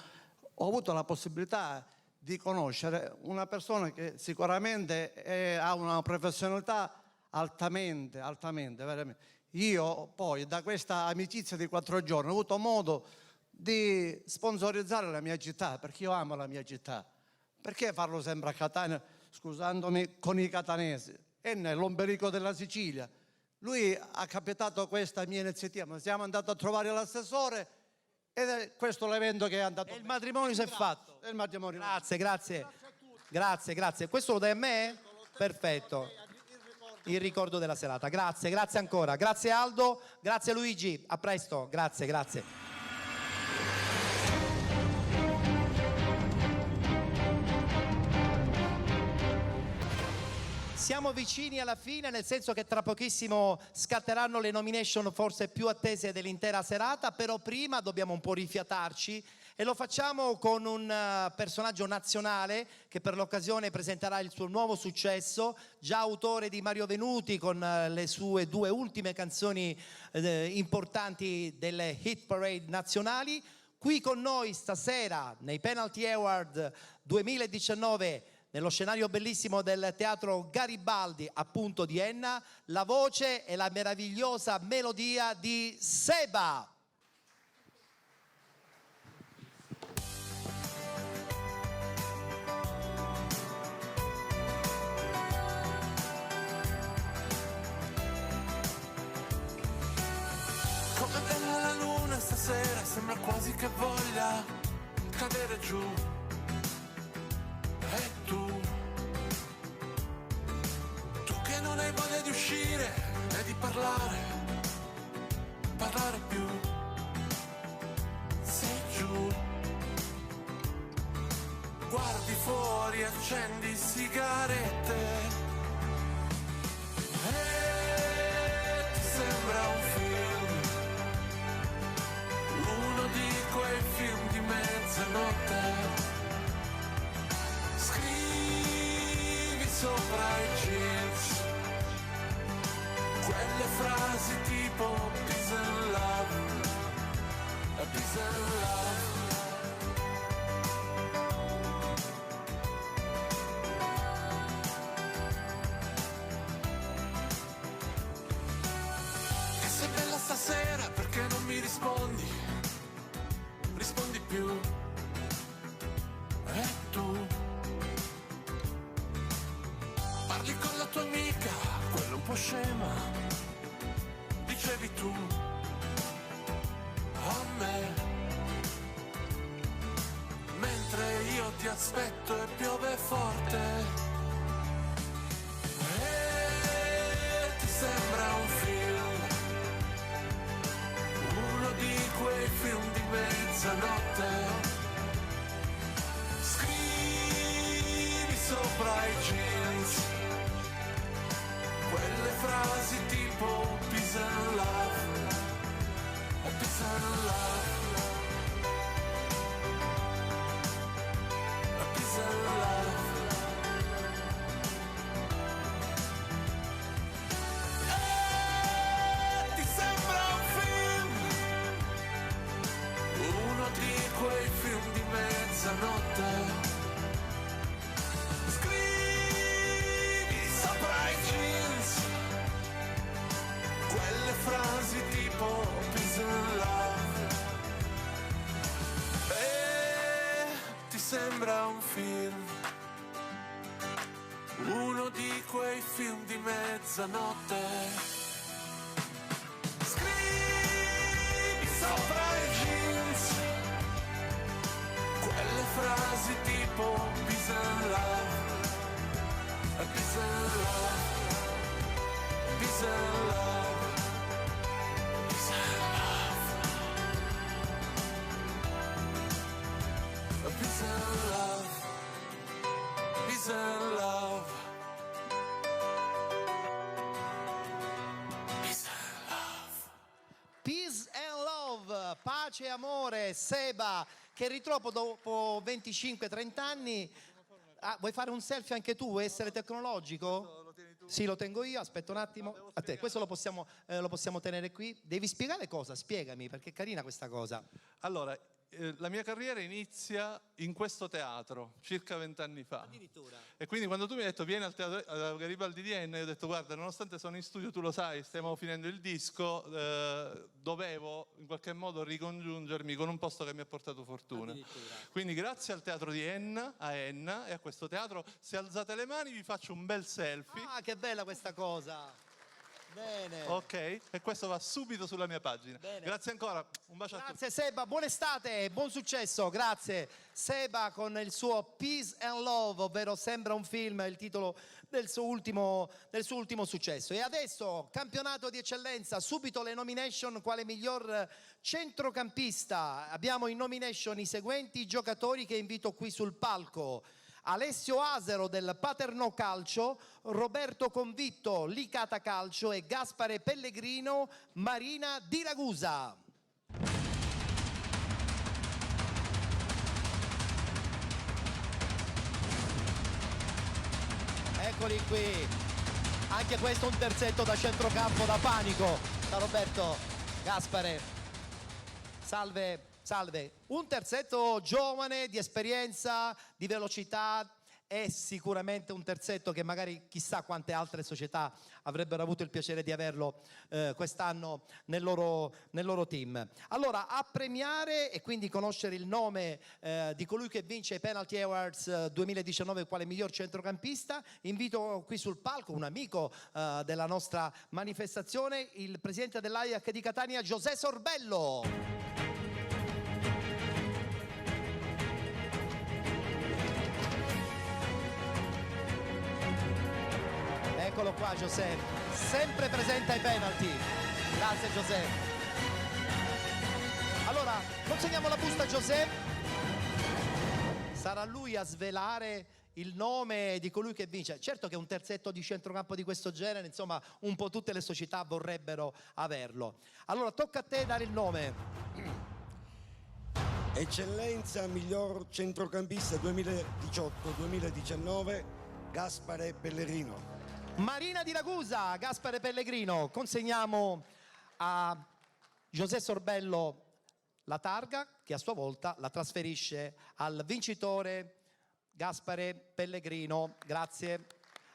ho avuto la possibilità di conoscere una persona che sicuramente ha una professionalità altamente, veramente. Io poi da questa amicizia di 4 giorni ho avuto modo di sponsorizzare la mia città, perché io amo la mia città. Perché farlo sempre a Catania, scusandomi, con i catanesi? Enna è l'ombelico della Sicilia. Lui ha capitato questa mia iniziativa, ma siamo andati a trovare l'assessore ed è questo l'evento che è andato. E il matrimonio si è fatto. Il matrimonio. Grazie. Questo lo dai a me? Perfetto. Il ricordo della serata. Grazie ancora. Grazie Aldo, grazie Luigi. A presto. Grazie. Siamo vicini alla fine, nel senso che tra pochissimo scatteranno le nomination forse più attese dell'intera serata, però prima dobbiamo un po' rifiatarci e lo facciamo con un personaggio nazionale che per l'occasione presenterà il suo nuovo successo, già autore di Mario Venuti con le sue 2 ultime canzoni importanti delle hit parade nazionali. Qui con noi stasera nei Penalty Award 2019 nello scenario bellissimo del Teatro Garibaldi, appunto di Enna, la voce e la meravigliosa melodia di Seba. Come bella la luna stasera, sembra quasi che voglia cadere giù. E tu che non hai voglia di uscire e di parlare più. Sei giù, guardi fuori, accendi sigarette e ti sembra un film, uno di quei film di mezzanotte. Scrivi sopra i jeans quelle frasi tipo peace and love, peace and love. Che sei bella stasera, perché non mi rispondi? Rispondi più. E tu parli con la tua amica, quella un po' scema, dicevi tu a me, mentre io ti aspetto e piove forte e ti sembra un film, uno di quei film di mezzanotte. Scrivi sopra i jeans quelle frasi tipo peace and love, peace and love, peace and love. E ti sembra un film, uno di quei film di mezzanotte. Sopra i jeans quelle frasi tipo peace and love e ti sembra un film, uno di quei film di mezzanotte. Scrivi sopra i jeans quelle frasi tipo peace and love, peace and love, peace and love, peace and love, peace and love, peace and love, peace and love. Peace and love, pace e amore, Seba, che ritrovo dopo 25-30 anni. Ah, vuoi fare un selfie anche tu? Vuoi essere tecnologico? Sì, lo tengo io, aspetta un attimo. A te, questo lo possiamo tenere qui. Devi spiegare cosa? Spiegami, perché è carina questa cosa. Allora, la mia carriera inizia in questo teatro, circa 20 anni fa. Addirittura. E quindi quando tu mi hai detto vieni al teatro Garibaldi di Enna, io ho detto guarda, nonostante sono in studio, tu lo sai, stiamo finendo il disco, dovevo in qualche modo ricongiungermi con un posto che mi ha portato fortuna. Quindi grazie al teatro di Enna, a Enna e a questo teatro, se alzate le mani vi faccio un bel selfie. Ah, che bella questa cosa. Bene. Ok, e questo va subito sulla mia pagina. Bene. Grazie ancora, un bacio a tutti. Grazie Seba, buona estate, buon successo, grazie. Seba con il suo Peace and Love, ovvero sembra un film, il titolo del suo ultimo successo. E adesso campionato di eccellenza, subito le nomination quale miglior centrocampista. Abbiamo in nomination i seguenti giocatori che invito qui sul palco: Alessio Asero del Paternò Calcio, Roberto Convitto Licata Calcio e Gaspare Pellegrino Marina di Ragusa. Eccoli qui, anche questo un terzetto da centrocampo da panico, da Roberto Gaspare. Salve. Un terzetto giovane, di esperienza, di velocità è sicuramente un terzetto che magari chissà quante altre società avrebbero avuto il piacere di averlo quest'anno nel loro team. Allora, a premiare e quindi conoscere il nome di colui che vince i Penalty Awards 2019 quale miglior centrocampista, invito qui sul palco un amico della nostra manifestazione, il presidente dell'Ajax di Catania, José Sorbello. Eccolo qua José, sempre presente ai penalty. Grazie José. Allora, consegniamo la busta a José. Sarà lui a svelare il nome di colui che vince. Certo che un terzetto di centrocampo di questo genere, insomma, un po' tutte le società vorrebbero averlo. Allora, tocca a te dare il nome. Eccellenza miglior centrocampista 2018-2019, Gaspare Pellegrino. Marina di Ragusa, Gaspare Pellegrino. Consegniamo a José Sorbello la targa, che a sua volta la trasferisce al vincitore Gaspare Pellegrino. Grazie.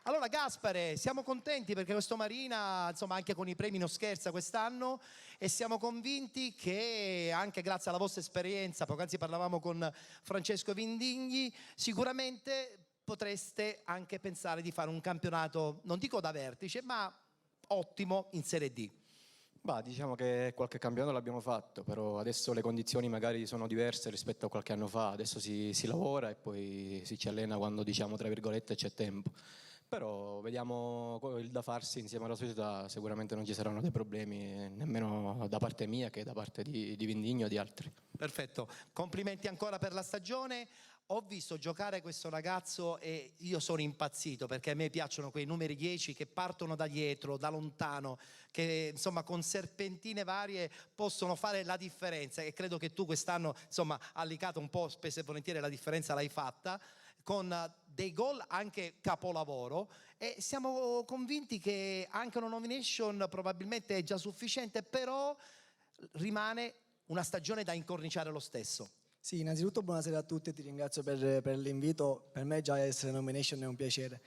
Allora Gaspare, siamo contenti perché questo Marina, insomma, anche con i premi non scherza quest'anno, e siamo convinti che anche grazie alla vostra esperienza, poc'anzi parlavamo con Francesco Vindigni, sicuramente potreste anche pensare di fare un campionato, non dico da vertice, ma ottimo in Serie D. Bah, diciamo che qualche campionato l'abbiamo fatto, però adesso le condizioni magari sono diverse rispetto a qualche anno fa. Adesso si lavora e poi si allena quando, diciamo, tra virgolette, c'è tempo. Però vediamo il da farsi insieme alla società, sicuramente non ci saranno dei problemi, nemmeno da parte mia che da parte di Vindigno e di altri. Perfetto, complimenti ancora per la stagione. Ho visto giocare questo ragazzo e io sono impazzito perché a me piacciono quei numeri 10 che partono da dietro, da lontano, che insomma con serpentine varie possono fare la differenza, e credo che tu quest'anno insomma a Licata un po' spesso e volentieri la differenza l'hai fatta, con dei gol anche capolavoro, e siamo convinti che anche una nomination probabilmente è già sufficiente, però rimane una stagione da incorniciare lo stesso. Sì, innanzitutto buonasera a tutti e ti ringrazio per l'invito. Per me già essere nomination è un piacere.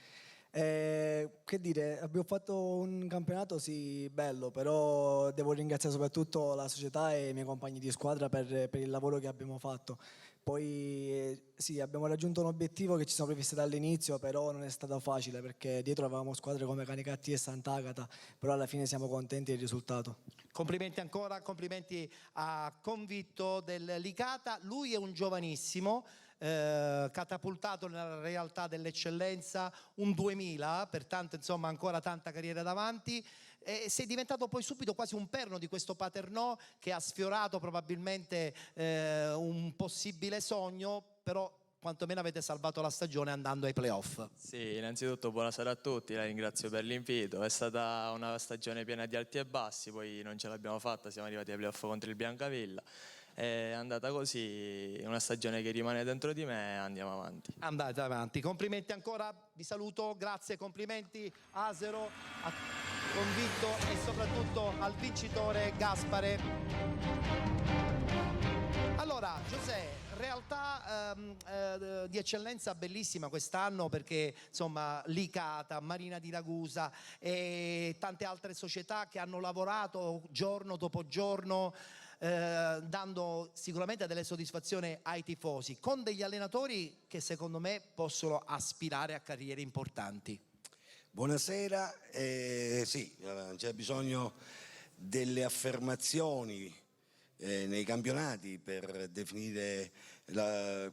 Che dire, abbiamo fatto un campionato sì bello, però devo ringraziare soprattutto la società e i miei compagni di squadra per il lavoro che abbiamo fatto. Poi sì, abbiamo raggiunto un obiettivo che ci siamo prefissi dall'inizio, però non è stato facile perché dietro avevamo squadre come Canicattì e Sant'Agata, però alla fine siamo contenti del risultato. Complimenti ancora, complimenti a Convitto del Licata. Lui è un giovanissimo, catapultato nella realtà dell'eccellenza, un 2000, pertanto insomma ancora tanta carriera davanti. Sei diventato poi subito quasi un perno di questo Paternò che ha sfiorato probabilmente un possibile sogno, però quantomeno avete salvato la stagione andando ai playoff. Sì, innanzitutto buonasera a tutti, la ringrazio per l'invito. È stata una stagione piena di alti e bassi, poi non ce l'abbiamo fatta, siamo arrivati ai playoff contro il Biancavilla. È andata così, una stagione che rimane dentro di me, e andiamo avanti. Andate avanti, complimenti ancora, vi saluto, grazie, complimenti Asero, a Convitto e soprattutto al vincitore Gaspare. Allora, José, realtà di eccellenza bellissima quest'anno perché insomma Licata, Marina di Ragusa e tante altre società che hanno lavorato giorno dopo giorno, dando sicuramente delle soddisfazioni ai tifosi, con degli allenatori che secondo me possono aspirare a carriere importanti. Buonasera, sì, c'è bisogno delle affermazioni nei campionati per definire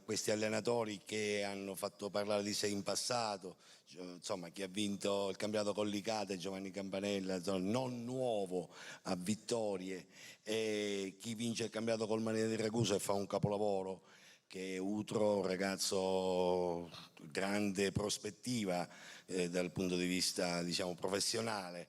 questi allenatori che hanno fatto parlare di sé in passato. Insomma, chi ha vinto il campionato con Licata, Giovanni Campanella, non nuovo a vittorie, e chi vince il campionato col Marina di Ragusa e fa un capolavoro, che è Utro, ragazzo grande prospettiva dal punto di vista, diciamo, professionale.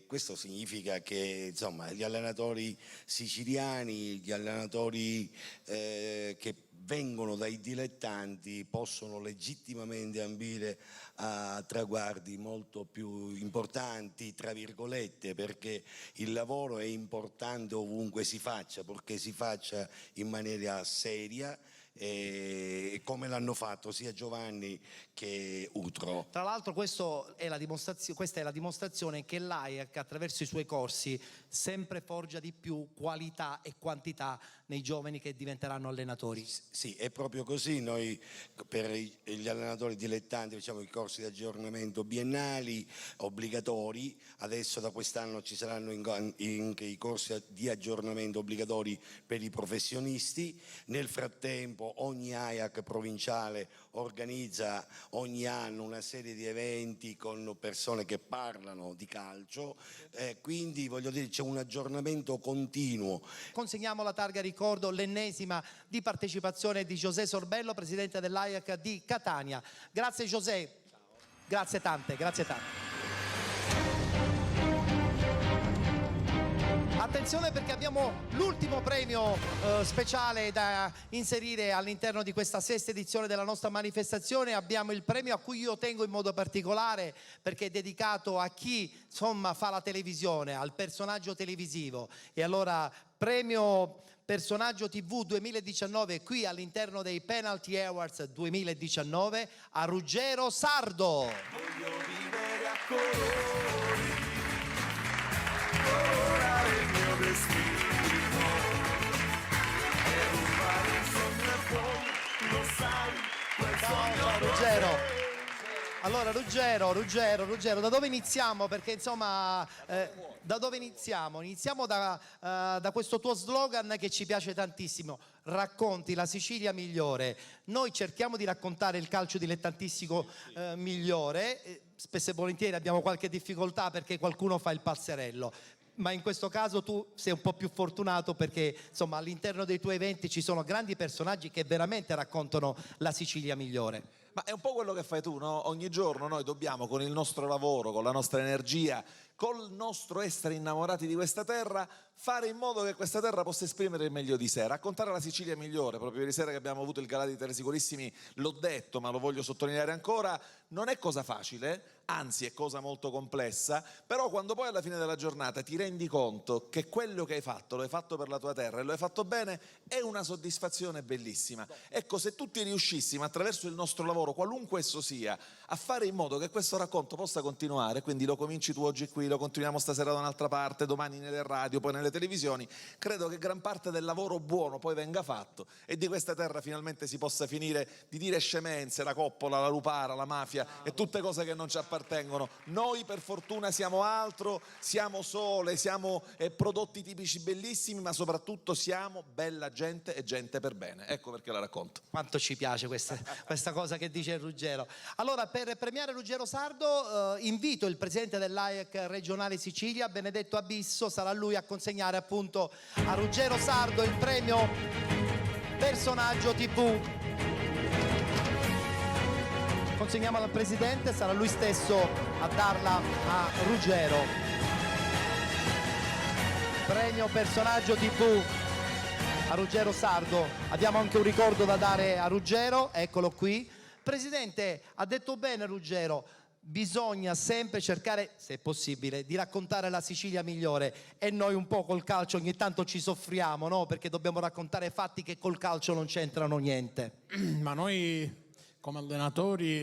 Questo significa che insomma gli allenatori siciliani, gli allenatori che vengono dai dilettanti possono legittimamente ambire a traguardi molto più importanti, tra virgolette, perché il lavoro è importante ovunque si faccia, purché si faccia in maniera seria e come l'hanno fatto sia Giovanni che Utro. Tra l'altro questa è la dimostrazione che l'AIAC attraverso i suoi corsi sempre forgia di più qualità e quantità nei giovani che diventeranno allenatori. Sì, è proprio così. Noi per gli allenatori dilettanti facciamo i corsi di aggiornamento biennali obbligatori, adesso da quest'anno ci saranno anche i corsi di aggiornamento obbligatori per i professionisti. Nel frattempo ogni AIAC provinciale organizza ogni anno una serie di eventi con persone che parlano di calcio, quindi voglio dire c'è un aggiornamento continuo. Consegniamo la targa ricordo, l'ennesima di partecipazione di José Sorbello, presidente dell'AIAC di Catania. Grazie José, grazie tante, grazie tante. Attenzione perché abbiamo l'ultimo premio speciale da inserire all'interno di questa sesta edizione della nostra manifestazione. Abbiamo il premio a cui io tengo in modo particolare perché è dedicato a chi insomma fa la televisione, al personaggio televisivo. E allora premio personaggio TV 2019 qui all'interno dei Penalty Awards 2019 a Ruggero Sardo. Voglio vivere a colori, colorare il mio destino e rubare il sogno e poi lo sai, quel sogno Ruggero. Allora Ruggero, da dove iniziamo? Perché insomma, da dove iniziamo? Iniziamo da questo tuo slogan che ci piace tantissimo, racconti la Sicilia migliore. Noi cerchiamo di raccontare il calcio dilettantistico migliore, spesso e volentieri abbiamo qualche difficoltà perché qualcuno fa il pazzerello. Ma in questo caso tu sei un po' più fortunato perché insomma all'interno dei tuoi eventi ci sono grandi personaggi che veramente raccontano la Sicilia migliore. Ma è un po' quello che fai tu, no? Ogni giorno noi dobbiamo con il nostro lavoro, con la nostra energia, col nostro essere innamorati di questa terra, fare in modo che questa terra possa esprimere il meglio di sé, raccontare la Sicilia migliore. Proprio ieri sera che abbiamo avuto il Galà di Telesicurissimi l'ho detto, ma lo voglio sottolineare ancora, non è cosa facile, anzi è cosa molto complessa, però quando poi alla fine della giornata ti rendi conto che quello che hai fatto lo hai fatto per la tua terra e lo hai fatto bene, è una soddisfazione bellissima. Ecco, se tutti riuscissimo attraverso il nostro lavoro, qualunque esso sia, a fare in modo che questo racconto possa continuare, quindi lo cominci tu oggi qui, lo continuiamo stasera da un'altra parte, domani nelle radio, poi nelle televisioni, credo che gran parte del lavoro buono poi venga fatto e di questa terra finalmente si possa finire di dire scemenze, la coppola, la lupara, la mafia e tutte cose che non ci appartengono. Noi per fortuna siamo altro, siamo sole, siamo prodotti tipici bellissimi, ma soprattutto siamo bella gente e gente per bene. Ecco perché la racconto. Quanto ci piace questa cosa che dice Ruggero. Allora, per premiare Ruggero Sardo invito il presidente dell'AIAC regionale Sicilia, Benedetto Abisso, sarà lui a consegnare appunto a Ruggero Sardo il premio personaggio TV. Consegniamo al presidente, sarà lui stesso a darla a Ruggero. Premio personaggio TV a Ruggero Sardo. Abbiamo anche un ricordo da dare a Ruggero, eccolo qui. Presidente, ha detto bene Ruggero, bisogna sempre cercare, se è possibile, di raccontare la Sicilia migliore e noi un po' col calcio ogni tanto ci soffriamo, no? Perché dobbiamo raccontare fatti che col calcio non c'entrano niente. Ma noi come allenatori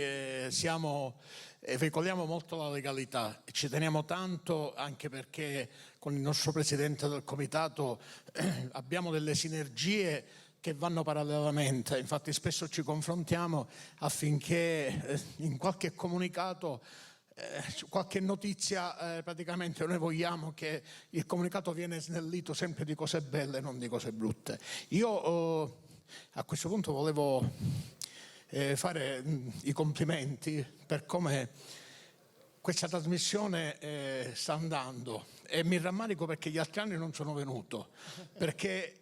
veicoliamo molto la legalità e ci teniamo tanto anche perché con il nostro presidente del comitato abbiamo delle sinergie che vanno parallelamente, infatti spesso ci confrontiamo affinché in qualche comunicato, qualche notizia, praticamente noi vogliamo che il comunicato viene snellito sempre di cose belle, non di cose brutte. Io a questo punto volevo fare i complimenti per come questa trasmissione sta andando e mi rammarico perché gli altri anni non sono venuto, perché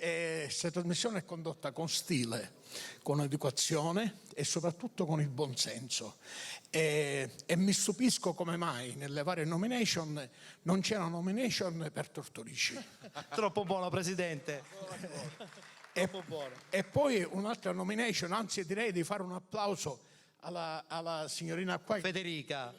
questa trasmissione è condotta con stile, con educazione e soprattutto con il buonsenso e mi stupisco come mai nelle varie nomination non c'era nomination per Tortorici. Troppo buono Presidente. E poi un'altra nomination, anzi direi di fare un applauso alla signorina qua Federica,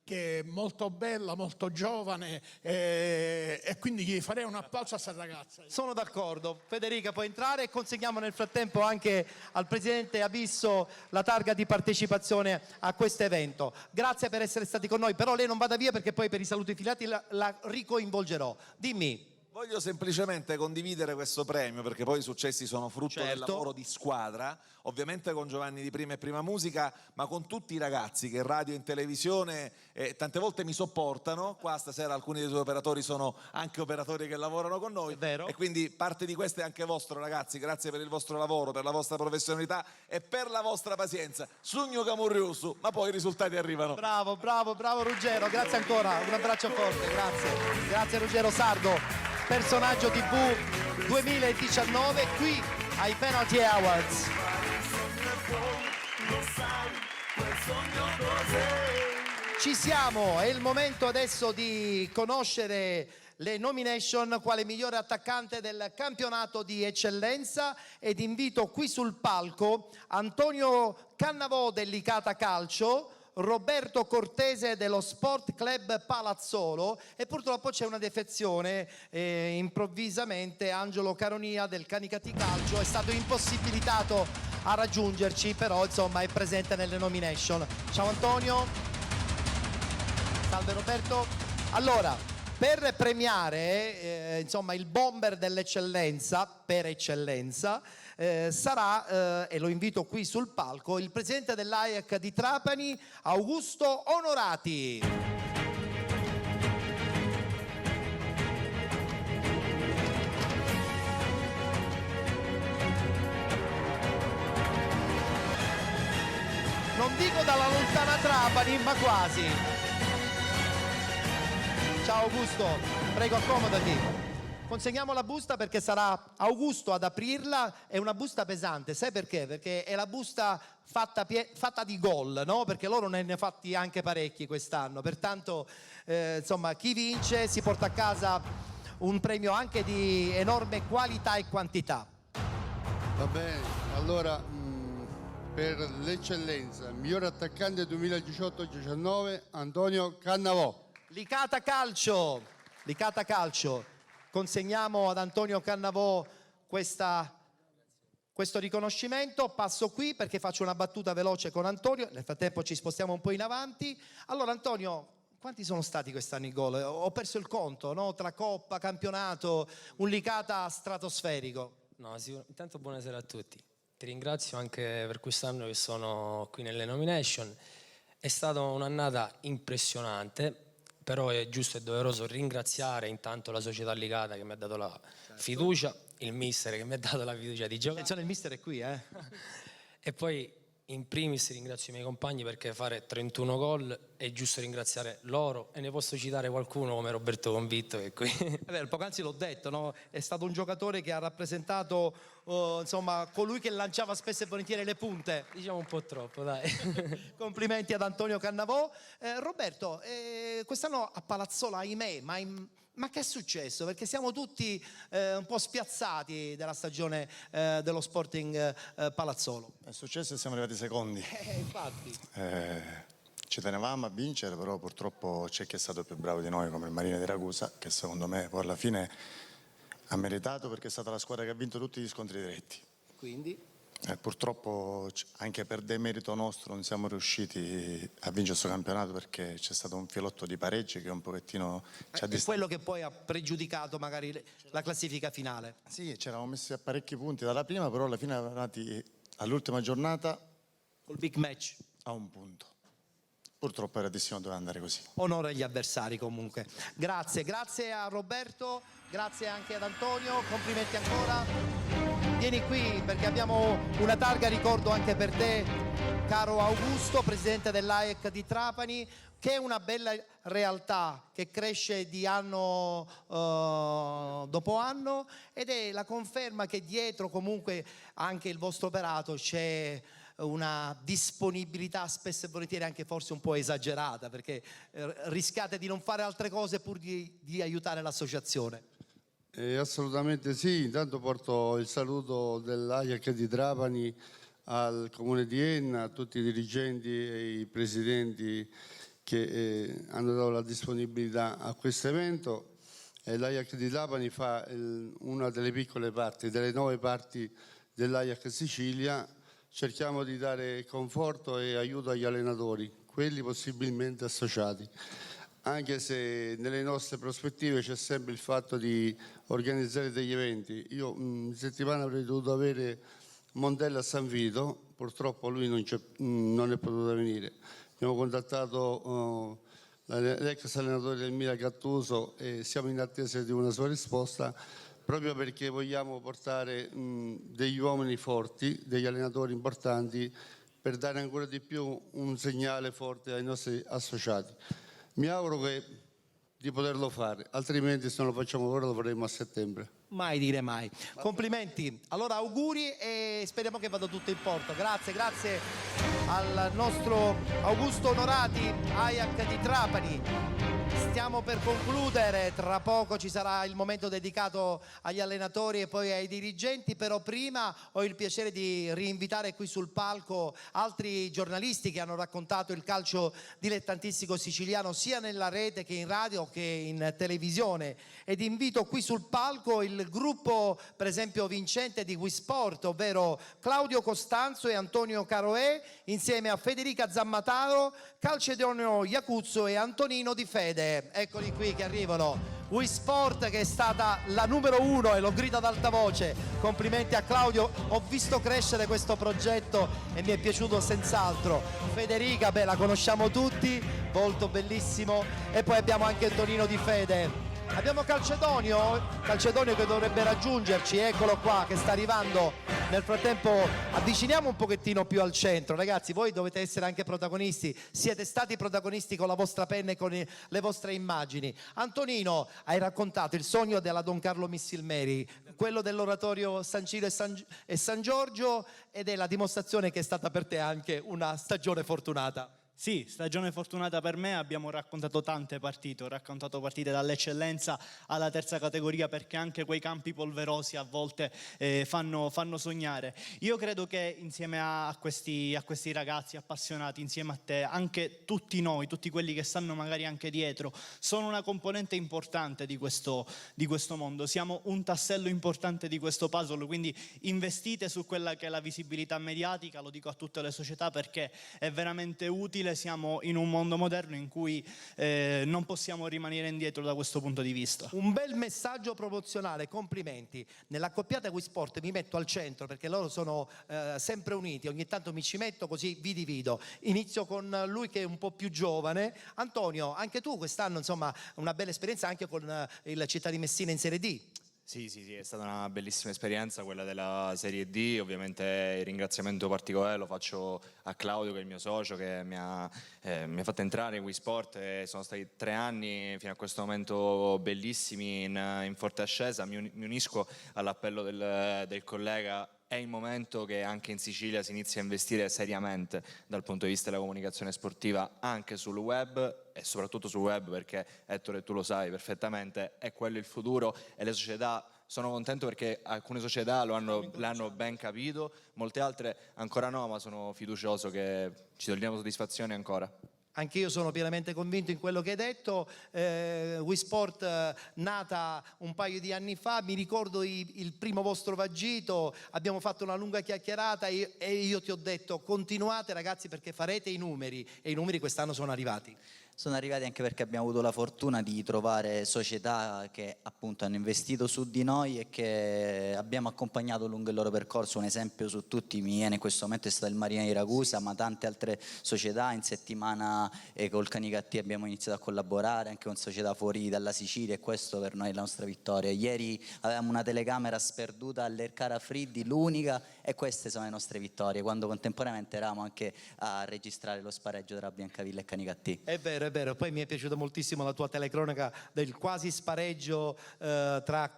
che è molto bella, molto giovane e quindi gli farei un applauso a questa ragazza. Sono d'accordo. Federica, puoi entrare e consegniamo nel frattempo anche al presidente Abisso la targa di partecipazione a questo evento. Grazie per essere stati con noi, però lei non vada via perché poi per i saluti filati la ricoinvolgerò. Dimmi. Voglio semplicemente condividere questo premio perché poi i successi sono frutto del lavoro di squadra, ovviamente con Giovanni di Prima e Prima Musica, ma con tutti i ragazzi che in radio e in televisione tante volte mi sopportano. Qua stasera alcuni dei suoi operatori sono anche operatori che lavorano con noi, e quindi parte di questo è anche vostro, ragazzi. Grazie per il vostro lavoro, per la vostra professionalità e per la vostra pazienza. Sugno Camurriusu, ma poi i risultati arrivano. Bravo Ruggero, grazie ancora, un abbraccio forte, grazie Ruggero Sardo. Personaggio TV 2019 qui ai Penalty Awards. Ci siamo, è il momento adesso di conoscere le nomination quale migliore attaccante del campionato di eccellenza ed invito qui sul palco Antonio Cannavò del Licata Calcio, Roberto Cortese dello Sport Club Palazzolo e purtroppo c'è una defezione, improvvisamente Angelo Caronia del Canicati Calcio è stato impossibilitato a raggiungerci, però insomma è presente nelle nomination. Ciao Antonio. Salve Roberto. Allora, per premiare insomma il bomber dell'eccellenza per eccellenza sarà, e lo invito qui sul palco, il presidente dell'AIEC di Trapani, Augusto Onorati. Non dico dalla lontana Trapani, ma quasi. Ciao Augusto, prego accomodati. Consegniamo la busta perché sarà Augusto ad aprirla, è una busta pesante, sai perché? Perché è la busta fatta di gol, no? Perché loro ne hanno fatti anche parecchi quest'anno, pertanto insomma chi vince si porta a casa un premio anche di enorme qualità e quantità. Va bene, allora per l'eccellenza, miglior attaccante 2018-19 Antonio Cannavò. Licata Calcio, consegniamo ad Antonio Cannavò questo riconoscimento. Passo qui perché faccio una battuta veloce con Antonio, nel frattempo ci spostiamo un po' in avanti. Allora Antonio, quanti sono stati quest'anno i gol? Ho perso il conto, no? Tra Coppa, campionato, un Licata stratosferico. No, intanto buonasera a tutti. Ti ringrazio anche per quest'anno che sono qui nelle nomination. È stata un'annata impressionante. Però è giusto e doveroso ringraziare intanto la società Licata che mi ha dato la fiducia, il mister che mi ha dato la fiducia di giocare. Attenzione, il mister è qui, E poi in primis ringrazio i miei compagni perché fare 31 gol è giusto ringraziare loro e ne posso citare qualcuno come Roberto Convitto che è qui. Poc'anzi l'ho detto, no? È stato un giocatore che ha rappresentato insomma colui che lanciava spesso e volentieri le punte. Diciamo un po' troppo, dai. Complimenti ad Antonio Cannavò. Roberto, quest'anno a Palazzola, ahimè, ma che è successo? Perché siamo tutti un po' spiazzati della stagione dello Sporting Palazzolo. È successo e siamo arrivati secondi. Infatti. Ci tenevamo a vincere, però purtroppo c'è chi è stato più bravo di noi, come il Marina di Ragusa, che secondo me poi alla fine ha meritato perché è stata la squadra che ha vinto tutti gli scontri diretti. Quindi? Purtroppo anche per demerito nostro non siamo riusciti a vincere questo campionato perché c'è stato un filotto di pareggi che un pochettino ci ha È quello che poi ha pregiudicato magari la classifica finale. Sì, ci eravamo messi a parecchi punti dalla prima, però alla fine eravamo andati all'ultima giornata col big match a un punto. Purtroppo era destino, doveva andare così. Onore agli avversari comunque. Grazie a Roberto, grazie anche ad Antonio, complimenti ancora. Vieni qui perché abbiamo una targa ricordo anche per te, caro Augusto, presidente dell'AIEC di Trapani, che è una bella realtà che cresce di anno dopo anno ed è la conferma che dietro comunque anche il vostro operato c'è una disponibilità spesso e volentieri anche forse un po' esagerata perché rischiate di non fare altre cose pur di aiutare l'associazione. Assolutamente sì, intanto porto il saluto dell'AIEC di Trapani al Comune di Enna, a tutti i dirigenti e i presidenti che hanno dato la disponibilità a questo evento. L'Ajax di Trapani fa una delle piccole parti, delle 9 parti dell'Ajax Sicilia. Cerchiamo di dare conforto e aiuto agli allenatori, quelli possibilmente associati, anche se nelle nostre prospettive c'è sempre il fatto di organizzare degli eventi. Io in settimana avrei dovuto avere Montella a San Vito, purtroppo lui non è potuto venire. Abbiamo contattato l'ex allenatore del Milan Gattuso e siamo in attesa di una sua risposta, proprio perché vogliamo portare degli uomini forti, degli allenatori importanti, per dare ancora di più un segnale forte ai nostri associati. Mi auguro di poterlo fare, altrimenti se non lo facciamo ora lo faremo a settembre. Mai dire mai. Complimenti. Allora auguri e speriamo che vada tutto in porto. Grazie al nostro Augusto Onorati, Ajax di Trapani. Stiamo per concludere, tra poco ci sarà il momento dedicato agli allenatori e poi ai dirigenti, però prima ho il piacere di rinvitare qui sul palco altri giornalisti che hanno raccontato il calcio dilettantistico siciliano sia nella rete che in radio che in televisione, ed invito qui sul palco il gruppo per esempio vincente di Wisport, ovvero Claudio Costanzo e Antonio Caroè, insieme a Federica Zammataro, Calcedonio Iacuzzo e Antonino Di Fede. Eccoli qui che arrivano. Wisport, che è stata la numero 1 e lo grido ad alta voce. Complimenti a Claudio, ho visto crescere questo progetto e mi è piaciuto senz'altro. Federica, beh, la conosciamo tutti, volto bellissimo, e poi abbiamo anche Antonino Di Fede. Abbiamo Calcedonio che dovrebbe raggiungerci, eccolo qua che sta arrivando. Nel frattempo avviciniamo un pochettino più al centro, ragazzi, voi dovete essere anche protagonisti, siete stati protagonisti con la vostra penna e con le vostre immagini. Antonino, hai raccontato il sogno della Don Carlo Missilmeri, quello dell'oratorio San Ciro e San Giorgio, ed è la dimostrazione che è stata per te anche una stagione fortunata. Sì, stagione fortunata per me, abbiamo raccontato tante partite, ho raccontato partite dall'eccellenza alla terza categoria, perché anche quei campi polverosi a volte fanno sognare. Io credo che insieme a questi ragazzi appassionati, insieme a te, anche tutti noi, tutti quelli che stanno magari anche dietro, sono una componente importante di questo mondo, siamo un tassello importante di questo puzzle, quindi investite su quella che è la visibilità mediatica, lo dico a tutte le società perché è veramente utile. Siamo in un mondo moderno in cui non possiamo rimanere indietro da questo punto di vista. Un bel messaggio promozionale, complimenti. Nell'accoppiata Wisport mi metto al centro perché loro sono sempre uniti, ogni tanto mi ci metto così vi divido. Inizio con lui che è un po' più giovane. Antonio, anche tu quest'anno insomma una bella esperienza anche con il Città di Messina in Serie D. Sì, è stata una bellissima esperienza quella della Serie D, ovviamente il ringraziamento particolare lo faccio a Claudio che è il mio socio che mi ha fatto entrare in Wisport e sono stati 3 anni fino a questo momento bellissimi in forte ascesa. Mi unisco all'appello del collega. È il momento che anche in Sicilia si inizi a investire seriamente dal punto di vista della comunicazione sportiva anche sul web e soprattutto sul web, perché Ettore tu lo sai perfettamente, è quello il futuro e le società, sono contento perché alcune società l'hanno ben capito, molte altre ancora no, ma sono fiducioso che ci togliamo soddisfazione ancora. Anche io sono pienamente convinto in quello che hai detto. Wisport nata un paio di anni fa, mi ricordo il primo vostro vagito, abbiamo fatto una lunga chiacchierata e io ti ho detto continuate ragazzi perché farete i numeri, e i numeri quest'anno sono arrivati. Sono arrivati anche perché abbiamo avuto la fortuna di trovare società che appunto hanno investito su di noi e che abbiamo accompagnato lungo il loro percorso. Un esempio su tutti mi viene in questo momento è stato il Marina di Ragusa, ma tante altre società. In settimana col Canicattì abbiamo iniziato a collaborare anche con società fuori dalla Sicilia e questo per noi è la nostra vittoria. Ieri avevamo una telecamera sperduta all'Ercara Friddi, l'unica, e queste sono le nostre vittorie, quando contemporaneamente eravamo anche a registrare lo spareggio tra Biancavilla e Canicattì. È vero, poi mi è piaciuta moltissimo la tua telecronaca del quasi spareggio tra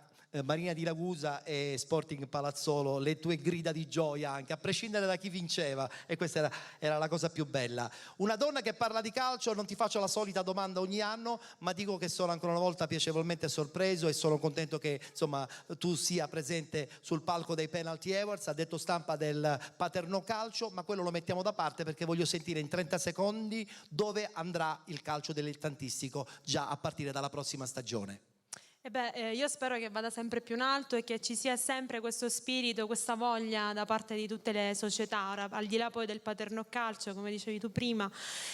Marina di Ragusa e Sporting Palazzolo, le tue grida di gioia anche, a prescindere da chi vinceva, e questa era la cosa più bella. Una donna che parla di calcio, non ti faccio la solita domanda ogni anno, ma dico che sono ancora una volta piacevolmente sorpreso e sono contento che insomma tu sia presente sul palco dei Penalty Awards, a detto stampa del Paternò-Calcio, ma quello lo mettiamo da parte perché voglio sentire in 30 secondi dove andrà il calcio dilettantistico già a partire dalla prossima stagione. Io spero che vada sempre più in alto e che ci sia sempre questo spirito, questa voglia da parte di tutte le società. Ora, al di là poi del Paternò Calcio, come dicevi tu prima,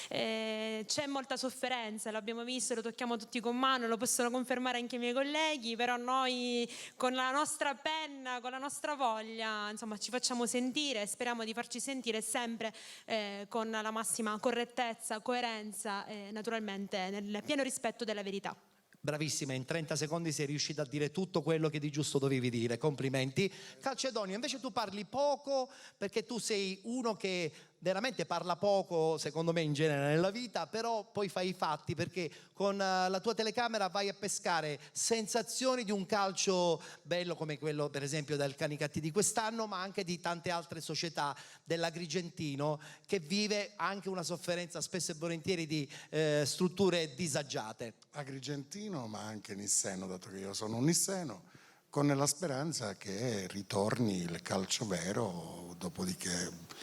c'è molta sofferenza, l'abbiamo visto, lo tocchiamo tutti con mano, lo possono confermare anche i miei colleghi, però noi con la nostra penna, con la nostra voglia, insomma, ci facciamo sentire e speriamo di farci sentire sempre con la massima correttezza, coerenza e naturalmente nel pieno rispetto della verità. Bravissima, in 30 secondi sei riuscita a dire tutto quello che di giusto dovevi dire, complimenti. Calcedonio, invece tu parli poco perché tu sei uno che veramente parla poco, secondo me in genere nella vita, però poi fai i fatti perché con la tua telecamera vai a pescare sensazioni di un calcio bello come quello per esempio del Canicattì di quest'anno, ma anche di tante altre società dell'Agrigentino che vive anche una sofferenza spesso e volentieri di strutture disagiate. Agrigentino ma anche nisseno, dato che io sono un nisseno, con la speranza che ritorni il calcio vero, dopodiché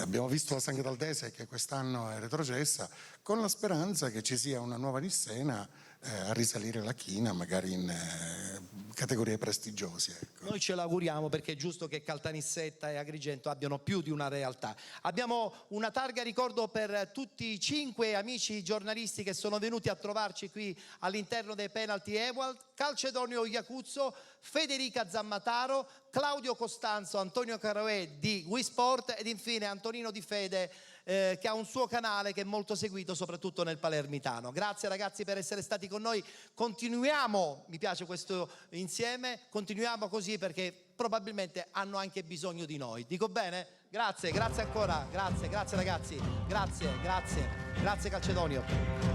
abbiamo visto la Sanghetaltese che quest'anno è retrocessa, con la speranza che ci sia una nuova Nissena a risalire la china, magari in categorie prestigiose. Ecco. Noi ce l'auguriamo perché è giusto che Caltanissetta e Agrigento abbiano più di una realtà. Abbiamo una targa ricordo per tutti i 5 amici giornalisti che sono venuti a trovarci qui all'interno dei Penalty Awards: Calcedonio Iacuzzo, Federica Zammataro, Claudio Costanzo, Antonio Caroè di WeSport ed infine Antonino Di Fede che ha un suo canale che è molto seguito soprattutto nel palermitano. Grazie ragazzi per essere stati con noi, continuiamo, mi piace questo insieme, continuiamo così perché probabilmente hanno anche bisogno di noi. Dico bene? Grazie, grazie ancora, grazie ragazzi, grazie Calcedonio.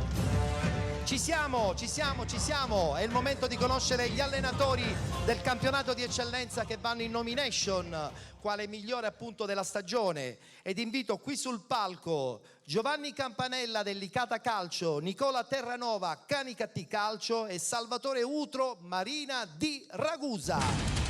Ci siamo, è il momento di conoscere gli allenatori del campionato di eccellenza che vanno in nomination, quale migliore appunto della stagione, ed invito qui sul palco Giovanni Campanella del Licata Calcio, Nicola Terranova Canicattì Calcio e Salvatore Utro Marina di Ragusa.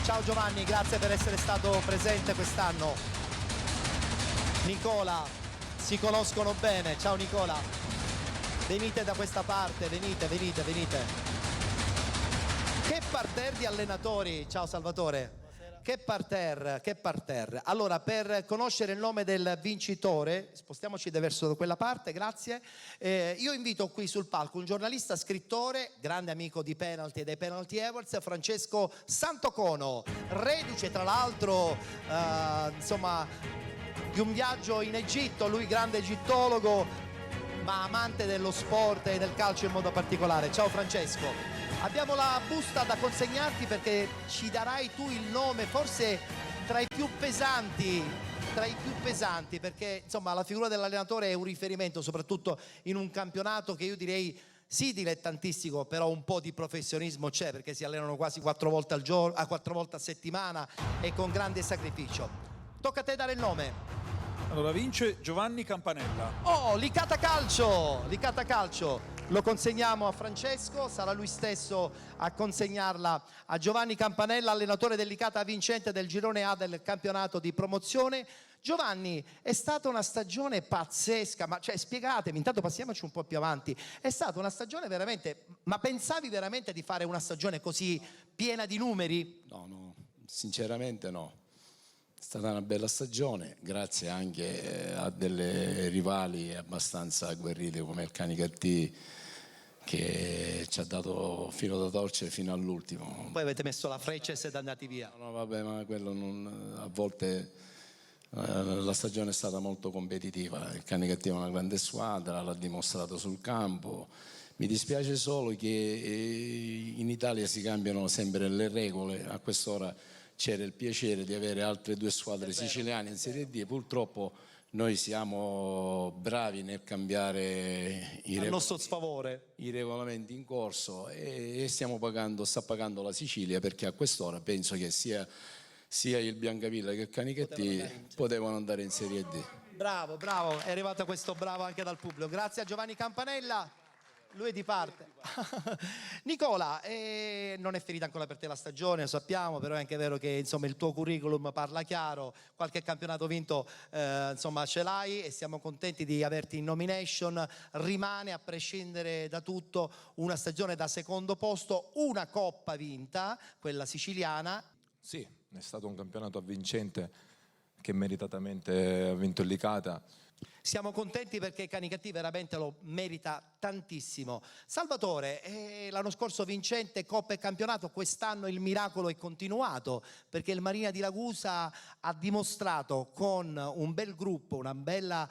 Ciao Giovanni, grazie per essere stato presente quest'anno. Nicola, si conoscono bene. Ciao Nicola. Venite da questa parte, venite. Che parterre di allenatori. Ciao Salvatore. Che parterre. Allora, per conoscere il nome del vincitore, spostiamoci verso quella parte, grazie. Io invito qui sul palco un giornalista, scrittore, grande amico di Penalty e dei Penalty Awards, Francesco Santocono, reduce tra l'altro, insomma, di un viaggio in Egitto, lui grande egittologo, ma amante dello sport e del calcio in modo particolare. Ciao Francesco. Abbiamo la busta da consegnarti perché ci darai tu il nome forse tra i più pesanti, perché insomma la figura dell'allenatore è un riferimento soprattutto in un campionato che io direi sì dilettantistico, però un po' di professionismo c'è perché si allenano quasi 4 volte al giorno, 4 volte a settimana e con grande sacrificio. Tocca a te dare il nome. Allora vince Giovanni Campanella. Oh, Licata Calcio. Lo consegniamo a Francesco, sarà lui stesso a consegnarla a Giovanni Campanella, allenatore del Licata vincente del girone A del campionato di promozione. Giovanni, è stata una stagione pazzesca, ma cioè spiegatemi, intanto passiamoci un po' più avanti. È stata una stagione veramente, ma pensavi veramente di fare una stagione così piena di numeri? No, sinceramente no. È stata una bella stagione, grazie anche a delle rivali abbastanza agguerrite come il Canicattì, che ci ha dato filo da torcere fino all'ultimo. Poi avete messo la freccia e siete andati via. No, vabbè, ma quello a volte la stagione è stata molto competitiva. Il Canicattì è una grande squadra, l'ha dimostrato sul campo. Mi dispiace solo che in Italia si cambiano sempre le regole. A quest'ora c'era il piacere di avere altre 2 squadre siciliane in Serie D, purtroppo noi siamo bravi nel cambiare al nostro sfavore i regolamenti in corso e sta pagando la Sicilia, perché a quest'ora penso che sia il Biancavilla che il Canichetti potevano andare in Serie D. Bravo, bravo, è arrivato questo bravo anche dal pubblico. Grazie a Giovanni Campanella, lui è di parte. Nicola, non è finita ancora per te la stagione, lo sappiamo, però è anche vero che insomma il tuo curriculum parla chiaro, qualche campionato vinto insomma ce l'hai e siamo contenti di averti in nomination. Rimane, a prescindere da tutto, una stagione da secondo posto, una coppa vinta, quella siciliana. Sì, è stato un campionato avvincente che meritatamente ha vinto il Licata. Siamo contenti perché Canichetti veramente lo merita tantissimo. Salvatore, l'anno scorso vincente Coppa e Campionato, quest'anno il miracolo è continuato perché il Marina di Ragusa ha dimostrato con un bel gruppo, una bella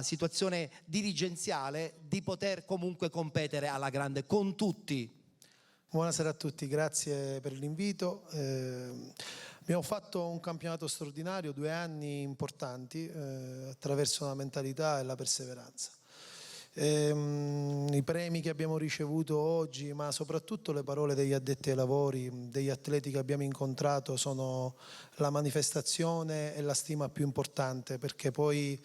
situazione dirigenziale di poter comunque competere alla grande con tutti. Buonasera a tutti, grazie per l'invito. Abbiamo fatto un campionato straordinario, 2 anni importanti, attraverso la mentalità e la perseveranza. I premi che abbiamo ricevuto oggi, ma soprattutto le parole degli addetti ai lavori, degli atleti che abbiamo incontrato, sono la manifestazione e la stima più importante, perché poi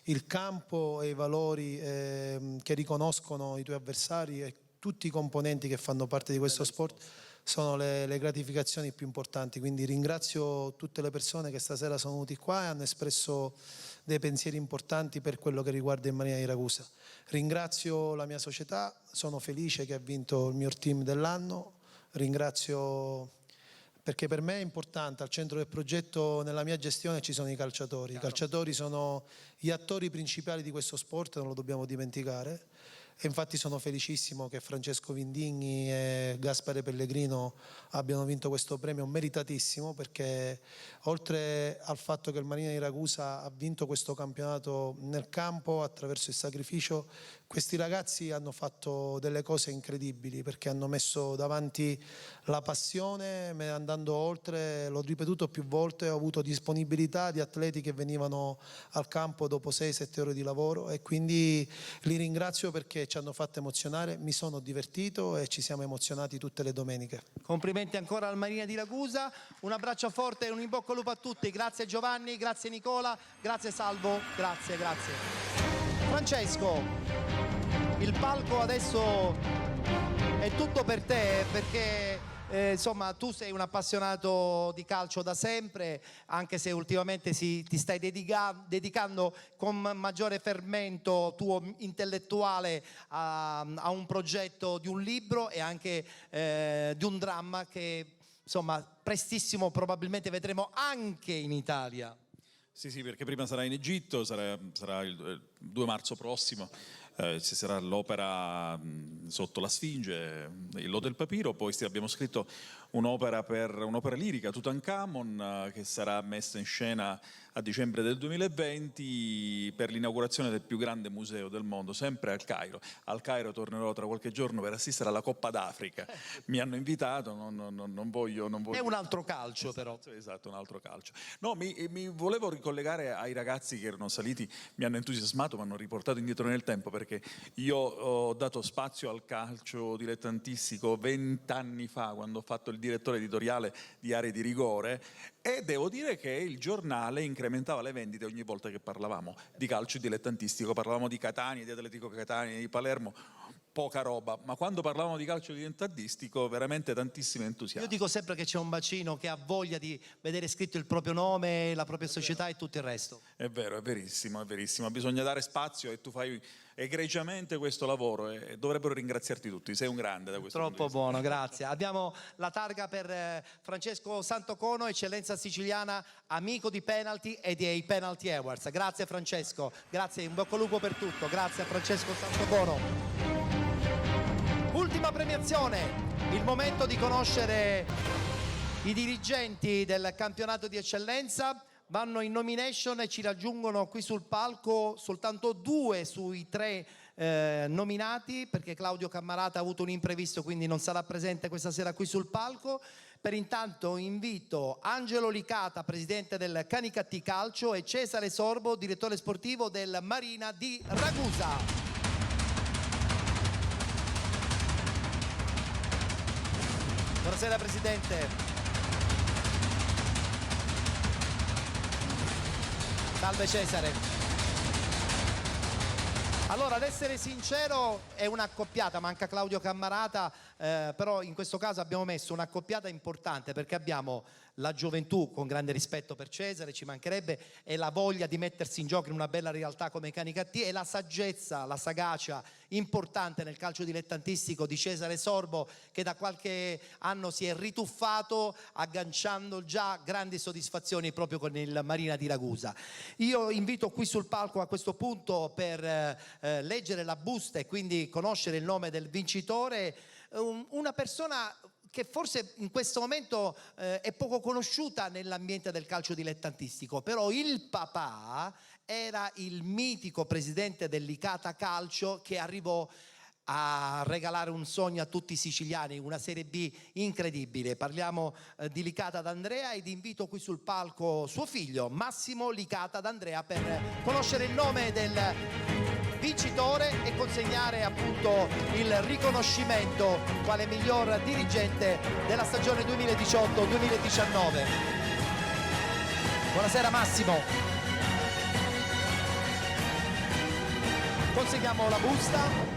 il campo e i valori che riconoscono i tuoi avversari e tutti i componenti che fanno parte di questo sport sono le gratificazioni più importanti. Quindi ringrazio tutte le persone che stasera sono venuti qua e hanno espresso dei pensieri importanti per quello che riguarda il Marina di Ragusa. Ringrazio la mia società, sono felice che ha vinto il miglior team dell'anno, ringrazio perché per me è importante, al centro del progetto, nella mia gestione ci sono i calciatori. I calciatori sono gli attori principali di questo sport, non lo dobbiamo dimenticare. E infatti sono felicissimo che Francesco Vindigni e Gaspare Pellegrino abbiano vinto questo premio meritatissimo, perché oltre al fatto che il Marina di Ragusa ha vinto questo campionato nel campo attraverso il sacrificio, questi ragazzi hanno fatto delle cose incredibili, perché hanno messo davanti la passione, andando oltre, l'ho ripetuto più volte, ho avuto disponibilità di atleti che venivano al campo dopo 6-7 ore di lavoro e quindi li ringrazio perché ci hanno fatto emozionare, mi sono divertito e ci siamo emozionati tutte le domeniche. Complimenti ancora al Marina di Ragusa, un abbraccio forte e un in bocca al lupo a tutti. Grazie Giovanni, grazie Nicola, grazie Salvo, grazie. Francesco, il palco adesso è tutto per te, perché insomma tu sei un appassionato di calcio da sempre, anche se ultimamente ti stai dedicando con maggiore fermento tuo intellettuale a un progetto di un libro e anche di un dramma che insomma prestissimo probabilmente vedremo anche in Italia. Sì, perché prima sarà in Egitto, sarà il 2 marzo prossimo, ci sarà l'opera sotto la Sfinge, il Loto del Papiro, poi abbiamo scritto un'opera lirica, Tutankhamon, che sarà messa in scena a dicembre del 2020 per l'inaugurazione del più grande museo del mondo, sempre al Cairo. Al Cairo tornerò tra qualche giorno per assistere alla Coppa d'Africa. Mi hanno invitato, non voglio... È un altro calcio però. Esatto, un altro calcio. No, mi volevo ricollegare ai ragazzi che erano saliti, mi hanno entusiasmato, mi hanno riportato indietro nel tempo, perché io ho dato spazio al calcio dilettantistico 20 anni fa, quando ho fatto il direttore editoriale di Aree di Rigore, e devo dire che il giornale incrementava le vendite ogni volta che parlavamo di calcio dilettantistico. Parlavamo di Catania, di Atletico Catania, di Palermo, poca roba, ma quando parlavamo di calcio dilettantistico veramente tantissimo entusiasmo. Io dico sempre che c'è un bacino che ha voglia di vedere scritto il proprio nome, la propria società e tutto il resto. È vero, è verissimo, bisogna dare spazio e tu fai egregiamente questo lavoro e dovrebbero ringraziarti tutti, sei un grande da questo punto di vista. Buono, grazie. Abbiamo la targa per Francesco Santocono, eccellenza siciliana, amico di penalty e dei Penalty Awards. Grazie Francesco, grazie, in bocca al lupo per tutto, grazie a Francesco Santocono. Ultima premiazione, il momento di conoscere i dirigenti del campionato di eccellenza. Vanno in nomination e ci raggiungono qui sul palco soltanto 2 sui 3 nominati, perché Claudio Cammarata ha avuto un imprevisto, quindi non sarà presente questa sera qui sul palco. Per intanto invito Angelo Licata, presidente del Canicattì Calcio, e Cesare Sorbo, direttore sportivo del Marina di Ragusa. Buonasera Presidente. Salve Cesare. Allora, ad essere sincero, è un'accoppiata, manca Claudio Cammarata, però in questo caso abbiamo messo un'accoppiata importante perché abbiamo la gioventù, con grande rispetto per Cesare, ci mancherebbe, e la voglia di mettersi in gioco in una bella realtà come Canicattì, e la saggezza, la sagacia importante nel calcio dilettantistico di Cesare Sorbo, che da qualche anno si è rituffato agganciando già grandi soddisfazioni proprio con il Marina di Ragusa. Io invito qui sul palco a questo punto per leggere la busta e quindi conoscere il nome del vincitore, una persona che forse in questo momento è poco conosciuta nell'ambiente del calcio dilettantistico, però il papà era il mitico presidente del Licata Calcio, che arrivò a regalare un sogno a tutti i siciliani, una Serie B incredibile. Parliamo di Licata d'Andrea, ed invito qui sul palco suo figlio Massimo Licata d'Andrea per conoscere il nome del vincitore e consegnare appunto il riconoscimento quale miglior dirigente della stagione 2018-2019. Buonasera Massimo. Consegniamo la busta.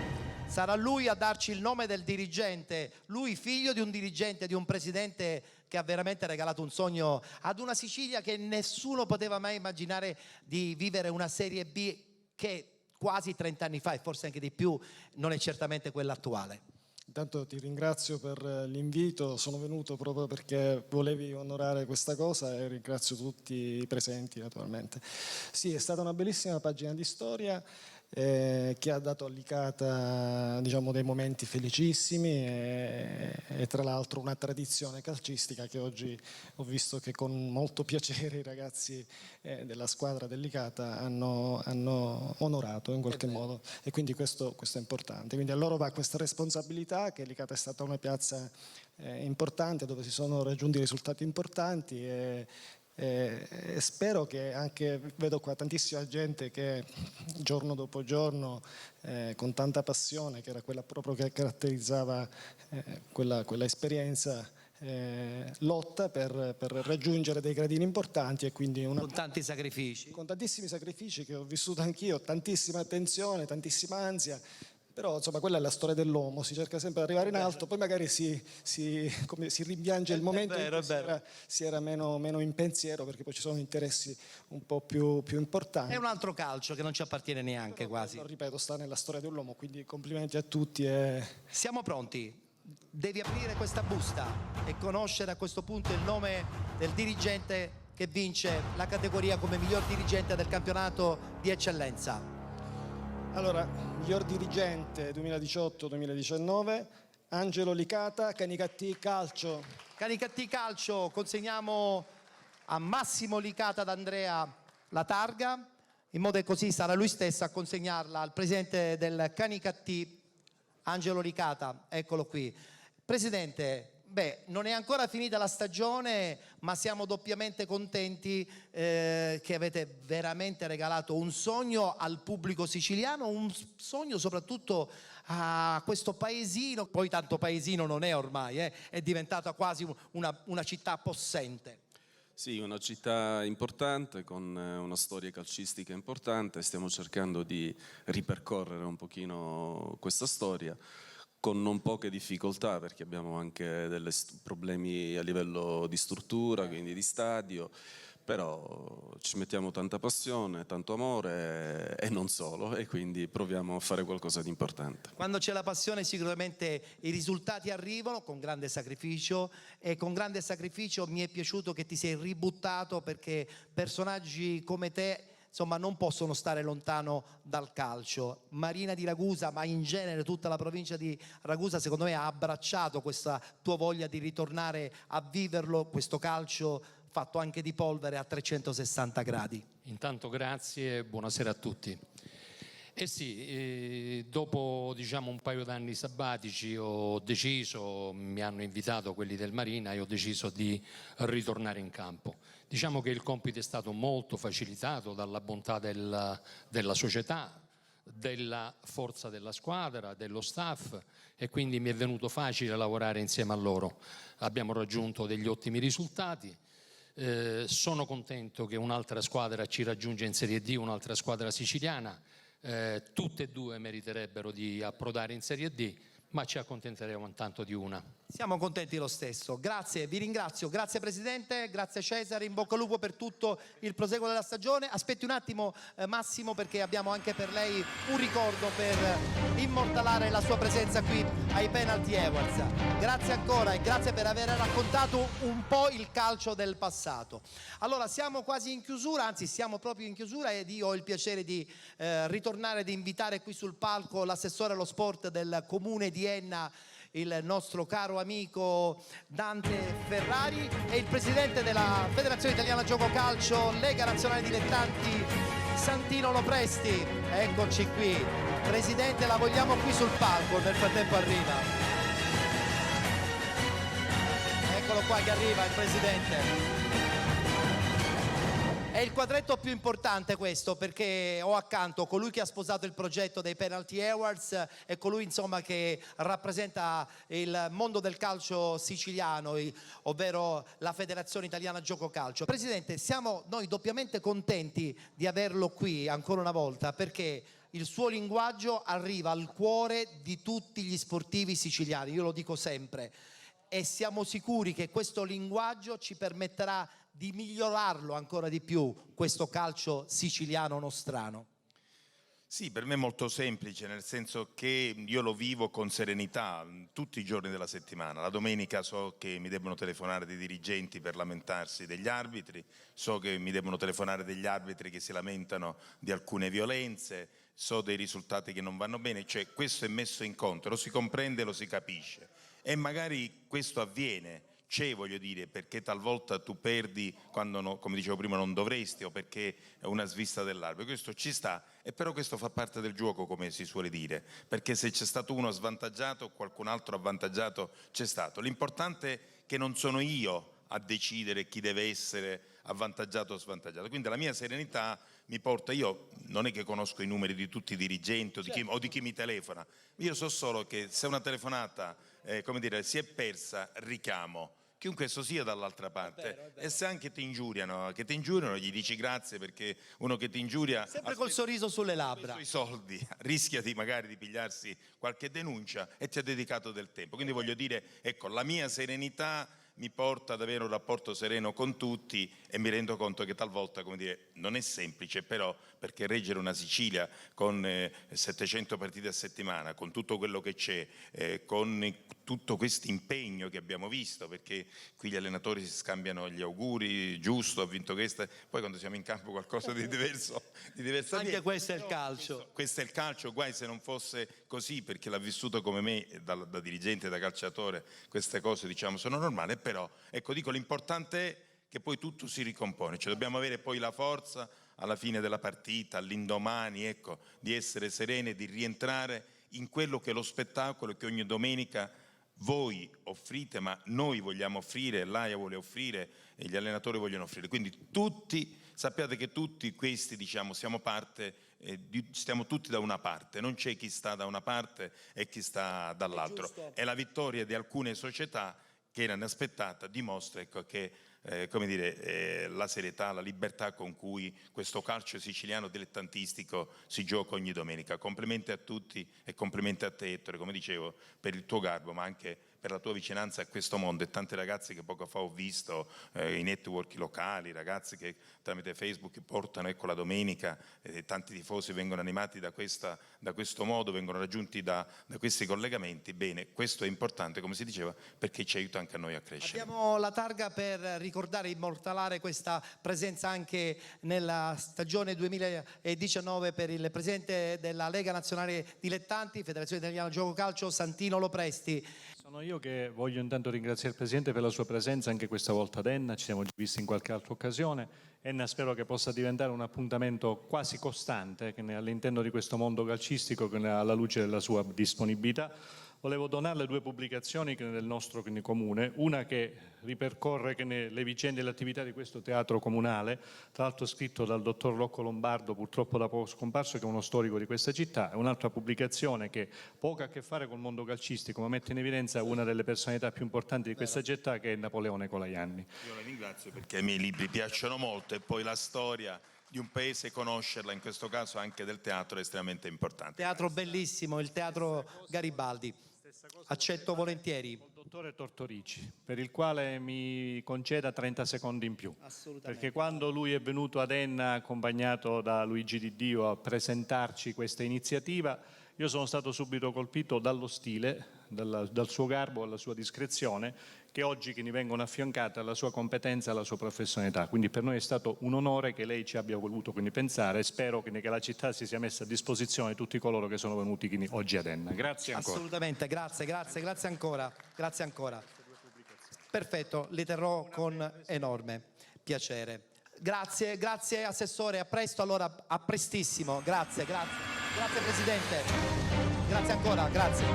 Sarà lui a darci il nome del dirigente, lui figlio di un dirigente, di un presidente che ha veramente regalato un sogno ad una Sicilia che nessuno poteva mai immaginare di vivere una Serie B che quasi 30 anni fa, e forse anche di più, non è certamente quella attuale. Intanto ti ringrazio per l'invito, sono venuto proprio perché volevi onorare questa cosa e ringrazio tutti i presenti naturalmente. Sì, è stata una bellissima pagina di storia che ha dato a Licata, diciamo, dei momenti felicissimi e tra l'altro una tradizione calcistica che oggi ho visto che con molto piacere i ragazzi della squadra del Licata hanno onorato in qualche modo, e quindi questo è importante. Quindi a loro va questa responsabilità, che Licata è stata una piazza importante dove si sono raggiunti risultati importanti, e spero che anche, vedo qua tantissima gente che giorno dopo giorno con tanta passione, che era quella proprio che caratterizzava quella esperienza, lotta per raggiungere dei gradini importanti, e quindi con tanti sacrifici, con tantissimi sacrifici che ho vissuto anch'io, tantissima attenzione, tantissima ansia. Però insomma quella è la storia dell'uomo, si cerca sempre di arrivare in alto, poi magari si rimpiange il momento in cui si era meno in pensiero, perché poi ci sono interessi un po' più importanti. È un altro calcio che non ci appartiene neanche. Però, quasi. Ripeto, sta nella storia dell'uomo, quindi complimenti a tutti. Siamo pronti? Devi aprire questa busta e conoscere a questo punto il nome del dirigente che vince la categoria come miglior dirigente del campionato di eccellenza. Allora, miglior dirigente 2018-2019, Angelo Licata, Canicattì Calcio. Canicattì Calcio, consegniamo a Massimo Licata d'Andrea la targa, in modo che così sarà lui stesso a consegnarla al presidente del Canicattì, Angelo Licata, eccolo qui. Presidente, non è ancora finita la stagione, ma siamo doppiamente contenti che avete veramente regalato un sogno al pubblico siciliano, un sogno soprattutto a questo paesino, poi tanto paesino non è ormai, è diventata quasi una città possente. Sì, una città importante con una storia calcistica importante, stiamo cercando di ripercorrere un pochino questa storia, con non poche difficoltà, perché abbiamo anche dei problemi a livello di struttura, quindi di stadio, però ci mettiamo tanta passione, tanto amore e non solo, e quindi proviamo a fare qualcosa di importante. Quando c'è la passione sicuramente i risultati arrivano con grande sacrificio, e con grande sacrificio mi è piaciuto che ti sei ributtato, perché personaggi come te insomma non possono stare lontano dal calcio. Marina di Ragusa, ma in genere tutta la provincia di Ragusa, secondo me ha abbracciato questa tua voglia di ritornare a viverlo, questo calcio fatto anche di polvere a 360 gradi. Intanto grazie e buonasera a tutti. sì, dopo diciamo un paio d'anni sabbatici mi hanno invitato quelli del Marina e ho deciso di ritornare in campo. Diciamo che il compito è stato molto facilitato dalla bontà della società, della forza della squadra, dello staff, e quindi mi è venuto facile lavorare insieme a loro. Abbiamo raggiunto degli ottimi risultati. Sono contento che un'altra squadra ci raggiunge in Serie D, un'altra squadra siciliana. Tutte e due meriterebbero di approdare in Serie D, ma ci accontenteremo intanto di una. Siamo contenti lo stesso. Grazie, vi ringrazio. Grazie Presidente, grazie Cesare, in bocca al lupo per tutto il proseguo della stagione. Aspetti un attimo Massimo, perché abbiamo anche per lei un ricordo per immortalare la sua presenza qui ai Penalty Awards. Grazie ancora e grazie per aver raccontato un po' il calcio del passato. Allora siamo quasi in chiusura, anzi siamo proprio in chiusura, ed io ho il piacere di ritornare ad invitare qui sul palco l'assessore allo sport del Comune di Enna, il nostro caro amico Dante Ferrari, e il presidente della Federazione Italiana Gioco Calcio, Lega Nazionale Dilettanti, Santino Lopresti. Eccoci qui. Presidente, la vogliamo qui sul palco, nel frattempo arriva. Eccolo qua che arriva il presidente. È il quadretto più importante questo, perché ho accanto colui che ha sposato il progetto dei Penalty Awards e colui insomma che rappresenta il mondo del calcio siciliano, ovvero la Federazione Italiana Gioco Calcio. Presidente, siamo noi doppiamente contenti di averlo qui ancora una volta, perché il suo linguaggio arriva al cuore di tutti gli sportivi siciliani, io lo dico sempre, e siamo sicuri che questo linguaggio ci permetterà di migliorarlo ancora di più, questo calcio siciliano nostrano. Sì, per me è molto semplice, nel senso che io lo vivo con serenità tutti i giorni della settimana. La domenica so che mi debbono telefonare dei dirigenti per lamentarsi degli arbitri, so che mi debbono telefonare degli arbitri che si lamentano di alcune violenze, so dei risultati che non vanno bene, cioè questo è messo in conto, lo si comprende, lo si capisce, e magari questo avviene. C'è, voglio dire, perché talvolta tu perdi quando, no, come dicevo prima, non dovresti, o perché è una svista dell'arbitro. Questo ci sta, e però questo fa parte del gioco, come si suole dire, perché se c'è stato uno svantaggiato, qualcun altro avvantaggiato c'è stato. L'importante è che non sono io a decidere chi deve essere avvantaggiato o svantaggiato. Quindi la mia serenità mi porta, io non è che conosco i numeri di tutti i dirigenti o di chi mi telefona, io so solo che se una telefonata come dire, si è persa, richiamo chiunque esso sia dall'altra parte. È vero. E se anche ti ingiuriano, gli dici grazie, perché uno che ti ingiuria sempre col sorriso sulle labbra, i soldi, rischia magari di pigliarsi qualche denuncia e ti ha dedicato del tempo. Quindi voglio dire, ecco, la mia serenità mi porta ad avere un rapporto sereno con tutti, e mi rendo conto che talvolta, come dire, non è semplice, però, perché reggere una Sicilia con 700 partite a settimana, con tutto quello che c'è, con tutto questo impegno che abbiamo visto, perché qui gli allenatori si scambiano gli auguri, giusto, ha vinto questa, poi quando siamo in campo qualcosa di diverso anche questo è il calcio. Questo è il calcio, guai se non fosse così, perché l'ha vissuto come me, da dirigente, da calciatore, queste cose diciamo sono normali, però ecco, dico, l'importante è che poi tutto si ricompone, cioè dobbiamo avere poi la forza alla fine della partita, all'indomani, ecco, di essere sereni e di rientrare in quello che è lo spettacolo che ogni domenica voi offrite, ma noi vogliamo offrire, l'AIA vuole offrire e gli allenatori vogliono offrire. Quindi tutti, sappiate che tutti questi, diciamo, siamo stiamo tutti da una parte, non c'è chi sta da una parte e chi sta dall'altro. E la vittoria di alcune società che era inaspettata dimostra, ecco, che come dire, la serietà, la libertà con cui questo calcio siciliano dilettantistico si gioca ogni domenica. Complimenti a tutti e complimenti a te, Ettore, come dicevo, per il tuo garbo, ma anche per la tua vicinanza a questo mondo, e tanti ragazzi che poco fa ho visto, i network locali, ragazzi che tramite Facebook portano, ecco, la domenica, tanti tifosi vengono animati da questo modo, vengono raggiunti da questi collegamenti. Bene, questo è importante, come si diceva, perché ci aiuta anche a noi a crescere. Abbiamo la targa per ricordare e immortalare questa presenza anche nella stagione 2019 per il presidente della Lega Nazionale Dilettanti, Federazione Italiana Gioco Calcio, Santino Lopresti. Sono io che voglio intanto ringraziare il Presidente per la sua presenza anche questa volta ad Enna, ci siamo già visti in qualche altra occasione. Enna spero che possa diventare un appuntamento quasi costante all'interno di questo mondo calcistico alla luce della sua disponibilità. Volevo donarle 2 pubblicazioni del nostro comune, una che ripercorre le vicende e le attività di questo teatro comunale, tra l'altro scritto dal dottor Rocco Lombardo, purtroppo da poco scomparso, che è uno storico di questa città, e un'altra pubblicazione che poco ha a che fare col mondo calcistico, ma mette in evidenza una delle personalità più importanti di questa città, che è Napoleone Colajanni. Io la ringrazio perché ai miei libri piacciono molto e poi la storia di un paese, conoscerla, in questo caso anche del teatro, è estremamente importante. Teatro bellissimo, il Teatro Garibaldi. Accetto volentieri. Dottore Tortorici, per il quale mi conceda 30 secondi in più. Perché quando lui è venuto ad Enna accompagnato da Luigi Di Dio a presentarci questa iniziativa, io sono stato subito colpito dallo stile, dal suo garbo, alla sua discrezione, che oggi che ne vengono affiancate alla sua competenza e alla sua professionalità. Quindi per noi è stato un onore che lei ci abbia voluto pensare, e spero che la città si sia messa a disposizione di tutti coloro che sono venuti oggi ad Enna. Grazie ancora. Assolutamente, grazie ancora. Grazie ancora. Perfetto, li terrò con enorme piacere. Grazie Assessore, a presto, allora a prestissimo. Grazie Presidente. Grazie ancora, grazie.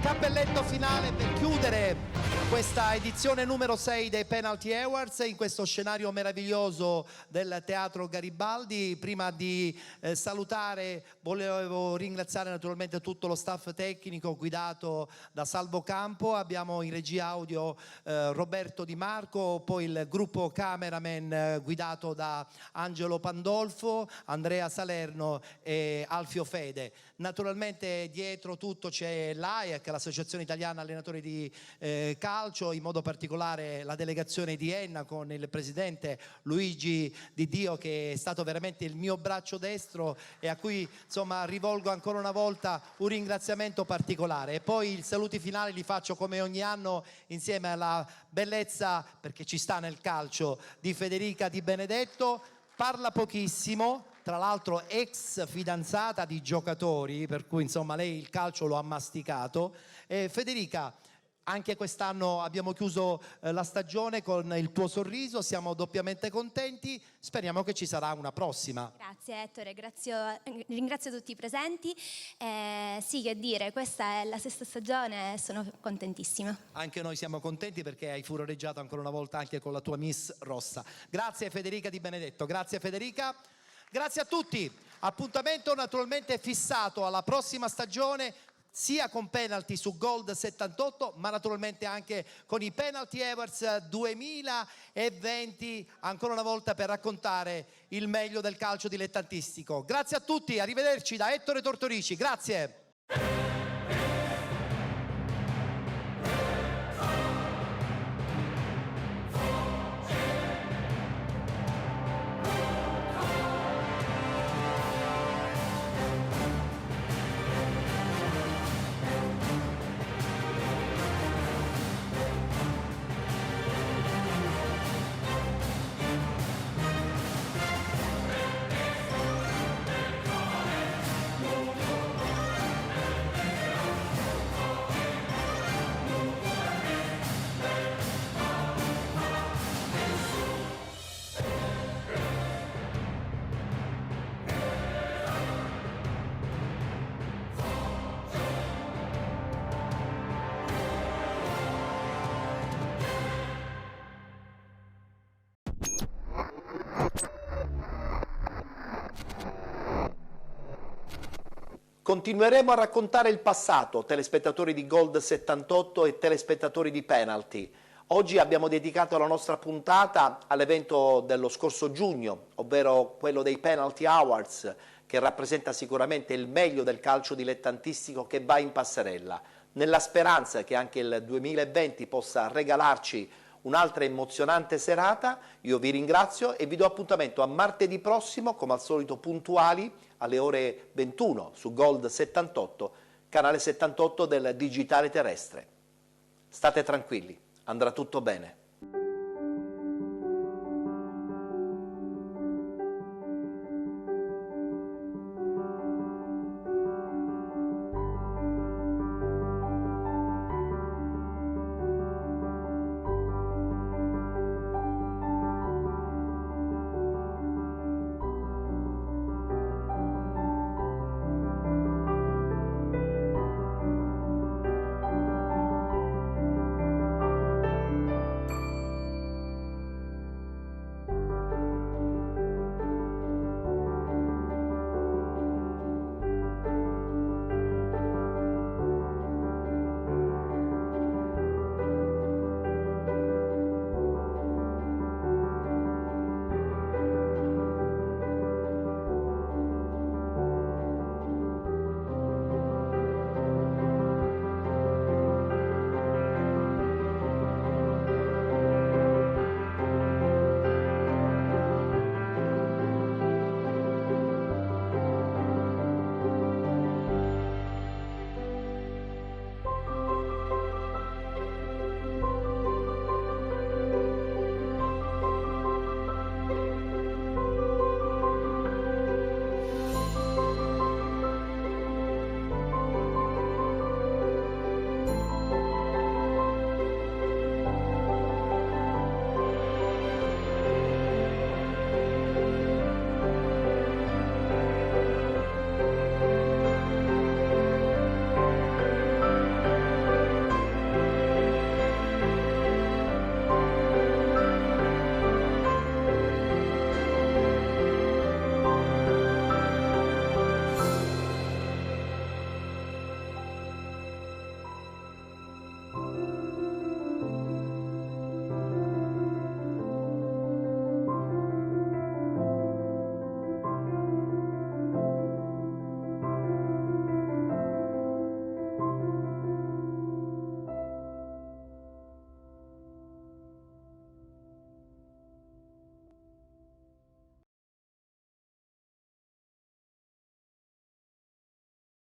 Cappelletto finale per chiudere questa edizione numero 6 dei Penalty Awards in questo scenario meraviglioso del Teatro Garibaldi. Prima di salutare volevo ringraziare naturalmente tutto lo staff tecnico guidato da Salvo Campo, abbiamo in regia audio Roberto Di Marco, poi il gruppo cameraman guidato da Angelo Pandolfo, Andrea Salerno e Alfio Fede. Naturalmente dietro tutto c'è l'AIAC, l'Associazione Italiana Allenatori di Calcio, in modo particolare la delegazione di Enna con il presidente Luigi Di Dio, che è stato veramente il mio braccio destro e a cui insomma rivolgo ancora una volta un ringraziamento particolare. E poi i saluti finali li faccio come ogni anno insieme alla bellezza, perché ci sta nel calcio, di Federica Di Benedetto. Parla pochissimo, tra l'altro ex fidanzata di giocatori, per cui insomma lei il calcio lo ha masticato. Federica, anche quest'anno abbiamo chiuso la stagione con il tuo sorriso, siamo doppiamente contenti, speriamo che ci sarà una prossima. Grazie Ettore, ringrazio tutti i presenti. Sì, che dire, questa è la 6ª stagione e sono contentissima. Anche noi siamo contenti perché hai furoreggiato ancora una volta anche con la tua Miss Rossa. Grazie Federica Di Benedetto, grazie Federica. Grazie a tutti, appuntamento naturalmente fissato alla prossima stagione, sia con Penalty su Gold 78, ma naturalmente anche con i Penalty Awards 2020, ancora una volta per raccontare il meglio del calcio dilettantistico. Grazie a tutti, arrivederci da Ettore Tortorici, grazie. Continueremo a raccontare il passato, telespettatori di Gold 78 e telespettatori di Penalty. Oggi abbiamo dedicato la nostra puntata all'evento dello scorso giugno, ovvero quello dei Penalty Awards, che rappresenta sicuramente il meglio del calcio dilettantistico che va in passerella, nella speranza che anche il 2020 possa regalarci un'altra emozionante serata. Io vi ringrazio e vi do appuntamento a martedì prossimo, come al solito puntuali, alle ore 21 su Gold 78, canale 78 del digitale terrestre. State tranquilli, andrà tutto bene.